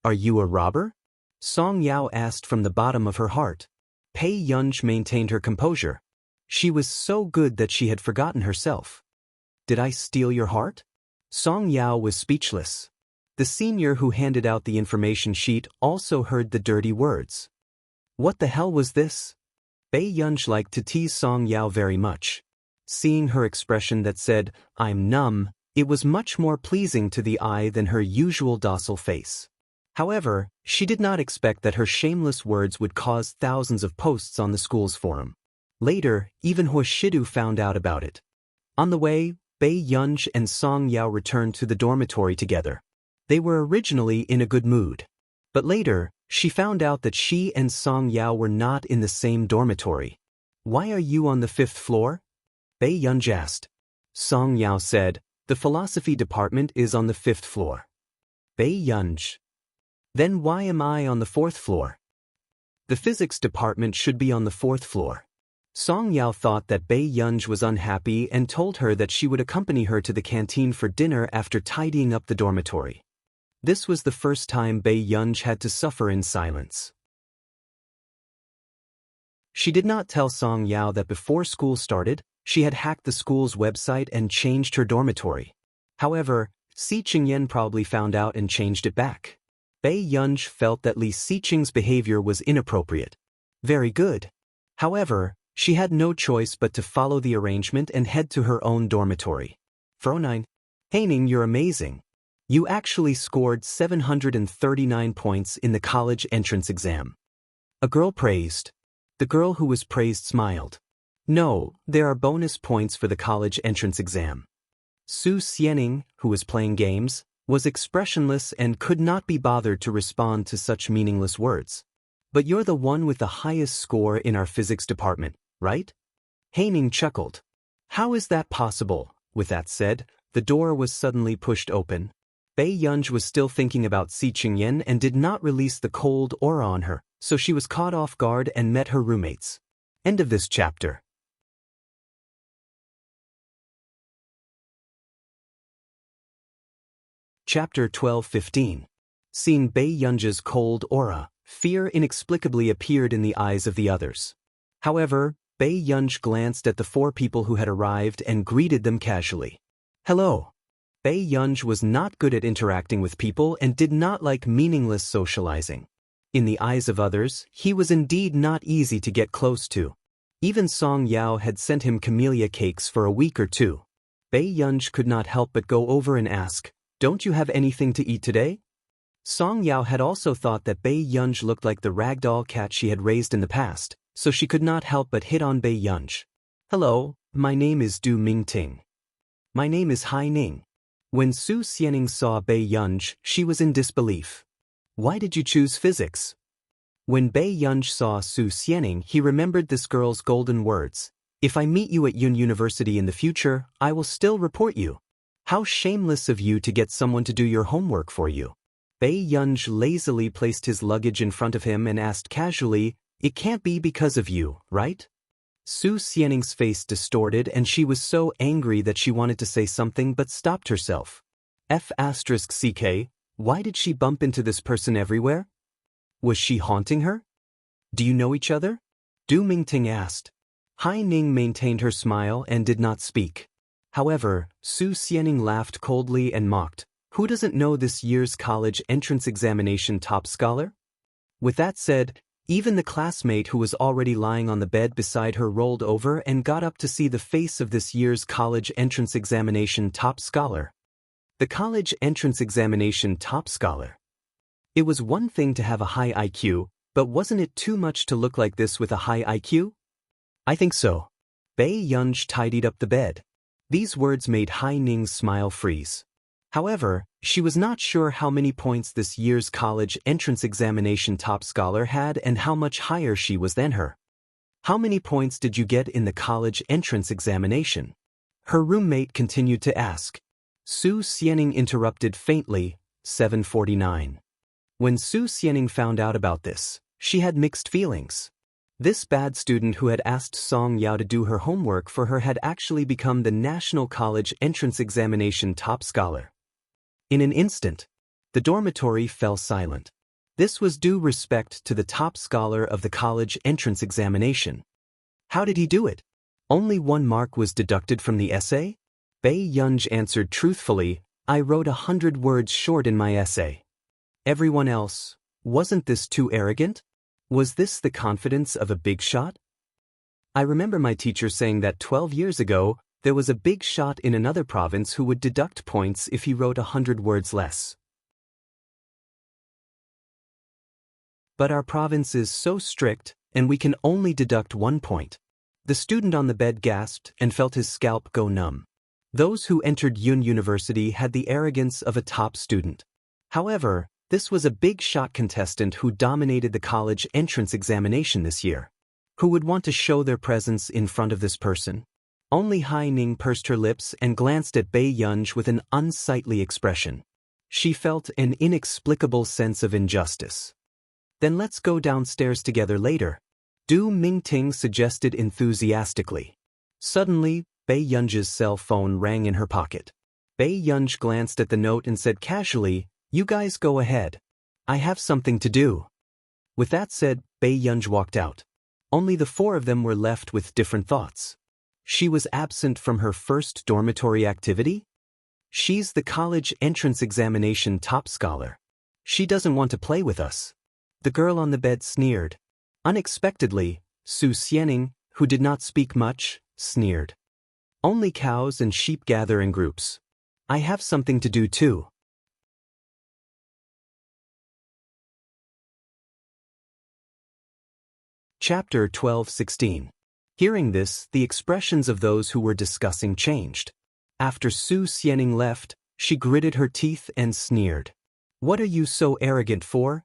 Are you a robber? Song Yao asked from the bottom of her heart. Bae-yunj maintained her composure. She was so good that she had forgotten herself. Did I steal your heart? Song Yao was speechless. The senior who handed out the information sheet also heard the dirty words. What the hell was this? Bae-yunj liked to tease Song Yao very much. Seeing her expression that said, I'm numb, it was much more pleasing to the eye than her usual docile face. However, she did not expect that her shameless words would cause thousands of posts on the school's forum. Later, even Hoshidu found out about it. On the way, Bae-yunj and Song Yao returned to the dormitory together. They were originally in a good mood. But later, she found out that she and Song Yao were not in the same dormitory. Why are you on the 5th floor? Bae-yunj asked. Song Yao said, the philosophy department is on the 5th floor. Bae-yunj. Then why am I on the 4th floor? The physics department should be on the 4th floor. Song Yao thought that Bae-yunj was unhappy and told her that she would accompany her to the canteen for dinner after tidying up the dormitory. This was the first time Bae-yunj had to suffer in silence. She did not tell Song Yao that before school started, she had hacked the school's website and changed her dormitory. However, Si Qingyan probably found out and changed it back. Bae-yunj felt that Li Siqing's behavior was inappropriate. Very good. However, she had no choice but to follow the arrangement and head to her own dormitory. Frohnine. Haining, you're amazing. You actually scored 739 points in the college entrance exam. A girl praised. The girl who was praised smiled. No, there are bonus points for the college entrance exam. Su Xianing, who was playing games, was expressionless and could not be bothered to respond to such meaningless words. But you're the one with the highest score in our physics department, right? Haining chuckled. How is that possible? With that said, the door was suddenly pushed open. Bae-yunj was still thinking about Si Qingyan and did not release the cold aura on her, so she was caught off guard and met her roommates. End of this chapter. Chapter 12-15. Seeing Bae-yunj's cold aura. Fear inexplicably appeared in the eyes of the others. However, Bei Yunj glanced at the four people who had arrived and greeted them casually. Hello. Bei Yunj was not good at interacting with people and did not like meaningless socializing. In the eyes of others, he was indeed not easy to get close to. Even Song Yao had sent him camellia cakes for a week or two. Bei Yunj could not help but go over and ask, "Don't you have anything to eat today?" Song Yao had also thought that Bei Yunj looked like the ragdoll cat she had raised in the past, so she could not help but hit on Bei Yunj. Hello, my name is Du Mingting. My name is Hai Ning. When Su Xianing saw Bei Yunj, she was in disbelief. Why did you choose physics? When Bei Yunj saw Su Xianing, he remembered this girl's golden words. If I meet you at Yun University in the future, I will still report you. How shameless of you to get someone to do your homework for you. Bei Yunj lazily placed his luggage in front of him and asked casually, "It can't be because of you, right?" Su Xianing's face distorted and she was so angry that she wanted to say something but stopped herself. F***ck, why did she bump into this person everywhere? Was she haunting her? Do you know each other? Du Mingting asked. Hai Ning maintained her smile and did not speak. However, Su Xianing laughed coldly and mocked. Who doesn't know this year's college entrance examination top scholar? With that said, even the classmate who was already lying on the bed beside her rolled over and got up to see the face of this year's college entrance examination top scholar. The college entrance examination top scholar. It was one thing to have a high IQ, but wasn't it too much to look like this with a high IQ? I think so. Bei Yunj tidied up the bed. These words made Hai Ning's smile freeze. However, she was not sure how many points this year's college entrance examination top scholar had and how much higher she was than her. How many points did you get in the college entrance examination? Her roommate continued to ask. Su Xianing interrupted faintly, 749. When Su Xianing found out about this, she had mixed feelings. This bad student who had asked Song Yao to do her homework for her had actually become the National College Entrance Examination top scholar. In an instant, the dormitory fell silent. This was due respect to the top scholar of the college entrance examination. How did he do it? Only 1 mark was deducted from the essay? Bei Yunj answered truthfully, I wrote 100 words short in my essay. Everyone else, wasn't this too arrogant? Was this the confidence of a big shot? I remember my teacher saying that 12 years ago, there was a big shot in another province who would deduct points if he wrote 100 words less. But our province is so strict, and we can only deduct 1 point. The student on the bed gasped and felt his scalp go numb. Those who entered Yun University had the arrogance of a top student. However, this was a big shot contestant who dominated the college entrance examination this year. Who would want to show their presence in front of this person? Only Hai Ning pursed her lips and glanced at Bei Yunj with an unsightly expression. She felt an inexplicable sense of injustice. Then let's go downstairs together later, Du Mingting suggested enthusiastically. Suddenly, Bei Yunj's cell phone rang in her pocket. Bei Yunj glanced at the note and said casually, You guys go ahead. I have something to do. With that said, Bei Yunj walked out. Only the 4 of them were left with different thoughts. She was absent from her first dormitory activity? She's the college entrance examination top scholar. She doesn't want to play with us. The girl on the bed sneered. Unexpectedly, Su Xianing, who did not speak much, sneered. Only cows and sheep gather in groups. I have something to do too. Chapter 12:16. Hearing this, the expressions of those who were discussing changed. After Su Xianing left, she gritted her teeth and sneered. What are you so arrogant for?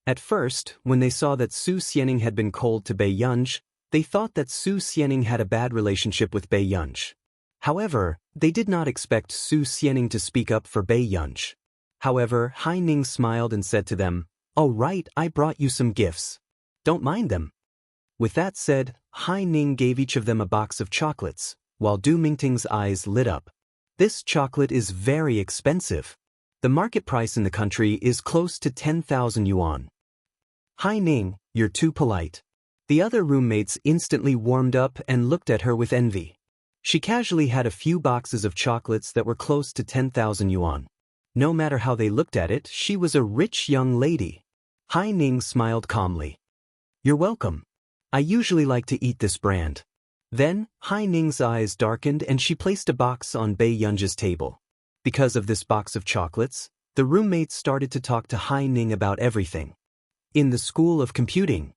At first, when they saw that Su Xianing had been cold to Bei Yunj, they thought that Su Xianing had a bad relationship with Bei Yunj. However, they did not expect Su Xianing to speak up for Bei Yunj. However, Hai Ning smiled and said to them, Oh right, I brought you some gifts. Don't mind them. With that said, Hai Ning gave each of them a box of chocolates, while Du Mingting's eyes lit up. This chocolate is very expensive. The market price in the country is close to 10,000 yuan. "Hi Ning, you're too polite." The other roommates instantly warmed up and looked at her with envy. She casually had a few boxes of chocolates that were close to 10,000 yuan. No matter how they looked at it, she was a rich young lady. Hai Ning smiled calmly. "You're welcome. I usually like to eat this brand." Then, Hai Ning's eyes darkened and she placed a box on Bei Yunji's table. Because of this box of chocolates, the roommates started to talk to Hai Ning about everything. "In the School of Computing."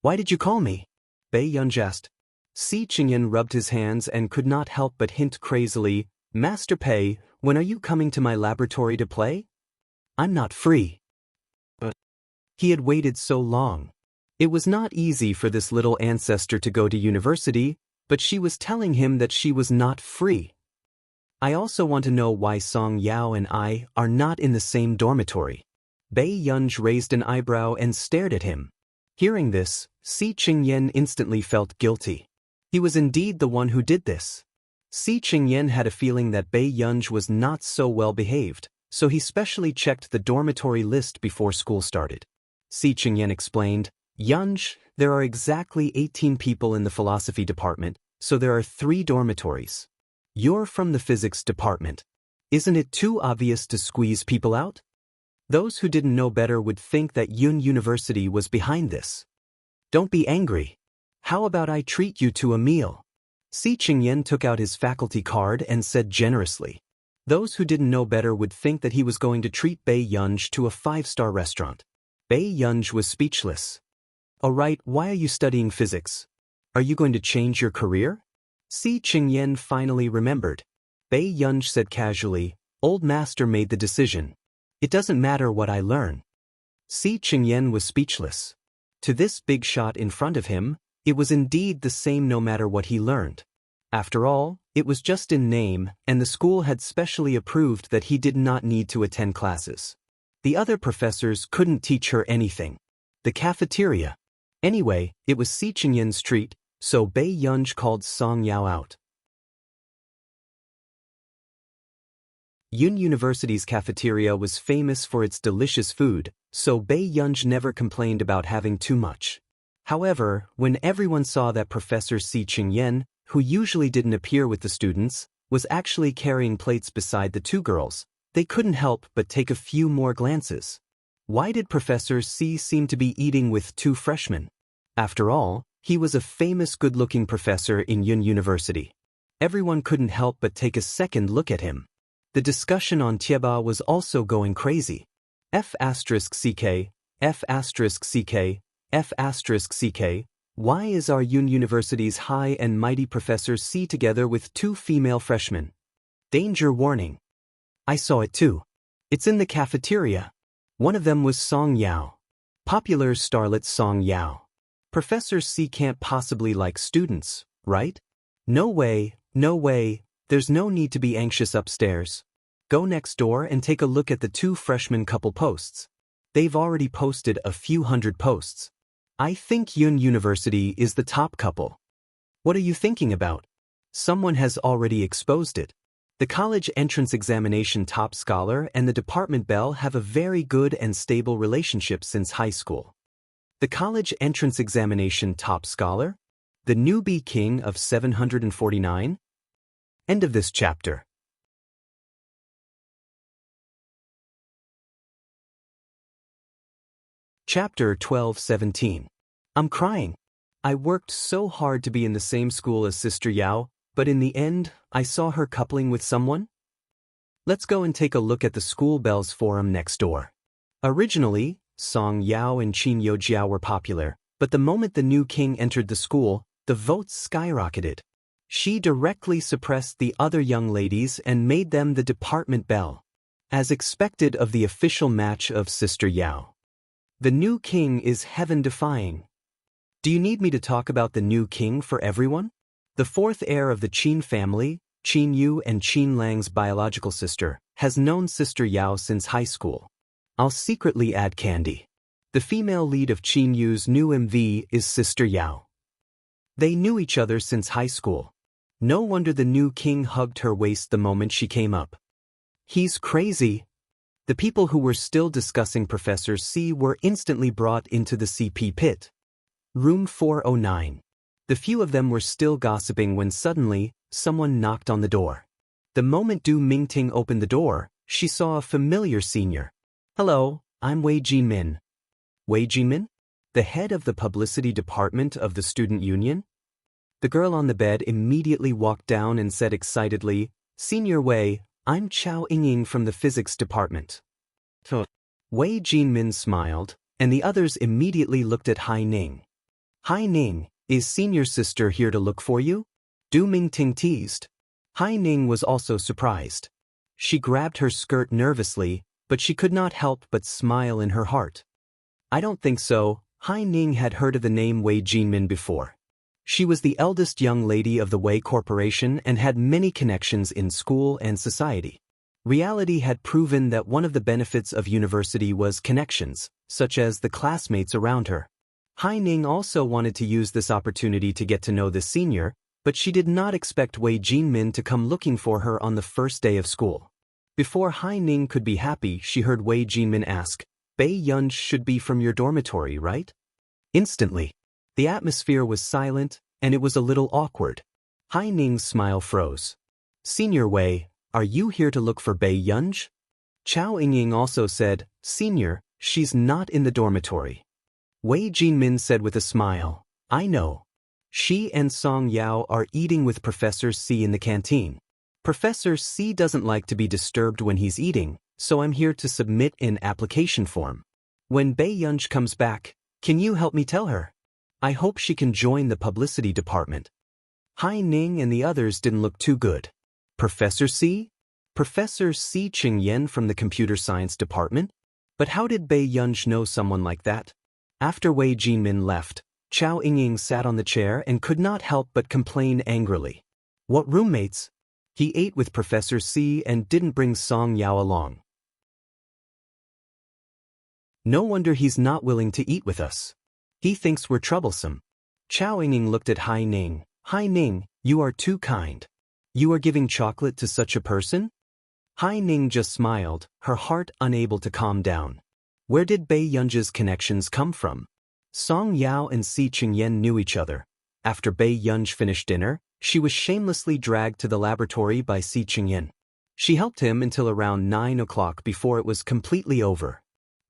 "Why did you call me?" Bei Yunj asked. Si Qingyan rubbed his hands and could not help but hint crazily, "Master Pei, when are you coming to my laboratory to play?" "I'm not free." But he had waited so long. It was not easy for this little ancestor to go to university, but she was telling him that she was not free. "I also want to know why Song Yao and I are not in the same dormitory." Bei Yunj raised an eyebrow and stared at him. Hearing this, Si Qingyan instantly felt guilty. He was indeed the one who did this. Si Qingyan had a feeling that Bei Yunj was not so well behaved, so he specially checked the dormitory list before school started. Si Qingyan explained, "Yunj, there are exactly 18 people in the philosophy department, so there are 3 dormitories. You're from the physics department. Isn't it too obvious to squeeze people out?" Those who didn't know better would think that Yun University was behind this. "Don't be angry. How about I treat you to a meal?" Si Qingyan took out his faculty card and said generously. Those who didn't know better would think that he was going to treat Bei Yunj to a 5-star restaurant. Bei Yunj was speechless. "Alright, why are you studying physics? Are you going to change your career?" Si Qingyan finally remembered. Bei Yunj said casually, "Old master made the decision. It doesn't matter what I learn." Si Qingyan was speechless. To this big shot in front of him, it was indeed the same no matter what he learned. After all, it was just in name, and the school had specially approved that he did not need to attend classes. The other professors couldn't teach her anything. The cafeteria. Anyway, it was Si Qingyan's treat, so Bei Yunj called Song Yao out. Yun University's cafeteria was famous for its delicious food, so Bei Yunj never complained about having too much. However, when everyone saw that Professor Si Qingyan, who usually didn't appear with the students, was actually carrying plates beside the 2 girls, they couldn't help but take a few more glances. Why did Professor Si seem to be eating with 2 freshmen? After all, he was a famous good-looking professor in Yun University. Everyone couldn't help but take a second look at him. The discussion on Tieba was also going crazy. F*CK, F*CK, F*CK, why is our Yun University's high and mighty Professor Si together with 2 female freshmen? Danger warning. I saw it too. It's in the cafeteria. One of them was Song Yao. Popular starlet Song Yao. Professor Si can't possibly like students, right? No way, no way. There's no need to be anxious upstairs. Go next door and take a look at the 2 freshman couple posts. They've already posted a few hundred posts. I think Yun University is the top couple. What are you thinking about? Someone has already exposed it. The college entrance examination top scholar and the department belle have a very good and stable relationship since high school. The college entrance examination top scholar? The newbie king of 749? End of this chapter. Chapter 12:17. I'm crying. I worked so hard to be in the same school as Sister Yao, but in the end, I saw her coupling with someone. Let's go and take a look at the school bells forum next door. Originally, Song Yao and Qin Yojiao were popular, but the moment the new king entered the school, the votes skyrocketed. She directly suppressed the other young ladies and made them the department belle, as expected of the official match of Sister Yao. The new king is heaven-defying. Do you need me to talk about the new king for everyone? The 4th heir of the Qin family, Qin Yu and Qin Lang's biological sister, has known Sister Yao since high school. I'll secretly add candy. The female lead of Qin Yu's new MV is Sister Yao. They knew each other since high school. No wonder the new king hugged her waist the moment she came up. He's crazy. The people who were still discussing Professor C were instantly brought into the CP pit. Room 409. The few of them were still gossiping when suddenly, someone knocked on the door. The moment Du Mingting opened the door, she saw a familiar senior. "Hello, I'm Wei Jinmin." Wei Jinmin? The head of the publicity department of the student union? The girl on the bed immediately walked down and said excitedly, "Senior Wei, I'm Chao Yingying from the physics department." Wei Jinmin smiled, and the others immediately looked at Hai Ning. "Hai Ning, is senior sister here to look for you?" Du Mingting teased. Hai Ning was also surprised. She grabbed her skirt nervously, but she could not help but smile in her heart. "I don't think so." Hai Ning had heard of the name Wei Jinmin before. She was the eldest young lady of the Wei Corporation and had many connections in school and society. Reality had proven that one of the benefits of university was connections, such as the classmates around her. Hai Ning also wanted to use this opportunity to get to know the senior, but she did not expect Wei Jinmin to come looking for her on the first day of school. Before Hai Ning could be happy, she heard Wei Jinmin ask, "Bei Yun should be from your dormitory, right?" Instantly, the atmosphere was silent, and it was a little awkward. Hai Ning's smile froze. "Senior Wei, are you here to look for Bei Yunj?" Chao Yingying also said, "Senior, she's not in the dormitory." Wei Jinmin said with a smile, "I know. She and Song Yao are eating with Professor C in the canteen. Professor C doesn't like to be disturbed when he's eating, so I'm here to submit an application form. When Bei Yunj comes back, can you help me tell her? I hope she can join the publicity department." Hai Ning and the others didn't look too good. Professor C? Professor C Ching-yen from the computer science department? But how did Bei Yunj know someone like that? After Wei Jinmin left, Chao Yingying sat on the chair and could not help but complain angrily. "What roommates? He ate with Professor C and didn't bring Song Yao along. No wonder he's not willing to eat with us. He thinks we're troublesome." Chao Yingying looked at Hai Ning. "Hai Ning, you are too kind. You are giving chocolate to such a person?" Hai Ning just smiled, her heart unable to calm down. Where did Bei Yunj's connections come from? Song Yao and Si Ching-yen knew each other. After Bei Yunj finished dinner, she was shamelessly dragged to the laboratory by Si Ching-yen. She helped him until around 9 o'clock before it was completely over.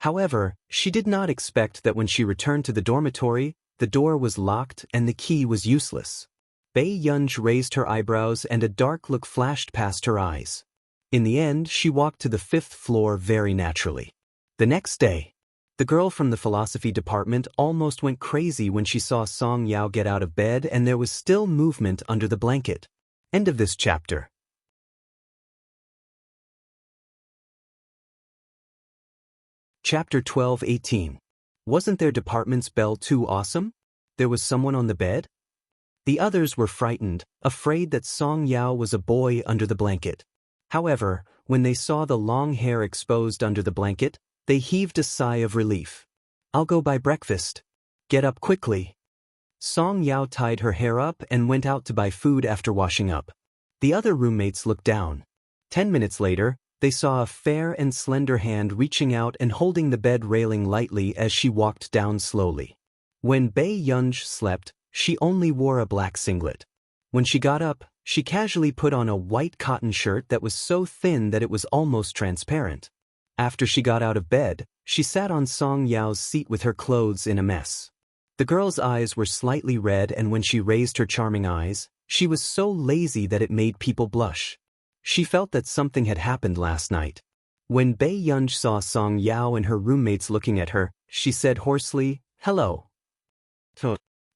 However, she did not expect that when she returned to the dormitory, the door was locked and the key was useless. Bei Yunj raised her eyebrows and a dark look flashed past her eyes. In the end, she walked to the 5th floor very naturally. The next day, the girl from the philosophy department almost went crazy when she saw Song Yao get out of bed and there was still movement under the blanket. End of this chapter. Chapter 12-18. Wasn't their department's bell too awesome? There was someone on the bed? The others were frightened, afraid that Song Yao was a boy under the blanket. However, when they saw the long hair exposed under the blanket, they heaved a sigh of relief. "I'll go buy breakfast. Get up quickly." Song Yao tied her hair up and went out to buy food after washing up. The other roommates looked down. 10 minutes later, they saw a fair and slender hand reaching out and holding the bed railing lightly as she walked down slowly. When Bei Yunj slept, she only wore a black singlet. When she got up, she casually put on a white cotton shirt that was so thin that it was almost transparent. After she got out of bed, she sat on Song Yao's seat with her clothes in a mess. The girl's eyes were slightly red, and when she raised her charming eyes, she was so lazy that it made people blush. She felt that something had happened last night. When Bei Yunj saw Song Yao and her roommates looking at her, she said hoarsely, "Hello."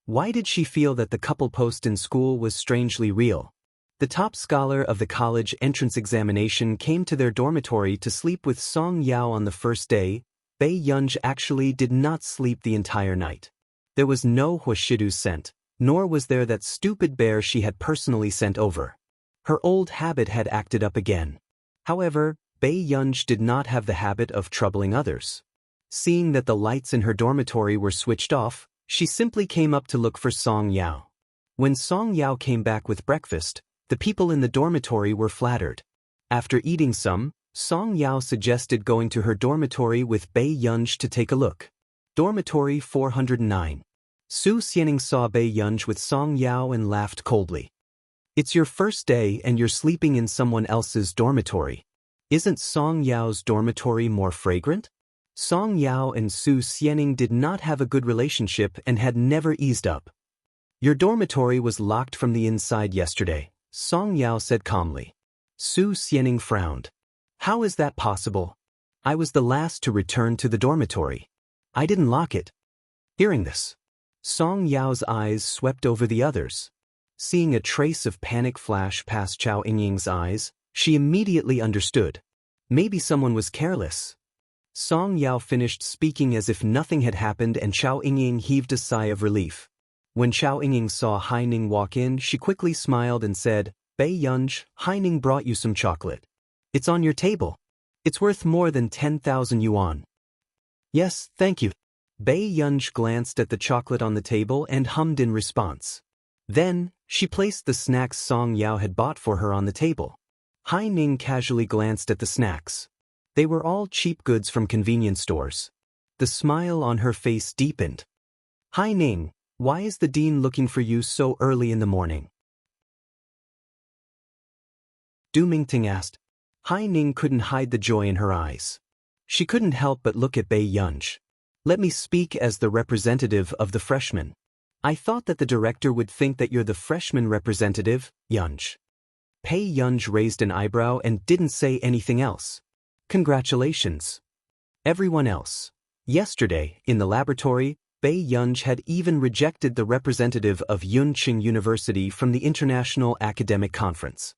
Why did she feel that the couple post in school was strangely real? The top scholar of the college entrance examination came to their dormitory to sleep with Song Yao on the first day. Bei Yunj actually did not sleep the entire night. There was no Huashidu scent, nor was there that stupid bear she had personally sent over. Her old habit had acted up again. However, Bei Yunj did not have the habit of troubling others. Seeing that the lights in her dormitory were switched off, she simply came up to look for Song Yao. When Song Yao came back with breakfast, the people in the dormitory were flattered. After eating some, Song Yao suggested going to her dormitory with Bei Yunj to take a look. Dormitory 409. Su Xianing saw Bei Yunj with Song Yao and laughed coldly. It's your first day and you're sleeping in someone else's dormitory. Isn't Song Yao's dormitory more fragrant? Song Yao and Su Xianing did not have a good relationship and had never eased up. Your dormitory was locked from the inside yesterday, Song Yao said calmly. Su Xianing frowned. How is that possible? I was the last to return to the dormitory. I didn't lock it. Hearing this, Song Yao's eyes swept over the others. Seeing a trace of panic flash past Chao Yingying's eyes, she immediately understood. Maybe someone was careless. Song Yao finished speaking as if nothing had happened and Chao Yingying heaved a sigh of relief. When Chao Yingying saw Hai Ning walk in, she quickly smiled and said, Bei Yunj, Hai Ning brought you some chocolate. It's on your table. It's worth more than 10,000 yuan. Yes, thank you. Bei Yunj glanced at the chocolate on the table and hummed in response. Then, she placed the snacks Song Yao had bought for her on the table. Hai Ning casually glanced at the snacks. They were all cheap goods from convenience stores. The smile on her face deepened. Hai Ning, why is the dean looking for you so early in the morning? Du Mingting asked. Hai Ning couldn't hide the joy in her eyes. She couldn't help but look at Bei Yunj. Let me speak as the representative of the freshmen. I thought that the director would think that you're the freshman representative, Yunj. Bei Yunj raised an eyebrow and didn't say anything else. Congratulations. Everyone else. Yesterday, in the laboratory, Bei Yunj had even rejected the representative of Yunqing University from the International Academic Conference.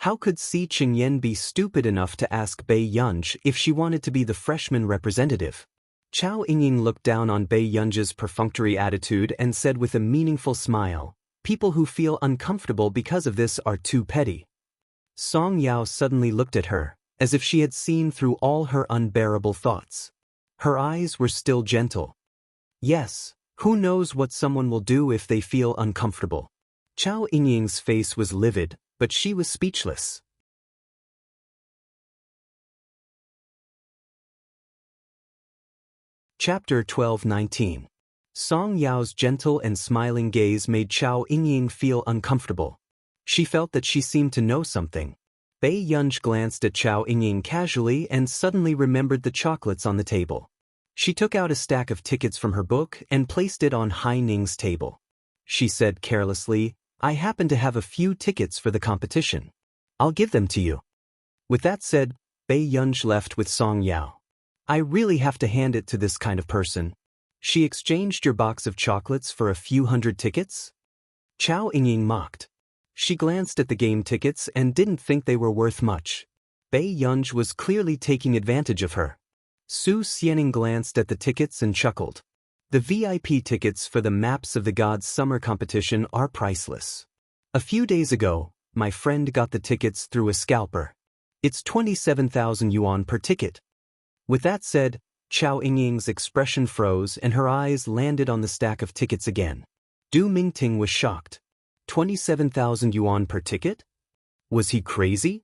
How could Si Qingyan be stupid enough to ask Bei Yunj if she wanted to be the freshman representative? Chao Yingying looked down on Bei Yunj's perfunctory attitude and said with a meaningful smile, people who feel uncomfortable because of this are too petty. Song Yao suddenly looked at her, as if she had seen through all her unbearable thoughts. Her eyes were still gentle. Yes, who knows what someone will do if they feel uncomfortable. Chao Yingying's face was livid, but she was speechless. Chapter 12:19. Song Yao's gentle and smiling gaze made Chao Yingying feel uncomfortable. She felt that she seemed to know something. Bei Yunj glanced at Chao Yingying casually and suddenly remembered the chocolates on the table. She took out a stack of tickets from her book and placed it on Hai Ning's table. She said carelessly, I happen to have a few tickets for the competition. I'll give them to you. With that said, Bei Yunj left with Song Yao. I really have to hand it to this kind of person. She exchanged your box of chocolates for a few hundred tickets? Chao Yingying mocked. She glanced at the game tickets and didn't think they were worth much. Bei Yunj was clearly taking advantage of her. Su Xianing glanced at the tickets and chuckled. The VIP tickets for the Maps of the Gods summer competition are priceless. A few days ago, my friend got the tickets through a scalper. It's 27,000 yuan per ticket. With that said, Chao Yingying's expression froze and her eyes landed on the stack of tickets again. Du Mingting was shocked. 27,000 yuan per ticket? Was he crazy?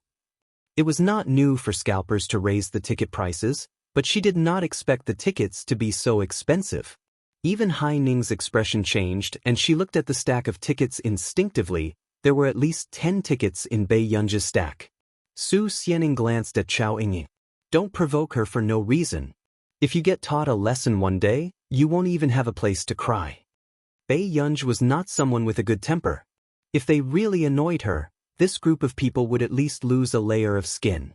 It was not new for scalpers to raise the ticket prices, but she did not expect the tickets to be so expensive. Even Hai Ning's expression changed and she looked at the stack of tickets instinctively. There were at least 10 tickets in Bei Yunj's stack. Su Xianing glanced at Chao Yingying. Don't provoke her for no reason. If you get taught a lesson one day, you won't even have a place to cry. Bei Yunj was not someone with a good temper. If they really annoyed her, this group of people would at least lose a layer of skin.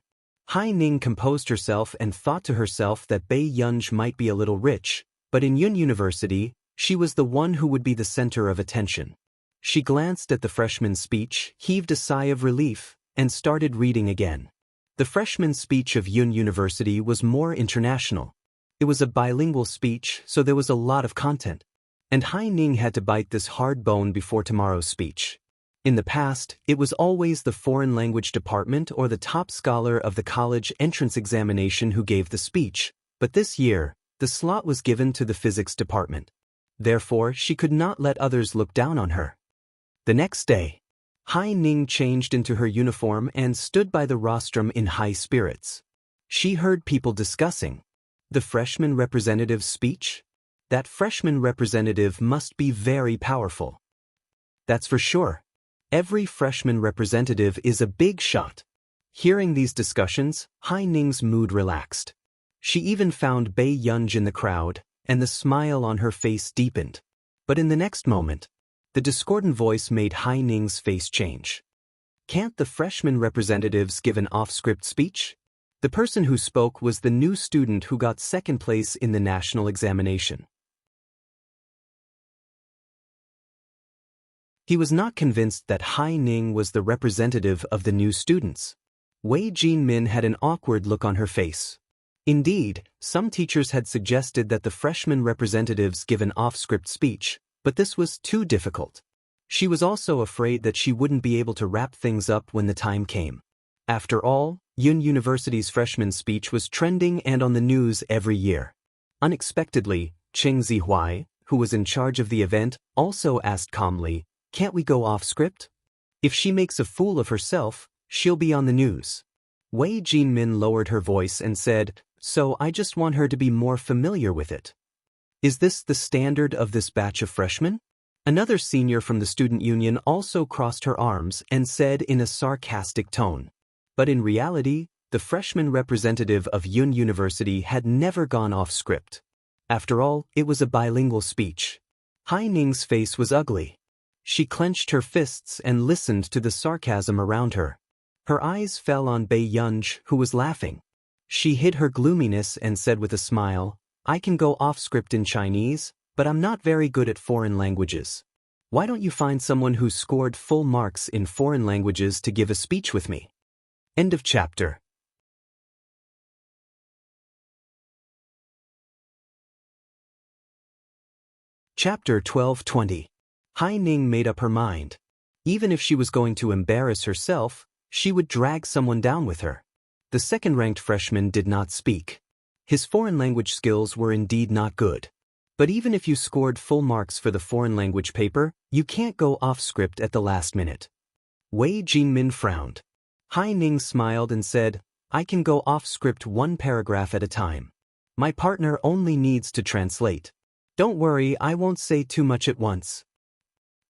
Hai Ning composed herself and thought to herself that Bei Yunj might be a little rich, but in Yun University, she was the one who would be the center of attention. She glanced at the freshman's speech, heaved a sigh of relief, and started reading again. The freshman speech of Yun University was more international. It was a bilingual speech, so there was a lot of content. And Hai Ning had to bite this hard bone before tomorrow's speech. In the past, it was always the foreign language department or the top scholar of the college entrance examination who gave the speech, but this year, the slot was given to the physics department. Therefore, she could not let others look down on her. The next day, Hai Ning changed into her uniform and stood by the rostrum in high spirits. She heard people discussing the freshman representative's speech. That freshman representative must be very powerful. That's for sure. Every freshman representative is a big shot. Hearing these discussions, Hai Ning's mood relaxed. She even found Bei Yunj in the crowd, and the smile on her face deepened. But in the next moment, the discordant voice made Hai Ning's face change. Can't the freshman representatives give an off-script speech? The person who spoke was the new student who got second place in the national examination. He was not convinced that Hai Ning was the representative of the new students. Wei Jinmin had an awkward look on her face. Indeed, some teachers had suggested that the freshman representatives give an off-script speech, but this was too difficult. She was also afraid that she wouldn't be able to wrap things up when the time came. After all, Yun University's freshman speech was trending and on the news every year. Unexpectedly, Cheng Zihuai, who was in charge of the event, also asked calmly, "Can't we go off-script? If she makes a fool of herself, she'll be on the news." Wei Jinmin lowered her voice and said, "So I just want her to be more familiar with it." Is this the standard of this batch of freshmen? Another senior from the student union also crossed her arms and said in a sarcastic tone. But in reality, the freshman representative of Yun University had never gone off script. After all, it was a bilingual speech. Hai Ning's face was ugly. She clenched her fists and listened to the sarcasm around her. Her eyes fell on Bei Yunj, who was laughing. She hid her gloominess and said with a smile, "I can go off-script in Chinese, but I'm not very good at foreign languages. Why don't you find someone who scored full marks in foreign languages to give a speech with me?" End of chapter. Chapter 12:20. Hai Ning made up her mind. Even if she was going to embarrass herself, she would drag someone down with her. The second-ranked freshman did not speak. His foreign language skills were indeed not good. But even if you scored full marks for the foreign language paper, you can't go off-script at the last minute. Wei Jinmin frowned. Hai Ning smiled and said, "I can go off-script one paragraph at a time. My partner only needs to translate. Don't worry, I won't say too much at once."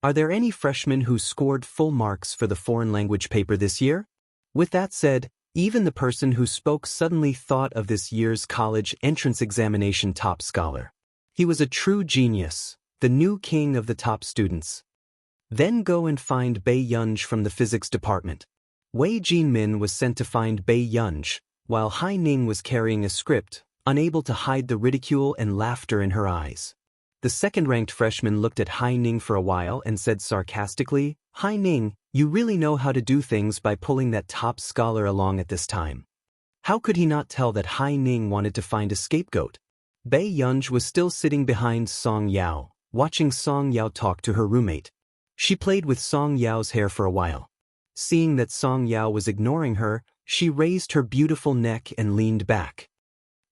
Are there any freshmen who scored full marks for the foreign language paper this year? With that said, even the person who spoke suddenly thought of this year's college entrance examination top scholar. He was a true genius, the new king of the top students. Then go and find Bei Yunj from the physics department. Wei Jinmin was sent to find Bei Yunj, while Hai Ning was carrying a script, unable to hide the ridicule and laughter in her eyes. The second-ranked freshman looked at Hai Ning for a while and said sarcastically, "Hai Ning, you really know how to do things by pulling that top scholar along at this time." How could he not tell that Hai Ning wanted to find a scapegoat? Bei Yunj was still sitting behind Song Yao, watching Song Yao talk to her roommate. She played with Song Yao's hair for a while. Seeing that Song Yao was ignoring her, she raised her beautiful neck and leaned back.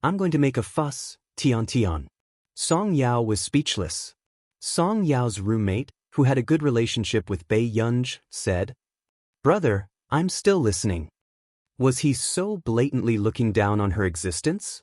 "I'm going to make a fuss, Tian Tian." Song Yao was speechless. Song Yao's roommate, who had a good relationship with Bei Yunj, said, "Brother, I'm still listening." Was he so blatantly looking down on her existence?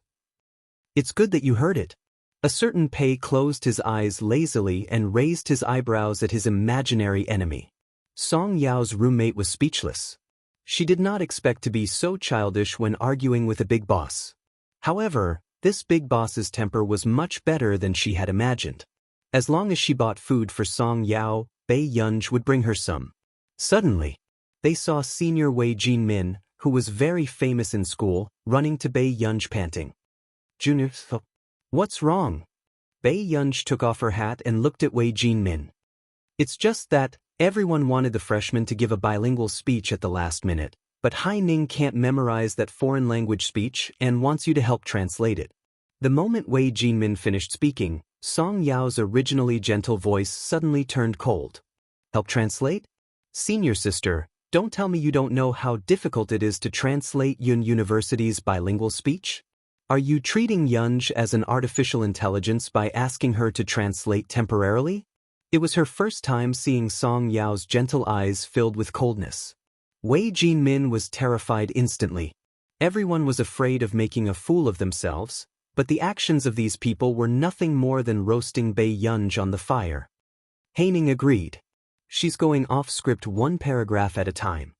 "It's good that you heard it." A certain Pei closed his eyes lazily and raised his eyebrows at his imaginary enemy. Song Yao's roommate was speechless. She did not expect to be so childish when arguing with a big boss. However, this big boss's temper was much better than she had imagined. As long as she bought food for Song Yao, Bei Yunj would bring her some. Suddenly, they saw senior Wei Jinmin, who was very famous in school, running to Bei Yunj panting. "Junior, what's wrong?" Bei Yunj took off her hat and looked at Wei Jinmin. "It's just that everyone wanted the freshman to give a bilingual speech at the last minute, but Hai Ning can't memorize that foreign language speech and wants you to help translate it." The moment Wei Jinmin finished speaking, Song Yao's originally gentle voice suddenly turned cold. "Help translate? Senior sister, don't tell me you don't know how difficult it is to translate Yun University's bilingual speech? Are you treating Yunj as an artificial intelligence by asking her to translate temporarily?" It was her first time seeing Song Yao's gentle eyes filled with coldness. Wei Jinmin was terrified instantly. Everyone was afraid of making a fool of themselves, but the actions of these people were nothing more than roasting Bae Yunj on the fire. Haining agreed. She's going off script one paragraph at a time.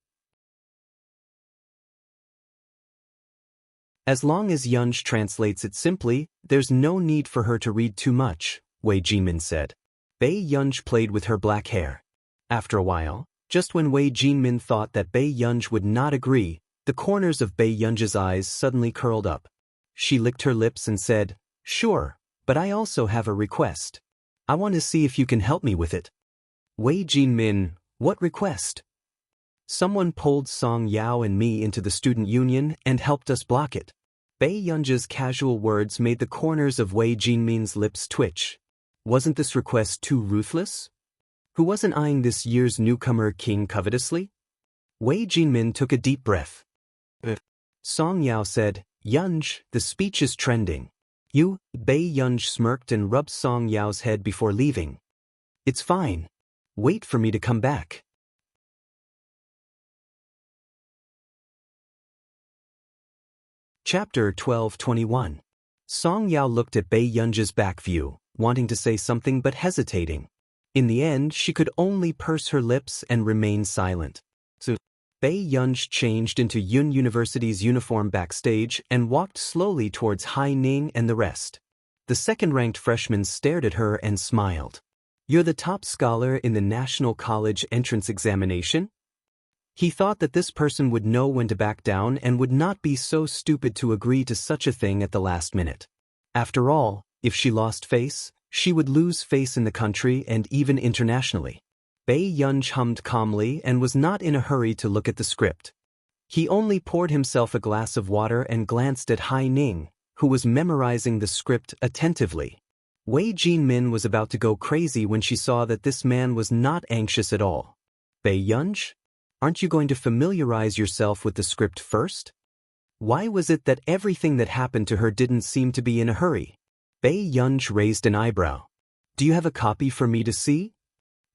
As long as Yunj translates it simply, there's no need for her to read too much, Wei Jinmin said. Bae Yunj played with her black hair. After a while, just when Wei Jinmin thought that Bae Yunj would not agree, the corners of Bae Yunj's eyes suddenly curled up. She licked her lips and said, "Sure, but I also have a request. I want to see if you can help me with it." Wei Jinmin, what request? Someone pulled Song Yao and me into the student union and helped us block it. Bae Yunj's casual words made the corners of Wei Jinmin's lips twitch. Wasn't this request too ruthless? Who wasn't eyeing this year's newcomer king covetously? Wei Jinmin took a deep breath. Song Yao said, "Yunj, the speech is trending." You, Bae Yunj smirked and rubbed Song Yao's head before leaving. "It's fine. Wait for me to come back." Chapter 12:21. Song Yao looked at Bae Yunj's back view, wanting to say something but hesitating. In the end, she could only purse her lips and remain silent. So, Bae Yunj changed into Yun University's uniform backstage and walked slowly towards Hai Ning and the rest. The second-ranked freshman stared at her and smiled. "You're the top scholar in the National College entrance examination?" He thought that this person would know when to back down and would not be so stupid to agree to such a thing at the last minute. After all, if she lost face, she would lose face in the country and even internationally. Bae Yunj hummed calmly and was not in a hurry to look at the script. He only poured himself a glass of water and glanced at Hai Ning, who was memorizing the script attentively. Wei Jinmin was about to go crazy when she saw that this man was not anxious at all. "Bae Yunj? Aren't you going to familiarize yourself with the script first?" Why was it that everything that happened to her didn't seem to be in a hurry? Bae Yunj raised an eyebrow. "Do you have a copy for me to see?"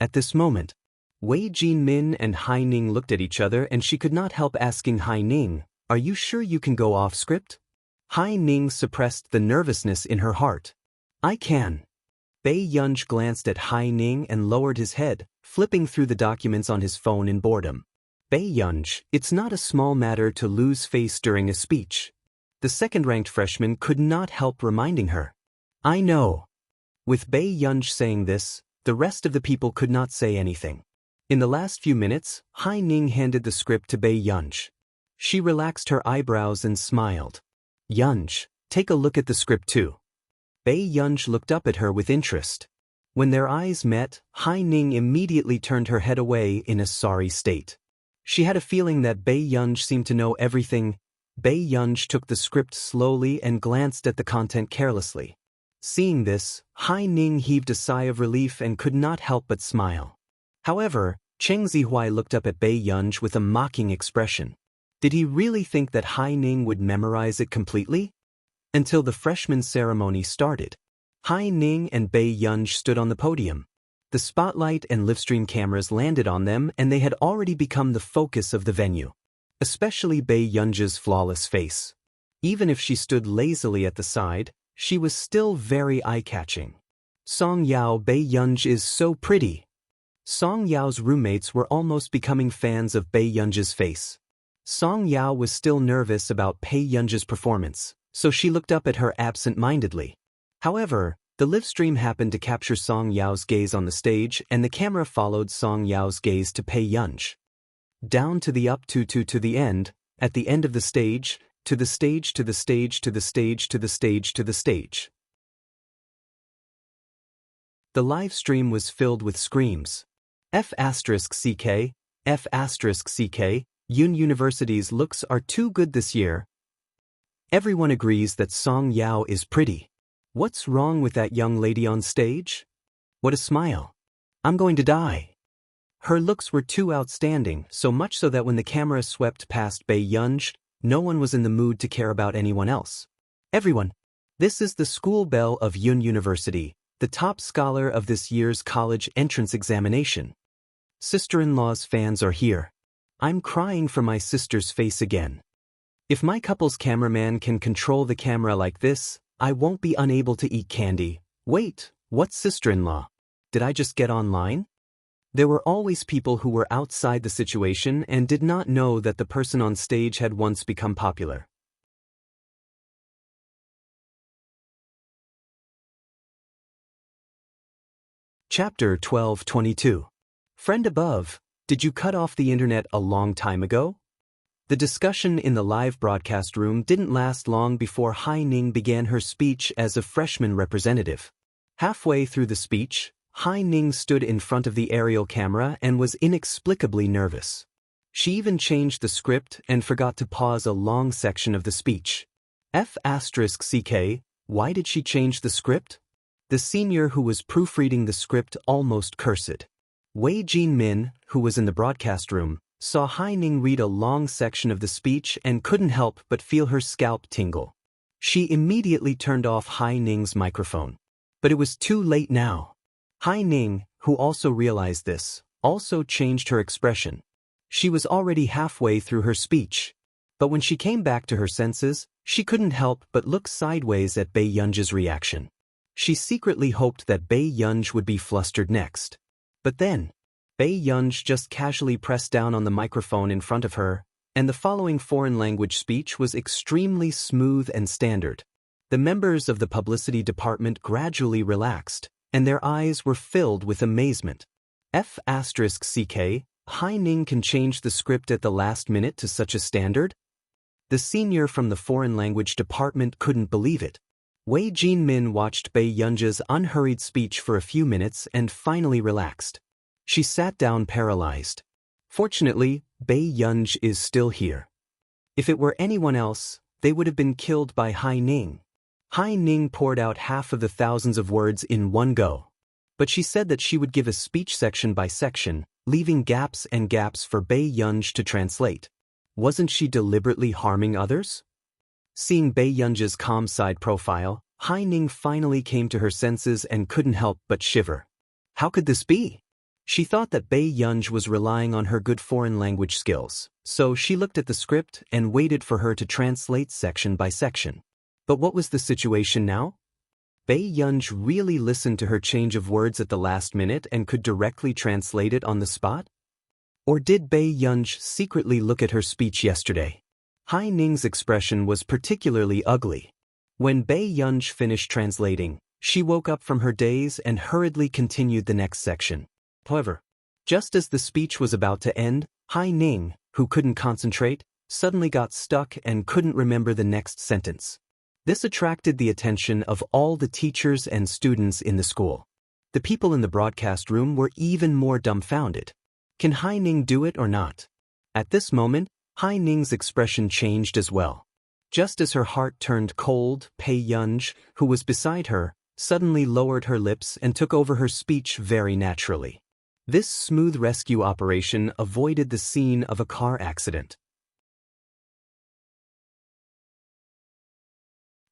At this moment, Wei Jinmin and Hai Ning looked at each other and she could not help asking Hai Ning, "Are you sure you can go off script?" Hai Ning suppressed the nervousness in her heart. "I can." Bae Yunj glanced at Hai Ning and lowered his head, flipping through the documents on his phone in boredom. "Bae Yunj, it's not a small matter to lose face during a speech." The second-ranked freshman could not help reminding her. "I know." With Bae Yunj saying this, the rest of the people could not say anything. In the last few minutes, Hai Ning handed the script to Bae Yunj. She relaxed her eyebrows and smiled. "Yunj, take a look at the script too." Bae Yunj looked up at her with interest. When their eyes met, Hai Ning immediately turned her head away in a sorry state. She had a feeling that Bae Yunj seemed to know everything. Bae Yunj took the script slowly and glanced at the content carelessly. Seeing this, Hai Ning heaved a sigh of relief and could not help but smile. However, Cheng Zihuai looked up at Bae Yunj with a mocking expression. Did he really think that Hai Ning would memorize it completely? Until the freshman ceremony started. Hai Ning and Bae Yunj stood on the podium. The spotlight and livestream cameras landed on them and they had already become the focus of the venue. Especially Bae Yunj's flawless face. Even if she stood lazily at the side, she was still very eye-catching. "Song Yao, Bae Yunj is so pretty." Song Yao's roommates were almost becoming fans of Bae Yunj's face. Song Yao was still nervous about Bae Yunj's performance, so she looked up at her absent-mindedly. However, the live stream happened to capture Song Yao's gaze on the stage and the camera followed Song Yao's gaze to Bae Yunj. Down to the up to the end, at the end of the stage, to the stage to the stage to the stage to the stage to the stage. The live stream was filled with screams. F***CK, F***CK, Yun University's looks are too good this year. Everyone agrees that Song Yao is pretty. What's wrong with that young lady on stage? What a smile. I'm going to die. Her looks were too outstanding, so much so that when the camera swept past Bae Yunj, no one was in the mood to care about anyone else. Everyone. This is the school bell of Yun University, the top scholar of this year's college entrance examination. Sister-in-law's fans are here. I'm crying for my sister's face again. If my couple's cameraman can control the camera like this, I won't be unable to eat candy. Wait, what sister-in-law? Did I just get online? There were always people who were outside the situation and did not know that the person on stage had once become popular. Chapter 12:22. Friend above, did you cut off the internet a long time ago? The discussion in the live broadcast room didn't last long before Hai Ning began her speech as a freshman representative. Halfway through the speech, Hai Ning stood in front of the aerial camera and was inexplicably nervous. She even changed the script and forgot to pause a long section of the speech. F***ck, why did she change the script? The senior who was proofreading the script almost cursed. Wei Jin-min, who was in the broadcast room, saw Hai Ning read a long section of the speech and couldn't help but feel her scalp tingle. She immediately turned off Hai Ning's microphone. But it was too late now. Hai Ning, who also realized this, also changed her expression. She was already halfway through her speech. But when she came back to her senses, she couldn't help but look sideways at Bei Yunj's reaction. She secretly hoped that Bei Yunj would be flustered next. But then, Bei Yunj just casually pressed down on the microphone in front of her, and the following foreign language speech was extremely smooth and standard. The members of the publicity department gradually relaxed, and their eyes were filled with amazement. F***ck, Hai Ning can change the script at the last minute to such a standard? The senior from the foreign language department couldn't believe it. Wei Jin-min watched Bei Yunj's unhurried speech for a few minutes and finally relaxed. She sat down paralyzed. Fortunately, Bei Yunj is still here. If it were anyone else, they would have been killed by Hai Ning. Hai Ning poured out half of the thousands of words in one go. But she said that she would give a speech section by section, leaving gaps and gaps for Bei Yunj to translate. Wasn't she deliberately harming others? Seeing Bei Yunj's calm side profile, Hai Ning finally came to her senses and couldn't help but shiver. How could this be? She thought that Bei Yunj was relying on her good foreign language skills, so she looked at the script and waited for her to translate section by section. But what was the situation now? Bei Yunj really listened to her change of words at the last minute and could directly translate it on the spot? Or did Bei Yunj secretly look at her speech yesterday? Hai Ning's expression was particularly ugly. When Bei Yunj finished translating, she woke up from her daze and hurriedly continued the next section. However, just as the speech was about to end, Hai Ning, who couldn't concentrate, suddenly got stuck and couldn't remember the next sentence. This attracted the attention of all the teachers and students in the school. The people in the broadcast room were even more dumbfounded. Can Hai Ning do it or not? At this moment, Hai Ning's expression changed as well. Just as her heart turned cold, Bei Yunj, who was beside her, suddenly lowered her lips and took over her speech very naturally. This smooth rescue operation avoided the scene of a car accident.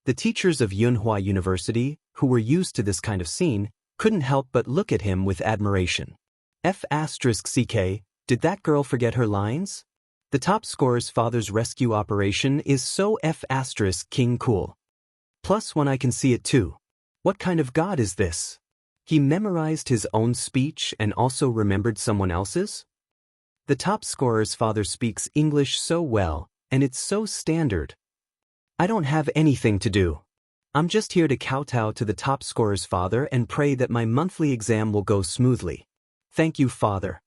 The teachers of Yunhua University, who were used to this kind of scene, couldn't help but look at him with admiration. F***ck, did that girl forget her lines? The top scorer's father's rescue operation is so F***king cool. Plus one, I can see it too. What kind of god is this? He memorized his own speech and also remembered someone else's? The top scorer's father speaks English so well, and it's so standard. I don't have anything to do. I'm just here to kowtow to the top scorer's father and pray that my monthly exam will go smoothly. Thank you, father.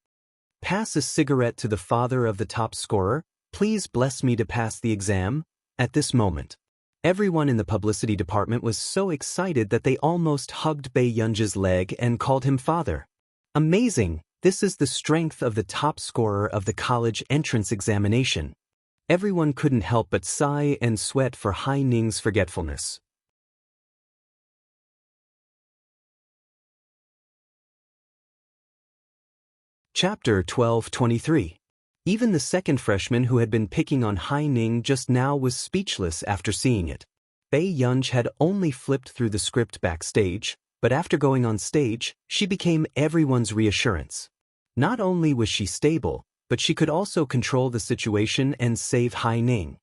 Pass a cigarette to the father of the top scorer. Please bless me to pass the exam. At this moment, everyone in the publicity department was so excited that they almost hugged Bei Yunj's leg and called him father. Amazing! This is the strength of the top scorer of the college entrance examination. Everyone couldn't help but sigh and sweat for Hai Ning's forgetfulness. Chapter 12:23. Even the second freshman who had been picking on Hai Ning just now was speechless after seeing it. Bei Yunj had only flipped through the script backstage, but after going on stage, she became everyone's reassurance. Not only was she stable, but she could also control the situation and save Hai Ning.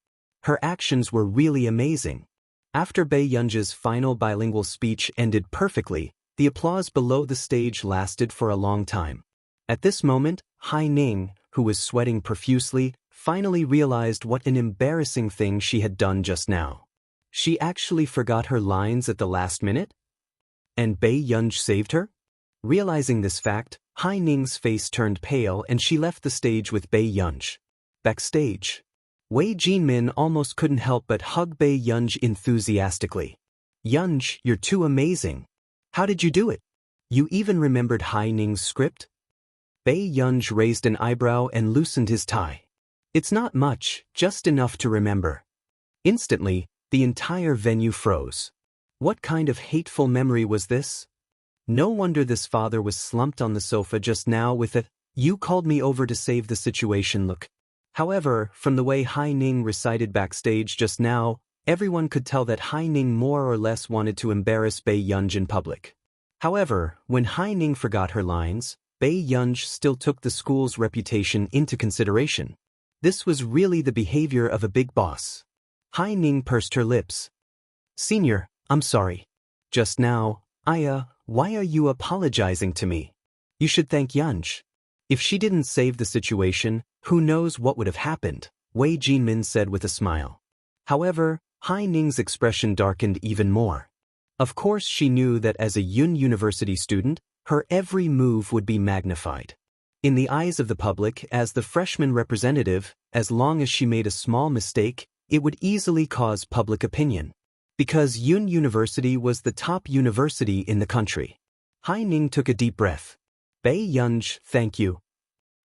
Her actions were really amazing. After Bei Yunji's final bilingual speech ended perfectly, the applause below the stage lasted for a long time. At this moment, Hai Ning, who was sweating profusely, finally realized what an embarrassing thing she had done just now. She actually forgot her lines at the last minute? And Bei Yunji saved her? Realizing this fact, Hai Ning's face turned pale and she left the stage with Bei Yunji. Backstage, Wei Jinmin almost couldn't help but hug Bei Yunji enthusiastically. "Yunji, you're too amazing. How did you do it? You even remembered Hai Ning's script?" Bei Yunji raised an eyebrow and loosened his tie. "It's not much, just enough to remember." Instantly, the entire venue froze. What kind of hateful memory was this? No wonder this father was slumped on the sofa just now with a "you called me over to save the situation" look. However, from the way Hai Ning recited backstage just now, everyone could tell that Hai Ning more or less wanted to embarrass Bei Yunji in public. However, when Hai Ning forgot her lines, Bei Yunji still took the school's reputation into consideration. This was really the behavior of a big boss. Hai Ning pursed her lips. "Senior, I'm sorry. Just now, why are you apologizing to me? You should thank Yunji. If she didn't save the situation, who knows what would have happened," Wei Jinmin said with a smile. However, Hai Ning's expression darkened even more. Of course she knew that as a Yun University student, her every move would be magnified. In the eyes of the public, as the freshman representative, as long as she made a small mistake, it would easily cause public opinion. Because Yun University was the top university in the country. Hai Ning took a deep breath. "Bei Yunji, thank you."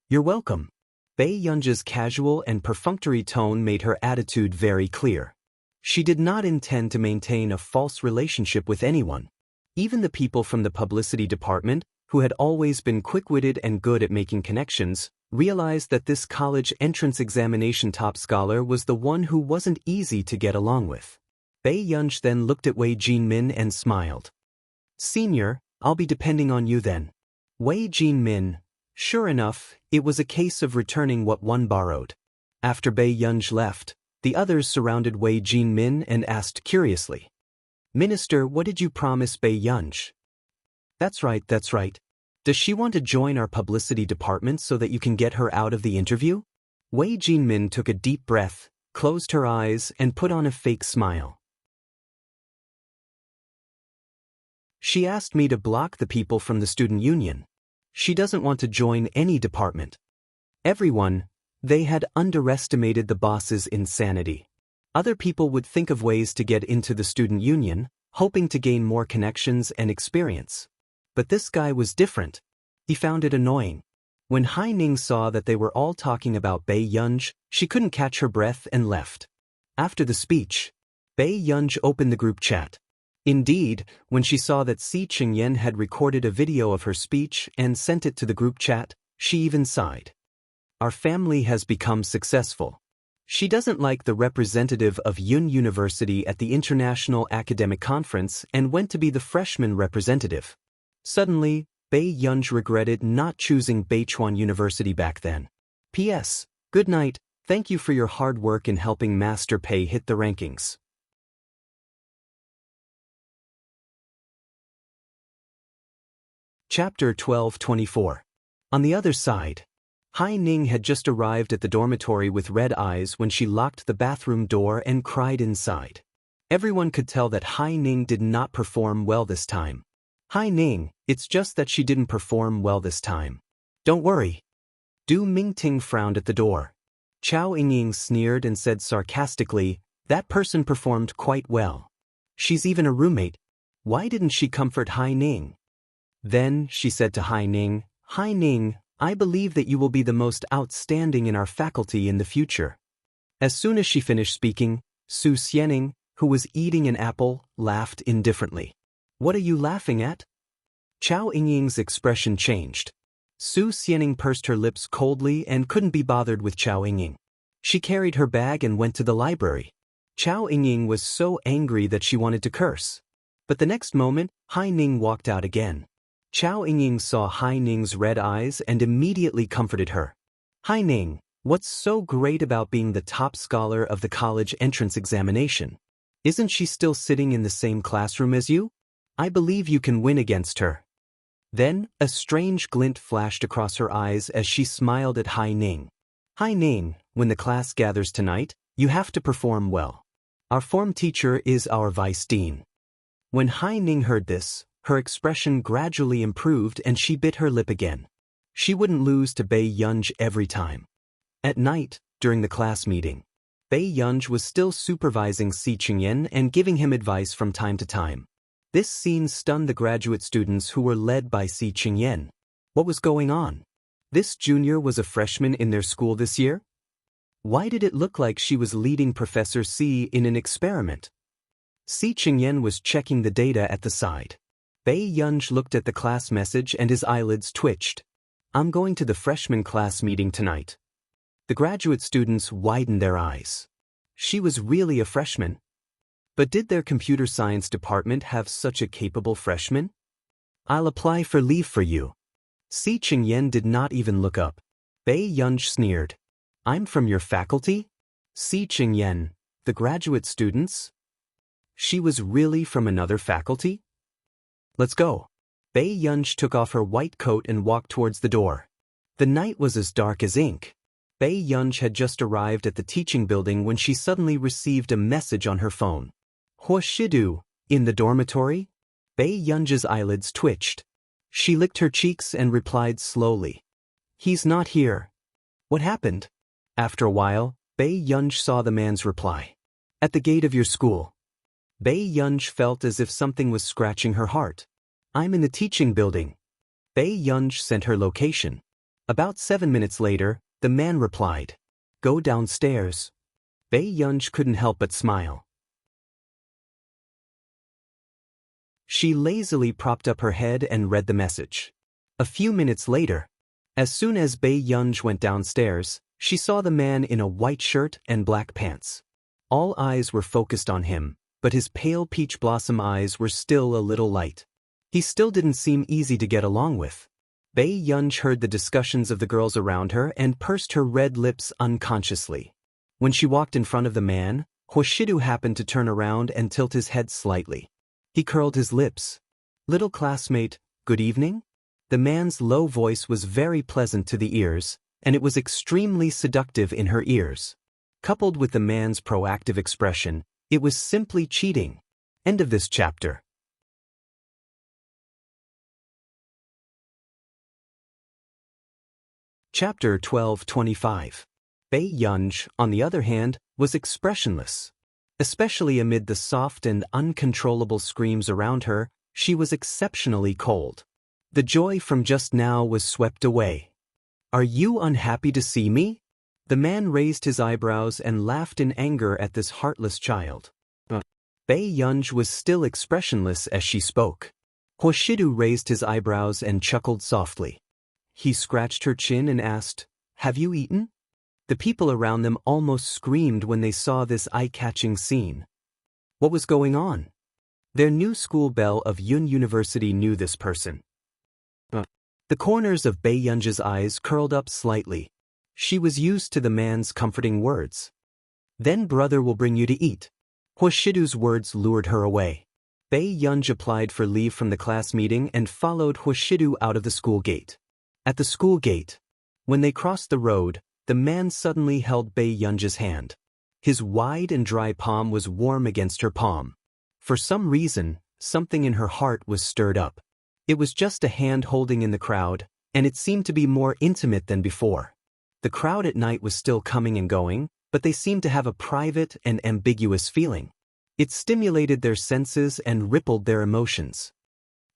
"You're welcome." Bei Yunji's casual and perfunctory tone made her attitude very clear. She did not intend to maintain a false relationship with anyone. Even the people from the publicity department, who had always been quick-witted and good at making connections, realized that this college entrance examination top scholar was the one who wasn't easy to get along with. Bei Yunji then looked at Wei Jinmin and smiled. "Senior, I'll be depending on you then." Wei Jinmin. Sure enough, it was a case of returning what one borrowed. After Bei Yunji left, the others surrounded Wei Jinmin and asked curiously, "Minister, what did you promise Bei Yunji?" That's right. Does she want to join our publicity department so that you can get her out of the interview?" Wei Jinmin took a deep breath, closed her eyes, and put on a fake smile. "She asked me to block the people from the student union. She doesn't want to join any department." Everyone, they had underestimated the boss's insanity. Other people would think of ways to get into the student union, hoping to gain more connections and experience. But this guy was different. He found it annoying. When Hai Ning saw that they were all talking about Bei Yunji, she couldn't catch her breath and left. After the speech, Bei Yunji opened the group chat. Indeed, when she saw that Si Chengyan had recorded a video of her speech and sent it to the group chat, she even sighed. Our family has become successful. She doesn't like the representative of Yun University at the International Academic Conference and went to be the freshman representative. Suddenly, Bei Yunji regretted not choosing Beichuan University back then. P.S. Good night, thank you for your hard work in helping Master Pei hit the rankings. Chapter 12:24. On the other side, Hai Ning had just arrived at the dormitory with red eyes when she locked the bathroom door and cried inside. Everyone could tell that Hai Ning did not perform well this time. "Hai Ning, it's just that she didn't perform well this time. Don't worry." Du Mingting frowned at the door. Chao Yingying sneered and said sarcastically, "That person performed quite well. She's even a roommate. Why didn't she comfort Hai Ning?" Then she said to Hai Ning, "Hai Ning, I believe that you will be the most outstanding in our faculty in the future." As soon as she finished speaking, Su Xianing, who was eating an apple, laughed indifferently. "What are you laughing at?" Chao Yingying's expression changed. Su Xianing pursed her lips coldly and couldn't be bothered with Chao Yingying. She carried her bag and went to the library. Chao Yingying was so angry that she wanted to curse. But the next moment, Hai Ning walked out again. Chao Yingying saw Hai Ning's red eyes and immediately comforted her. "Hai Ning, What's so great about being the top scholar of the college entrance examination? Isn't she still sitting in the same classroom as you? I believe you can win against her. Then, a strange glint flashed across her eyes as she smiled at Hai Ning. Hai Ning, when the class gathers tonight, you have to perform well. Our form teacher is our vice dean. When Hai Ning heard this, her expression gradually improved and she bit her lip again. She wouldn't lose to Bei Yunj every time. At night, during the class meeting, Bei Yunj was still supervising Si Chingyan and giving him advice from time to time. This scene stunned the graduate students who were led by Si Chingyan. What was going on? This junior was a freshman in their school this year? Why did it look like she was leading Professor Si in an experiment? Si Chingyan was checking the data at the side. Bei Yunj looked at the class message and his eyelids twitched. I'm going to the freshman class meeting tonight. The graduate students widened their eyes. She was really a freshman? But did their computer science department have such a capable freshman? I'll apply for leave for you. Si Chingyan did not even look up. Bei Yunj sneered. I'm from your faculty? Si Chingyan, the graduate students? She was really from another faculty? Let's go. Bei Yunj took off her white coat and walked towards the door. The night was as dark as ink. Bei Yunj had just arrived at the teaching building when she suddenly received a message on her phone. Huo Shidu, in the dormitory? Bei Yunj's eyelids twitched. She licked her cheeks and replied slowly. He's not here. What happened? After a while, Bei Yunj saw the man's reply. At the gate of your school. Bei Yunj felt as if something was scratching her heart. I'm in the teaching building. Bei Yunj sent her location. About 7 minutes later, the man replied. Go downstairs. Bei Yunj couldn't help but smile. She lazily propped up her head and read the message. A few minutes later, as soon as Bei Yunj went downstairs, she saw the man in a white shirt and black pants. All eyes were focused on him, but his pale peach blossom eyes were still a little light. He still didn't seem easy to get along with. Bei Yunj heard the discussions of the girls around her and pursed her red lips unconsciously. When she walked in front of the man, Hoshidu happened to turn around and tilt his head slightly. He curled his lips. Little classmate, good evening? The man's low voice was very pleasant to the ears, and it was extremely seductive in her ears. Coupled with the man's proactive expression, it was simply cheating. End of this chapter. Chapter 12:25. Bei Yunj, on the other hand, was expressionless. Especially amid the soft and uncontrollable screams around her, she was exceptionally cold. The joy from just now was swept away. Are you unhappy to see me? The man raised his eyebrows and laughed in anger at this heartless child. Bei Yunj was still expressionless as she spoke. Hoshidu raised his eyebrows and chuckled softly. He scratched her chin and asked, Have you eaten? The people around them almost screamed when they saw this eye-catching scene. What was going on? Their new school belle of Yun University knew this person. The corners of Bei Yunj's eyes curled up slightly. She was used to the man's comforting words. Then brother will bring you to eat. Hoshidu's words lured her away. Bei Yunj applied for leave from the class meeting and followed Hoshidu out of the school gate. At the school gate, when they crossed the road, the man suddenly held Bei Yunj's hand. His wide and dry palm was warm against her palm. For some reason, something in her heart was stirred up. It was just a hand holding in the crowd, and it seemed to be more intimate than before. The crowd at night was still coming and going, but they seemed to have a private and ambiguous feeling. It stimulated their senses and rippled their emotions.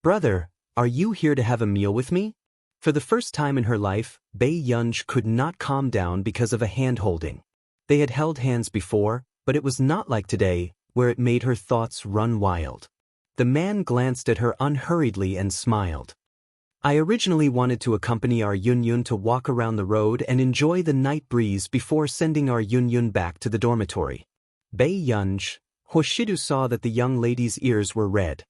Brother, are you here to have a meal with me? For the first time in her life, Bei Yunj could not calm down because of a hand-holding. They had held hands before, but it was not like today, where it made her thoughts run wild. The man glanced at her unhurriedly and smiled. I originally wanted to accompany our Yun to walk around the road and enjoy the night breeze before sending our Yun back to the dormitory. Bei Yunj, Hoshidu saw that the young lady's ears were red.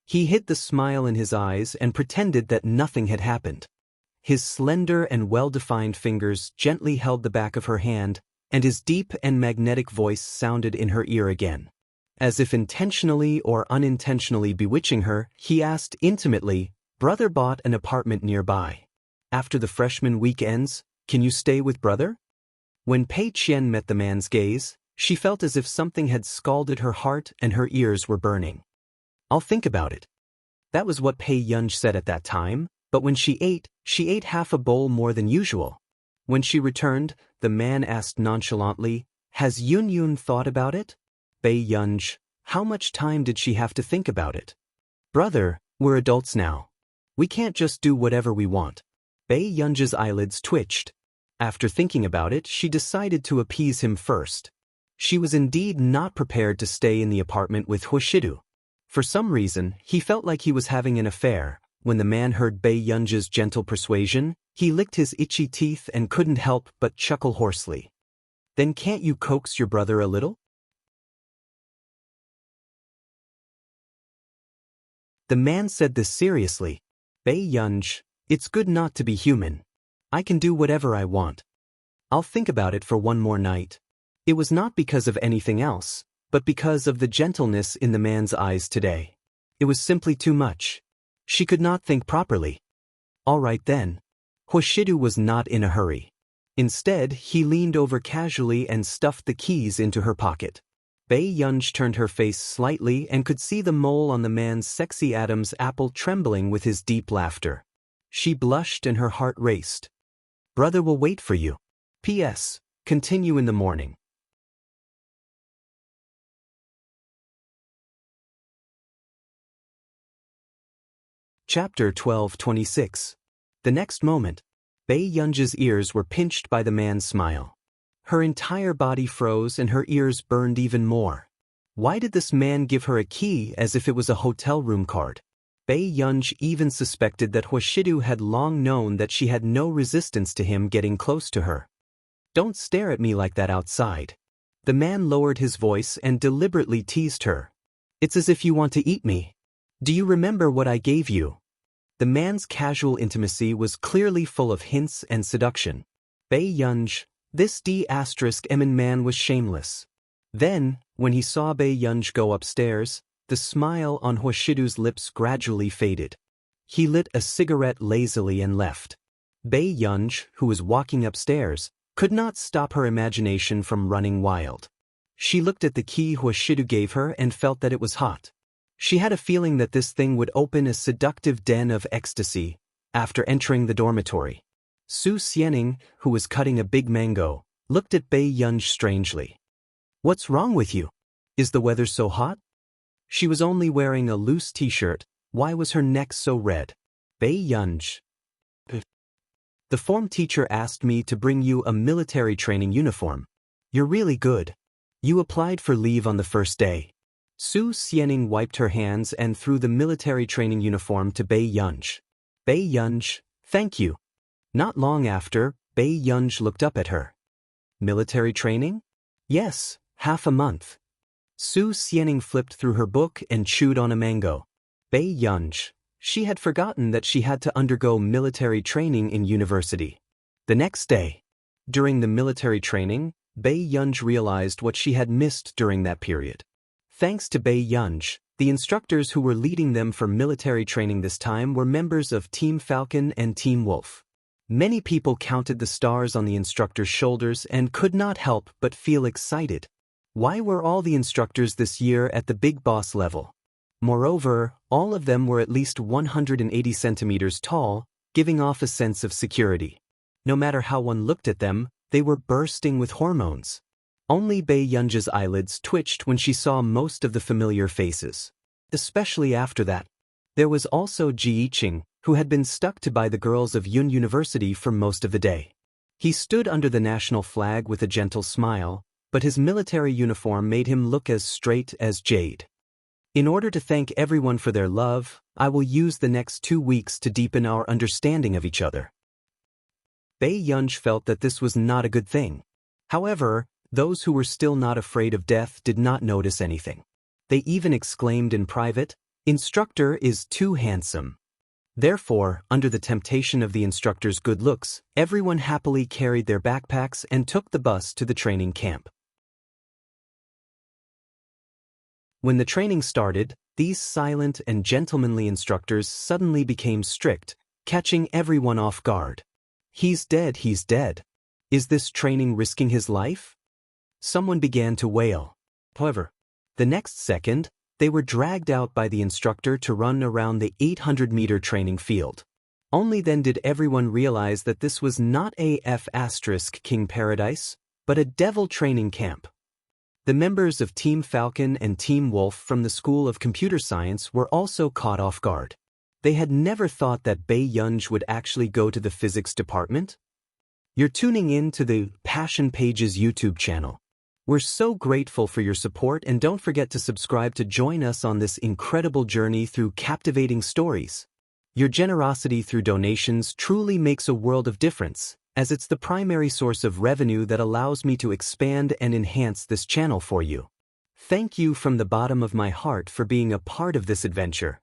He hid the smile in his eyes and pretended that nothing had happened. His slender and well-defined fingers gently held the back of her hand, and his deep and magnetic voice sounded in her ear again. As if intentionally or unintentionally bewitching her, he asked intimately, "Brother bought an apartment nearby. After the freshman week ends, can you stay with brother?" When Pei Qian met the man's gaze, she felt as if something had scalded her heart and her ears were burning. "I'll think about it." That was what Pei Yunj said at that time, but when she ate half a bowl more than usual. When she returned, the man asked nonchalantly, "Has Yun Yun thought about it?" Pei Yunj, how much time did she have to think about it? "Brother, we're adults now. We can't just do whatever we want." Pei Yunj's eyelids twitched. After thinking about it, she decided to appease him first. She was indeed not prepared to stay in the apartment with Huashidu. For some reason, he felt like he was having an affair. When the man heard Pei Yunj's gentle persuasion, he licked his itchy teeth and couldn't help but chuckle hoarsely. "Then can't you coax your brother a little?" The man said this seriously. "Pei Yunj, it's good not to be human. I can do whatever I want. I'll think about it for one more night." It was not because of anything else, but because of the gentleness in the man's eyes today. It was simply too much. She could not think properly. "All right then." Huashidu was not in a hurry. Instead, he leaned over casually and stuffed the keys into her pocket. Pei Yunj turned her face slightly and could see the mole on the man's sexy Adam's apple trembling with his deep laughter. She blushed and her heart raced. "Brother will wait for you. P.S. Continue in the morning." Chapter 12:26. The next moment, Pei Yunj's ears were pinched by the man's smile. Her entire body froze and her ears burned even more. Why did this man give her a key as if it was a hotel room card? Pei Yunj even suspected that Huashidu had long known that she had no resistance to him getting close to her. "Don't stare at me like that outside." The man lowered his voice and deliberately teased her. "It's as if you want to eat me. Do you remember what I gave you?" The man's casual intimacy was clearly full of hints and seduction. Pei Yunj, this D***M man was shameless. Then, when he saw Pei Yunj go upstairs, the smile on Huashidu's lips gradually faded. He lit a cigarette lazily and left. Pei Yunj, who was walking upstairs, could not stop her imagination from running wild. She looked at the key Huashidu gave her and felt that it was hot. She had a feeling that this thing would open a seductive den of ecstasy. After entering the dormitory, Su Xianing, who was cutting a big mango, looked at Pei Yunj strangely. "What's wrong with you? Is the weather so hot?" She was only wearing a loose t-shirt. Why was her neck so red? "Pei Yunj, the form teacher asked me to bring you a military training uniform. You're really good. You applied for leave on the first day." Su Xianing wiped her hands and threw the military training uniform to Pei Yunj. "Pei Yunj, thank you." Not long after, Pei Yunj looked up at her. "Military training?" "Yes, half a month." Su Xianing flipped through her book and chewed on a mango. Pei Yunj, she had forgotten that she had to undergo military training in university. The next day, during the military training, Pei Yunj realized what she had missed during that period. Thanks to Pei Yunj, the instructors who were leading them for military training this time were members of Team Falcon and Team Wolf. Many people counted the stars on the instructors' shoulders and could not help but feel excited. Why were all the instructors this year at the big boss level? Moreover, all of them were at least 180 centimeters tall, giving off a sense of security. No matter how one looked at them, they were bursting with hormones. Only Pei Yunj's eyelids twitched when she saw most of the familiar faces. Especially after that. There was also Ji Yiqing, who had been stuck to by the girls of Yun University for most of the day. He stood under the national flag with a gentle smile, but his military uniform made him look as straight as jade. "In order to thank everyone for their love, I will use the next 2 weeks to deepen our understanding of each other." Pei Yunj felt that this was not a good thing. However, those who were still not afraid of death did not notice anything. They even exclaimed in private, "Instructor is too handsome." Therefore, under the temptation of the instructor's good looks, everyone happily carried their backpacks and took the bus to the training camp. When the training started, these silent and gentlemanly instructors suddenly became strict, catching everyone off guard. "He's dead, he's dead. Is this training risking his life?" Someone began to wail. However, the next second, they were dragged out by the instructor to run around the 800-meter training field. Only then did everyone realize that this was not a King Paradise, but a devil training camp. The members of Team Falcon and Team Wolf from the School of Computer Science were also caught off guard. They had never thought that Bei Yunj would actually go to the physics department. You're tuning in to the Passion Pages YouTube channel. We're so grateful for your support, and don't forget to subscribe to join us on this incredible journey through captivating stories. Your generosity through donations truly makes a world of difference, as it's the primary source of revenue that allows me to expand and enhance this channel for you. Thank you from the bottom of my heart for being a part of this adventure.